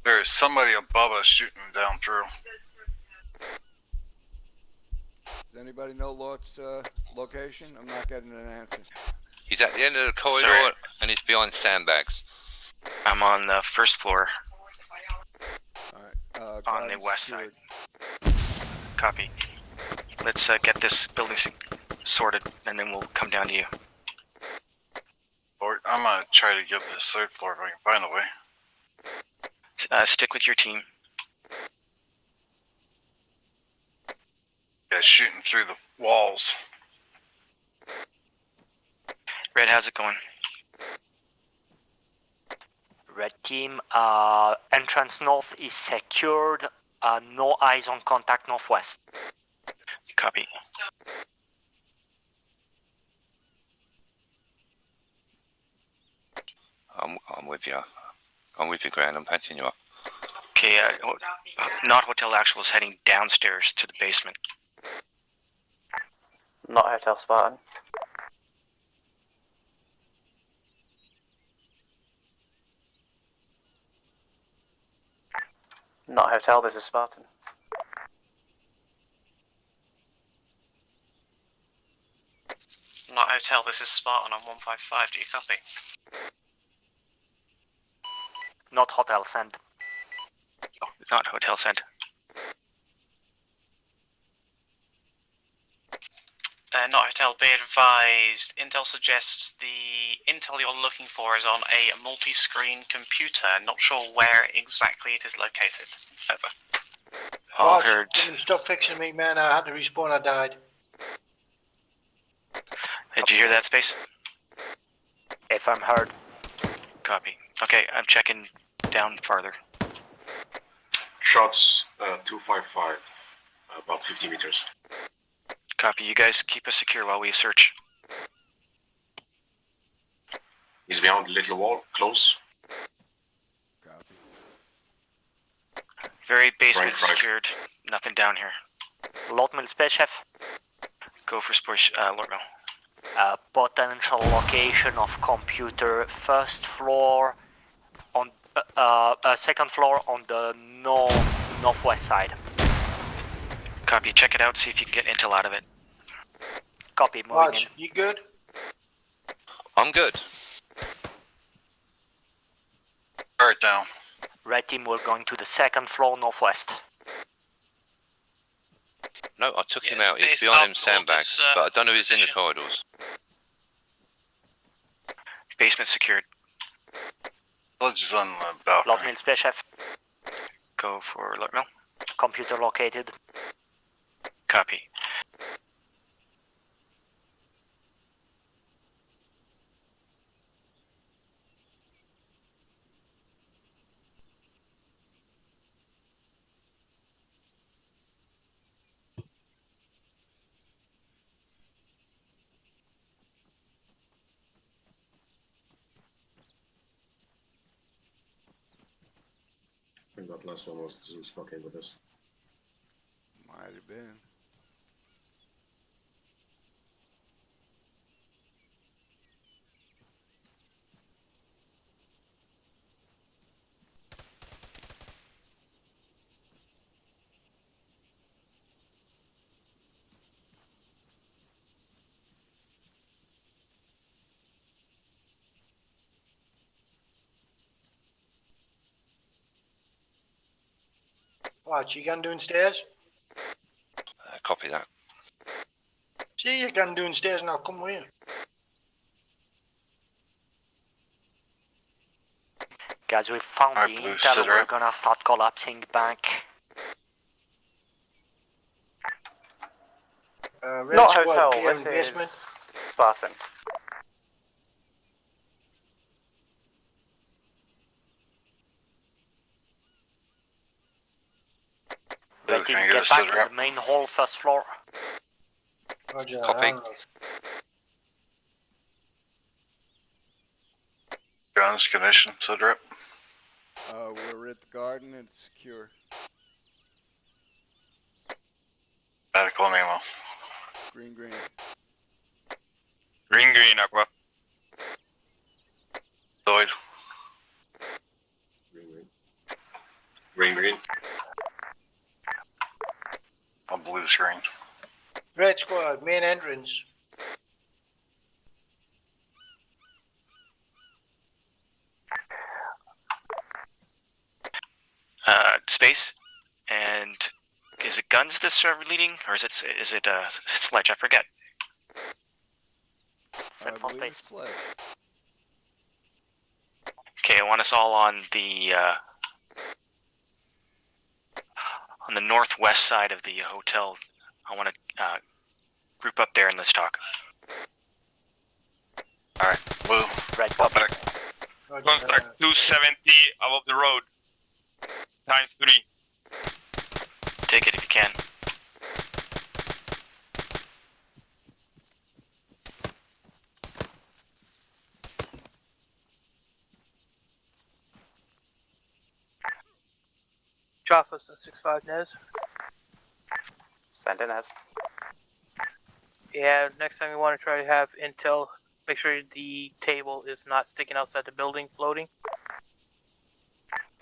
There is somebody above us shooting down through. Does anybody know Lord's location? I'm not getting an answer. He's at the end of the corridor and he's behind sandbags. I'm on the first floor. Alright, on the west side. Copy. Let's get this building sorted and then we'll come down to you. Lord, I'm gonna try to get this third floor if I can find a way. Stick with your team. Yeah, shooting through the walls. Red, how's it going? Red team, entrance north is secured. No eyes on contact northwest. Copy. I'm with you. I'm with you, Grant. I'm patching you up. Okay, not Hotel Actual is heading downstairs to the basement. Not Hotel Spartan. Not Hotel, this is Spartan. Not Hotel, this is Spartan on 155, do you copy? Not Hotel, send. Oh, not Hotel, send. Not Hotel, be advised. Intel suggests the intel you're looking for is on a multi-screen computer. Not sure where exactly it is located. Over. All Raj, heard. stop fixing me, man. I had to respawn. I died. Did you hear that, Space? If I'm heard. Copy. Okay, I'm checking down farther. Shots 255, about 50 meters. Copy. You guys keep us secure while we search. He's behind the little wall, close. Copy. Very basement Right. secured. Nothing down here. Lord Mill Space Chef. Go for Lord Mill. Potential location of computer first floor on second floor on the northwest side. Copy. Check it out. See if you can get intel out of it. Copy. Moving Raj, in. you good? I'm good. Alright, down. Red team, we're going to the second floor northwest. No, I took him Yeah, out. He's space behind up them sandbags, all this, but I don't know if he's in the position. corridors. Basement secured. Village is on the balcony. Lord Mill Space Chef. Go for Lord Mill. Computer located. Copy. I think that last one was Zeus fucking with us. Might have been. Raj, you going downstairs? Copy that. See, you going downstairs and I'll come with you. Guys, we found Alright, the Blue, intel. sit We're rep. gonna start collapsing back. Red Not squad Hotel, clear this in basement. is Spartan. Blue, Red team, can you get get a back sit to rep? the main hall, first floor. Roger. Copy. Guns, condition, sit rep. We're at the garden and it's secure. Medical and ammo. Green, green. Green, Aqua. Lloyd. Green, green. On blue screen. Red squad, main entrance. Space. And is it guns this are leading, or is it Sledge? I forget. I believe it's Sledge. Okay, I want us all on the northwest side of the hotel. I want to group up there and let's talk. Alright, blue. Red Fall back. Construct 270 above the road. ×3. Take it if you can. Drop us a 6-5 Nez. Send in as. Yeah, next time you want to try to have intel, make sure the table is not sticking outside the building floating.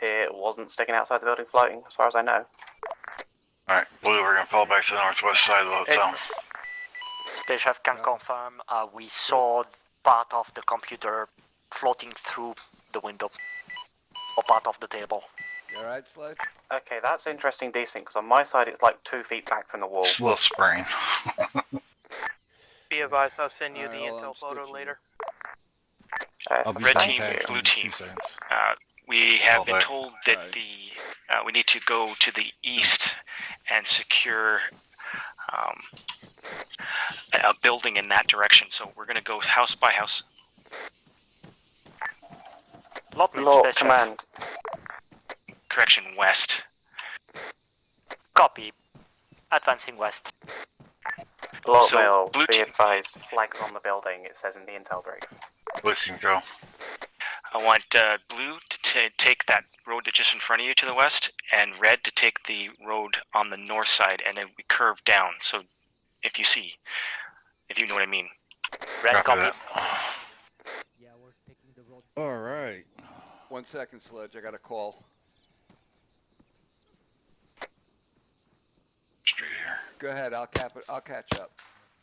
It wasn't sticking outside the building floating, as far as I know. Alright, blue, we're gonna fall back to the northwest side of the hotel. The chef can confirm we saw part of the computer floating through the window, or part of the table. You alright, Sledge? Okay, that's interesting, decent, because on my side it's like 2 feet back from the wall. Slow sprain. Be advised, I'll send you the intel photo later. Red team, blue team. We have been told that we need to go to the east and secure a building in that direction. So we're going to go house by house. Lord command. Correction, west. Copy. Advancing west. Lord So, Mail, blue be team. advised, flags on the building, it says in the intel brief. Blue team, go. I want blue to take that road that's just in front of you to the west, and red to take the road on the north side, and then we curve down. So, if you know what I mean. Red copy. All right. 1 second, Sledge. I got a call. Straight here. Go ahead. I'll cap it. I'll catch up.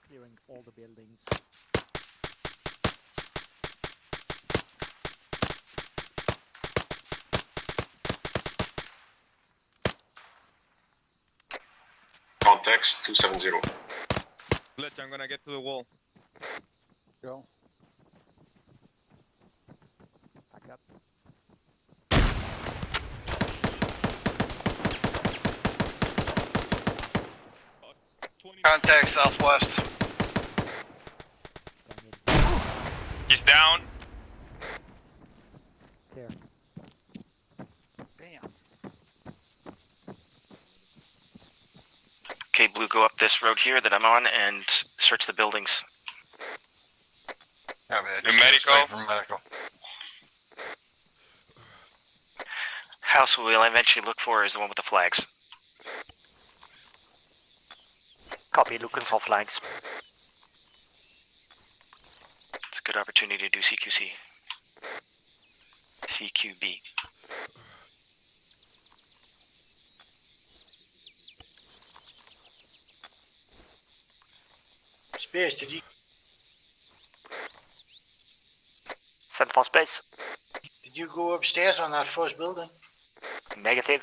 Clearing all the buildings. Context 270. Sledge, I'm gonna get to the wall. Go. Back up. Contact southwest. He's down. Clear. Bam. Okay, blue, go up this road here that I'm on and search the buildings. Yeah, The medical. From medical. House we'll eventually look for is the one with the flags. Copy, looking for flags. It's a good opportunity to do CQC. CQB. Space, did you Send for space. go upstairs on that first building? Negative.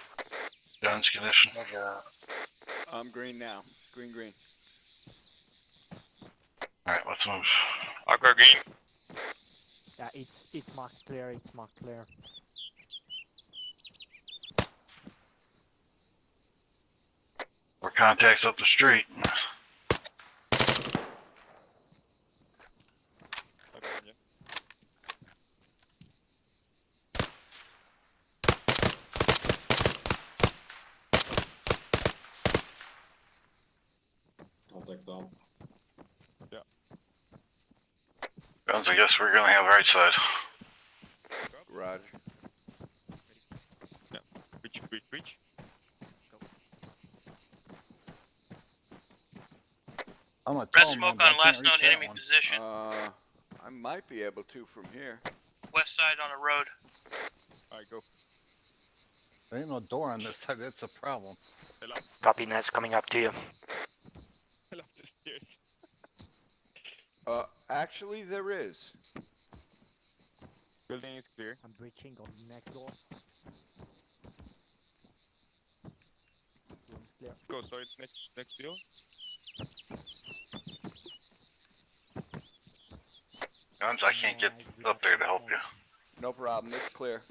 Guns condition. I'm green now. Green. Alright, let's move. I'll go green. Yeah, it's marked clear. It's marked clear. We're contacts up the street. Contact down. Guns, I guess we're gonna have right side. Roger. Yeah. Reach. I'm a Red tall smoke man, but I on last can't known reach that enemy one. position. I might be able to from here. West side on the road. Alright, go. There ain't no door on this side. That's a problem. Copy, Nez coming up to you. I love the stairs. Actually, there is. Building is clear. I'm breaching on the next door. Room's clear. Go, sorry, next field. Guns, I can't get up there to help you. No problem. It's clear.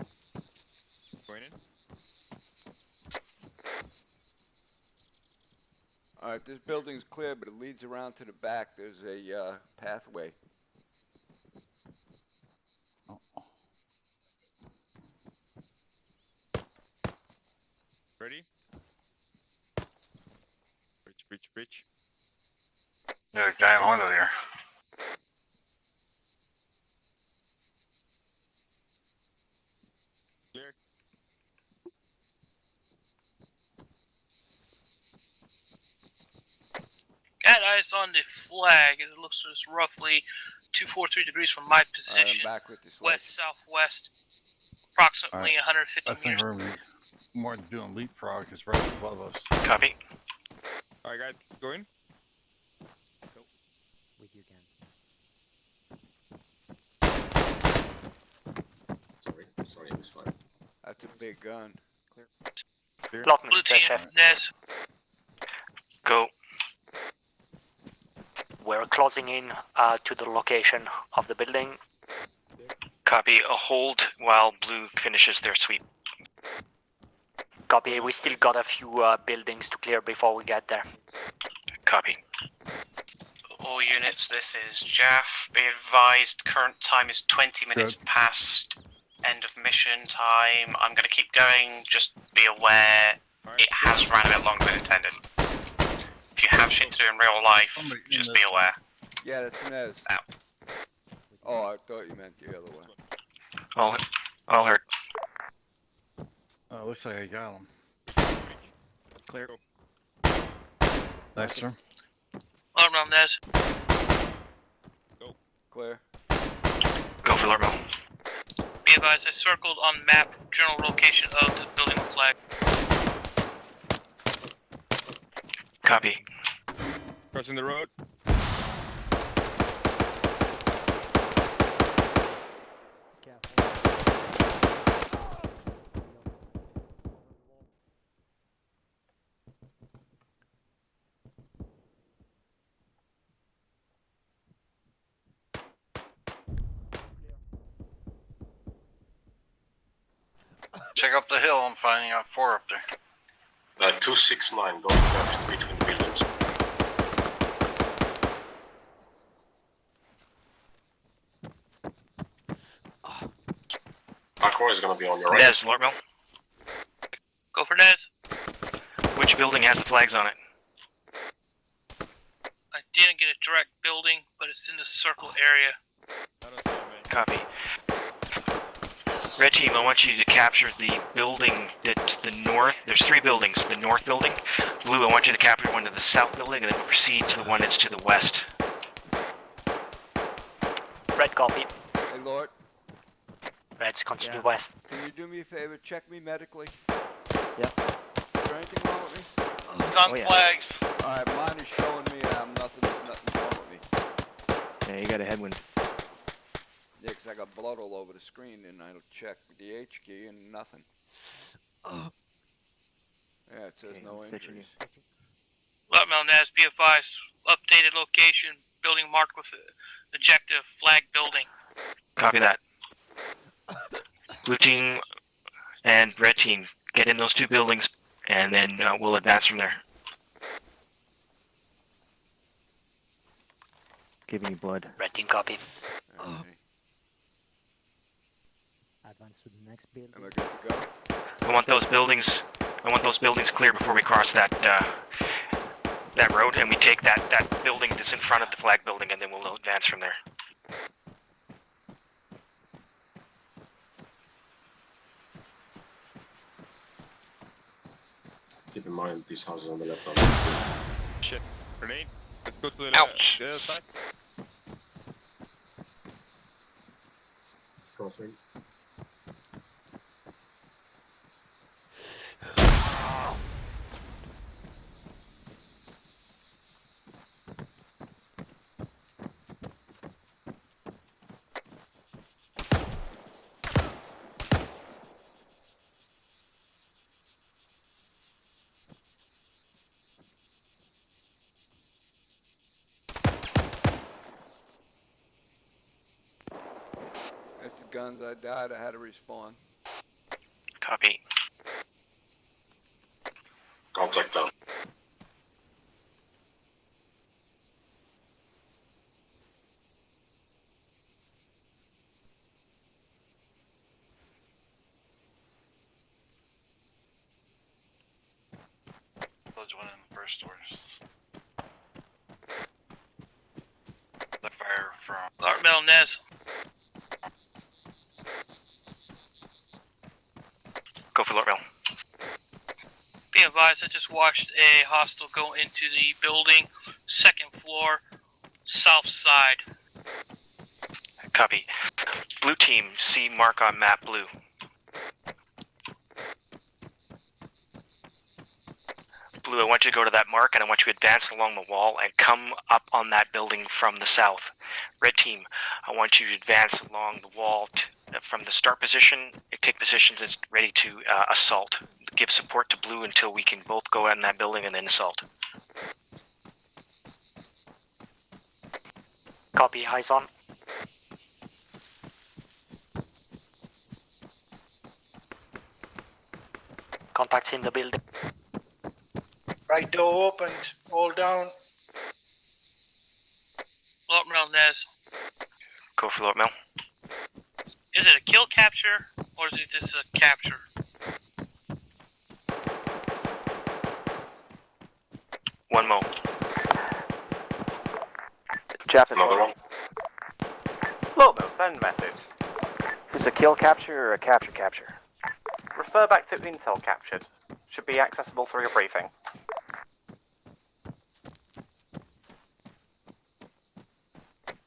Going in. Alright, this building's clear, but it leads around to the back. There's a pathway. Ready? Breach. Yeah, the guy in the window here. Clear. Got eyes on the flag. It looks as roughly 243 degrees from my position. I'm back with you, Sledge. West southwest, approximately Alright. 150 I think meters. we're gonna be more doing leapfrog is right above us. Copy. Alright, guys, going. That's a big gun. Lotman, Blue team, chef. Nez. Go. We're closing in to the location of the building. Copy. A hold while Blue finishes their sweep. Copy. We still got a few buildings to clear before we get there. Copy. All units, this is Jaff. Be advised, current time is 20 minutes past end of mission time. I'm going to keep going, just be aware it has ran a bit longer than intended. If you have shit to do in real life, just be aware. Yeah, that's Nez. Out. Oh, I thought you meant the other way. All heard. Oh, looks like I got him. Clear. Thanks, sir. Alarm on Nez. Clear. Go for Lorbo. Be advised, I circled on map general location of the building with flag. Copy. Crossing the road. Check up the hill, I'm finding out 4 up there. 269 going left between buildings. Aqua is gonna be on your right. Nez, Lortmill. Go for Nez. Which building has the flags on it? I didn't get a direct building, but it's in the circle area. Copy. Red team, I want you to capture the building that's the north. There's 3 buildings. The north building. Blue, I want you to capture one to the south building and then proceed to the one that's to the west. Red copy. Hey, Lord. Red's continue west. Can you do me a favor? Check me medically. Yep. Is there anything wrong with me? It's on flags. Alright, mine is showing me nothing's wrong with me. Yeah, you got a headwind. Yeah, 'cause I got blood all over the screen and I check the H key and nothing. Yeah, it says no injuries. Lotmel Nez, be advised, updated location, building marked with objective flag building. Copy that. Blue team and red team, get in those 2 buildings and then we'll advance from there. Giving you blood. Red team copy. Advance to the next building. Am I good to go? I want those buildings clear before we cross that road, and we take that building that's in front of the flag building, and then we'll advance from there. Keep in mind these houses on the left are Shit. Grenade. Let's go to the other side. crossing. Guns, I died, I had to respawn. Copy. Contact down. Those went in the first orders. The fire from Lartmel Nez. Go for Lortville. Be advised, I just watched a hostile go into the building, 2nd floor, south side. Copy. Blue team, see mark on map blue. Blue, I want you to go to that mark and I want you to advance along the wall and come up on that building from the south. Red team, I want you to advance along the wall from the start position, take positions as ready to assault. Give support to blue until we can both go out in that building and then assault. Copy, eyes on. Contacts in the building. Right door opened, all down. Float mill, Nez. Go for float mill. Is it a kill capture or is it just a capture? One mo. Jeff is Another one. Float mill, send message. Is it a kill capture or a capture? Refer back to intel captured. Should be accessible through your briefing.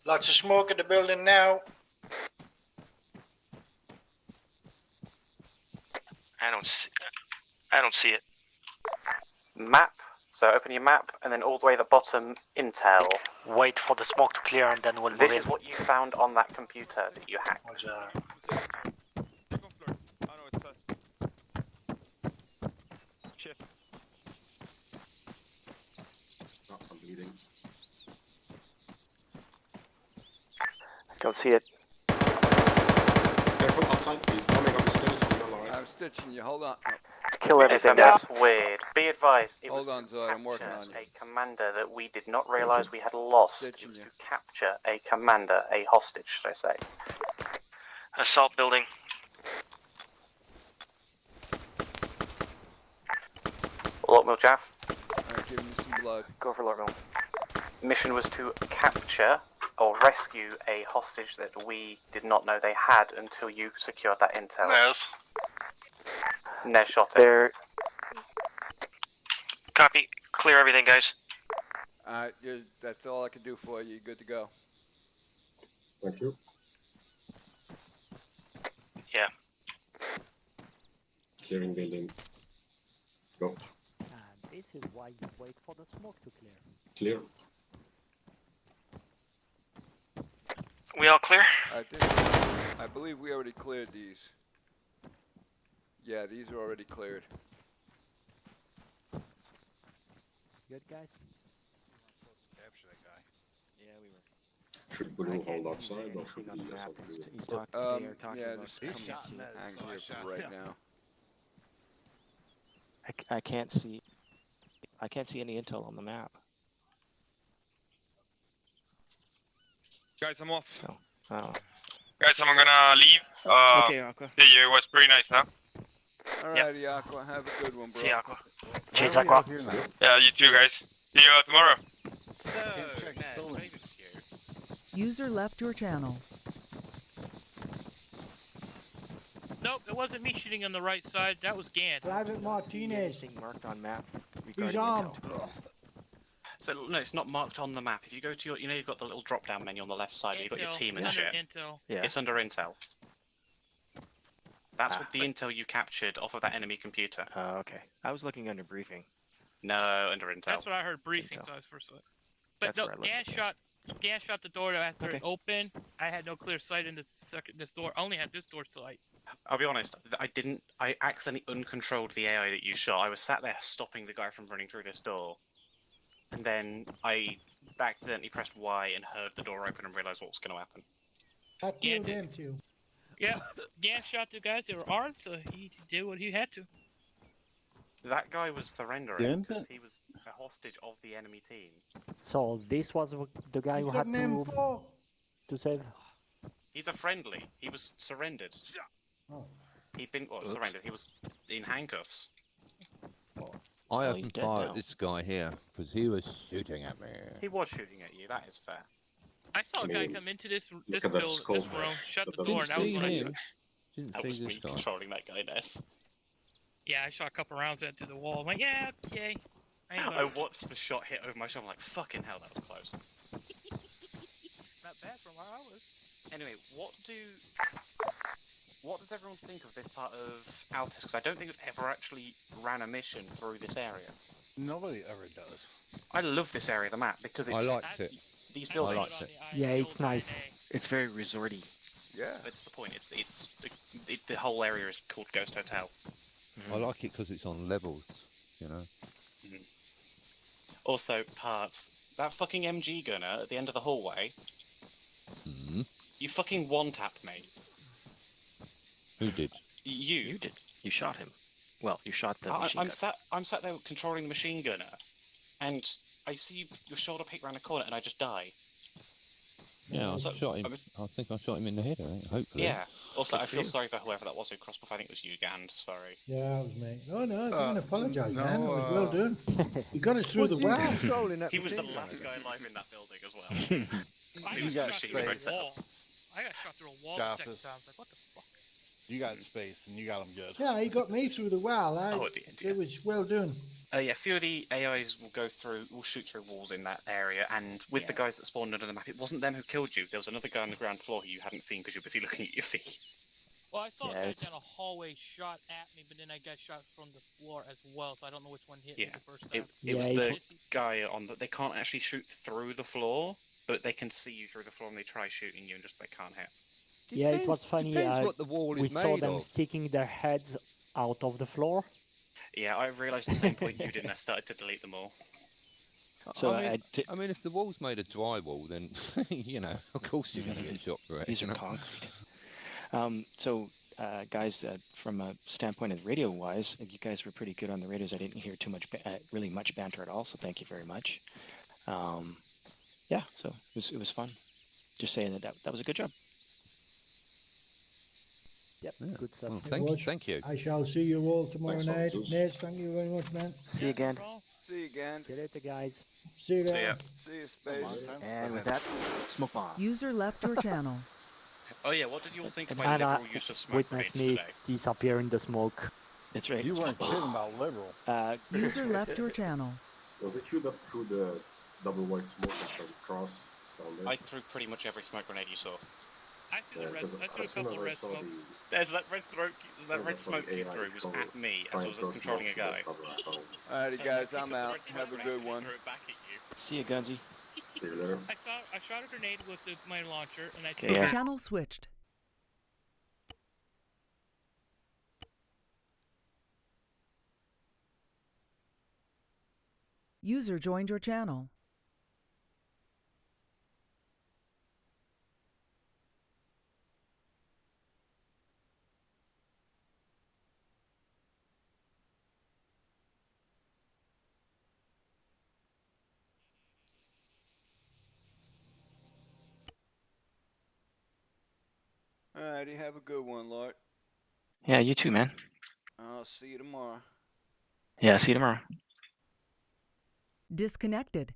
Lots of smoke in the building now. I don't see it. Map. So open your map and then all the way at the bottom, intel. Wait for the smoke to clear and then we'll move This in. is what you found on that computer that you hacked. Oh, I'm bleeding. I don't see it. Careful outside, he's coming up the stairs on the line. I'm stitching you, hold on. Kill everything. That's weird. Be advised, it Hold was on, Zoid, I'm working on you. a commander that we did not realise we had lost. It was to capture a commander, a hostage, should I say. Assault building. Lord Mill Jaff. Alright, give me some blood. Go for Lord Mill. Mission was to capture or rescue a hostage that we did not know they had until you secured that intel. Nez. Nez shot it. There. Copy. Clear everything, guys. Alright, that's all I can do for you. You're good to go. Thank you. Yeah. Clearing building. Go. This is why you wait for the smoke to clear. Clear. We all clear? I believe we already cleared these. Yeah, these are already cleared. Good, guys? Capture that guy. Yeah, we were. Should Blue hold outside or should we assault Blue? Yeah, just come hang here for right now. I can't see. I can't see any intel on the map. Guys, I'm off. So, Guys, I'm gonna leave. Okay, Aqua. See you. It was pretty nice, huh? Alrighty, Aqua. Have a good one, bro. See you, Aqua. Cheers, Aqua. Yeah, you too, guys. See you tomorrow. So, Nez, maybe it's you. User left your channel. Nope, it wasn't me shooting on the right side. That was Gant. Private Martinez. Anything marked on map He's regarding armed. intel? So no, it's not marked on the map. If you go to your, you know, you've got the little drop-down menu on the left side. You've got your team and It's shit. under intel. Yeah. It's under intel. That's what the intel you captured off of that enemy computer. Oh, okay. I was looking under briefing. No, under intel. That's what I heard briefing, so I was first. But That's no, where I looked. Gan shot the door after Okay. it opened. I had no clear sight in this door. I only had this door sight. I'll be honest, I accidentally uncontrolled the AI that you shot. I was sat there stopping the guy from running through this door. And then I accidentally pressed Y and heard the door open and realised what was going to happen. I killed him too. Yeah, Gan shot the guys. They were armed, so he did what he had to. That guy was surrendering because he was a hostage of the enemy team. So this was the guy who had to save? He's a friendly. He was surrendered. Oh. He'd been surrendered. He was in handcuffs. I opened fire at this guy here because he was shooting at me. He was shooting at you. That is fair. I saw a guy come into this building, that this skull room, there. shut the That door, and that was see when I him. shot. That was me controlling that guy, Ness. Yeah, I shot a couple rounds into the wall. I went, yeah, okay. I watched the shot hit over my shoulder. I'm like, fucking hell, that was close. Not bad from where I was. Anyway, what does everyone think of this part of Altis? Because I don't think we've ever actually ran a mission through this area. Nobody ever does. I love this area of the map because it's I liked it. these buildings. Yeah, it's nice. It's very resorty. Yeah. That's the point. The whole area is called Ghost Hotel. I like it because it's on levels, you know. Also, parts. That fucking MG gunner at the end of the hallway. You fucking one-tapped me. Who did? You. You did. You shot him. Well, you shot the machine gun. I'm sat there controlling the machine gunner, and I see your shoulder peek around the corner, and I just die. Yeah, I shot him. I think I shot him in the head. Hopefully. Yeah. Also, Good I for feel you. sorry for whoever that was who crossed. I think it was you, Gand. Sorry. Yeah, that was me. No, don't apologise, no, man. It was well done. You got us through the well. He was the last guy alive in that building as well. I He got was shot machine through gun a set wall. up. I got shot through a wall the second time. I was like, what the fuck? You got space, and you got them good. Yeah, he got me through the well. Oh, at the end, yeah. It was well done. Yeah, a few of the AIs will shoot through walls in that area, and with the guys that spawned under the map, it wasn't them who killed you. There was another guy on the ground floor who you hadn't seen because you were busy looking at your feet. Well, I saw a guy down a hallway shot at me, but then I got shot from the floor as well, so I don't know which one hit me the first time. It was the guy on the... They can't actually shoot through the floor, but they can see you through the floor and they try shooting you and just they can't hit. Yeah, it was funny. what the wall We is saw made them of. sticking their heads out of the floor. Yeah, I realised the same point you did, and I started to delete them all. So I mean, if the wall's made of drywall, then you know, of course you're going to get shot for it. These are concrete. Guys, from a standpoint of radio-wise, you guys were pretty good on the radios. I didn't hear too much, really much banter at all. So thank you very much. Yeah, so it was fun. Just saying that was a good job. Yep, good stuff. Thank you. I shall see you all tomorrow Thanks, night. Zeus. Nate, thank you very much, man. See you again. See you again. See you later, guys. See you See later. ya. See you, Space. And with that, smoke bomb. User left your channel. Oh yeah, what did you all think of my And liberal use of smoke witness grenades me today? disappear in the smoke. That's right. You weren't kidding about liberal. User left your channel. Was it you that threw the double white smoke and tried to cross down there? I threw pretty much every smoke grenade you saw. I threw the red. Because I threw a as soon couple as of I red saw smoke. There's that red saw smoke the you AI threw was throw at me as I fine was throw controlling a smoke guy. to the cover at home. Alrighty, So guys, I picked I'm up the out. red smoke Have a grenade good and one. threw it back at you. See you, Gunsy. See you later. I shot a grenade with my launcher, and I Okay, threw yeah. Channel switched. User joined your channel. Alrighty, have a good one, Lord. Yeah, you too, man. I'll see you tomorrow. Yeah, see you tomorrow. Disconnected.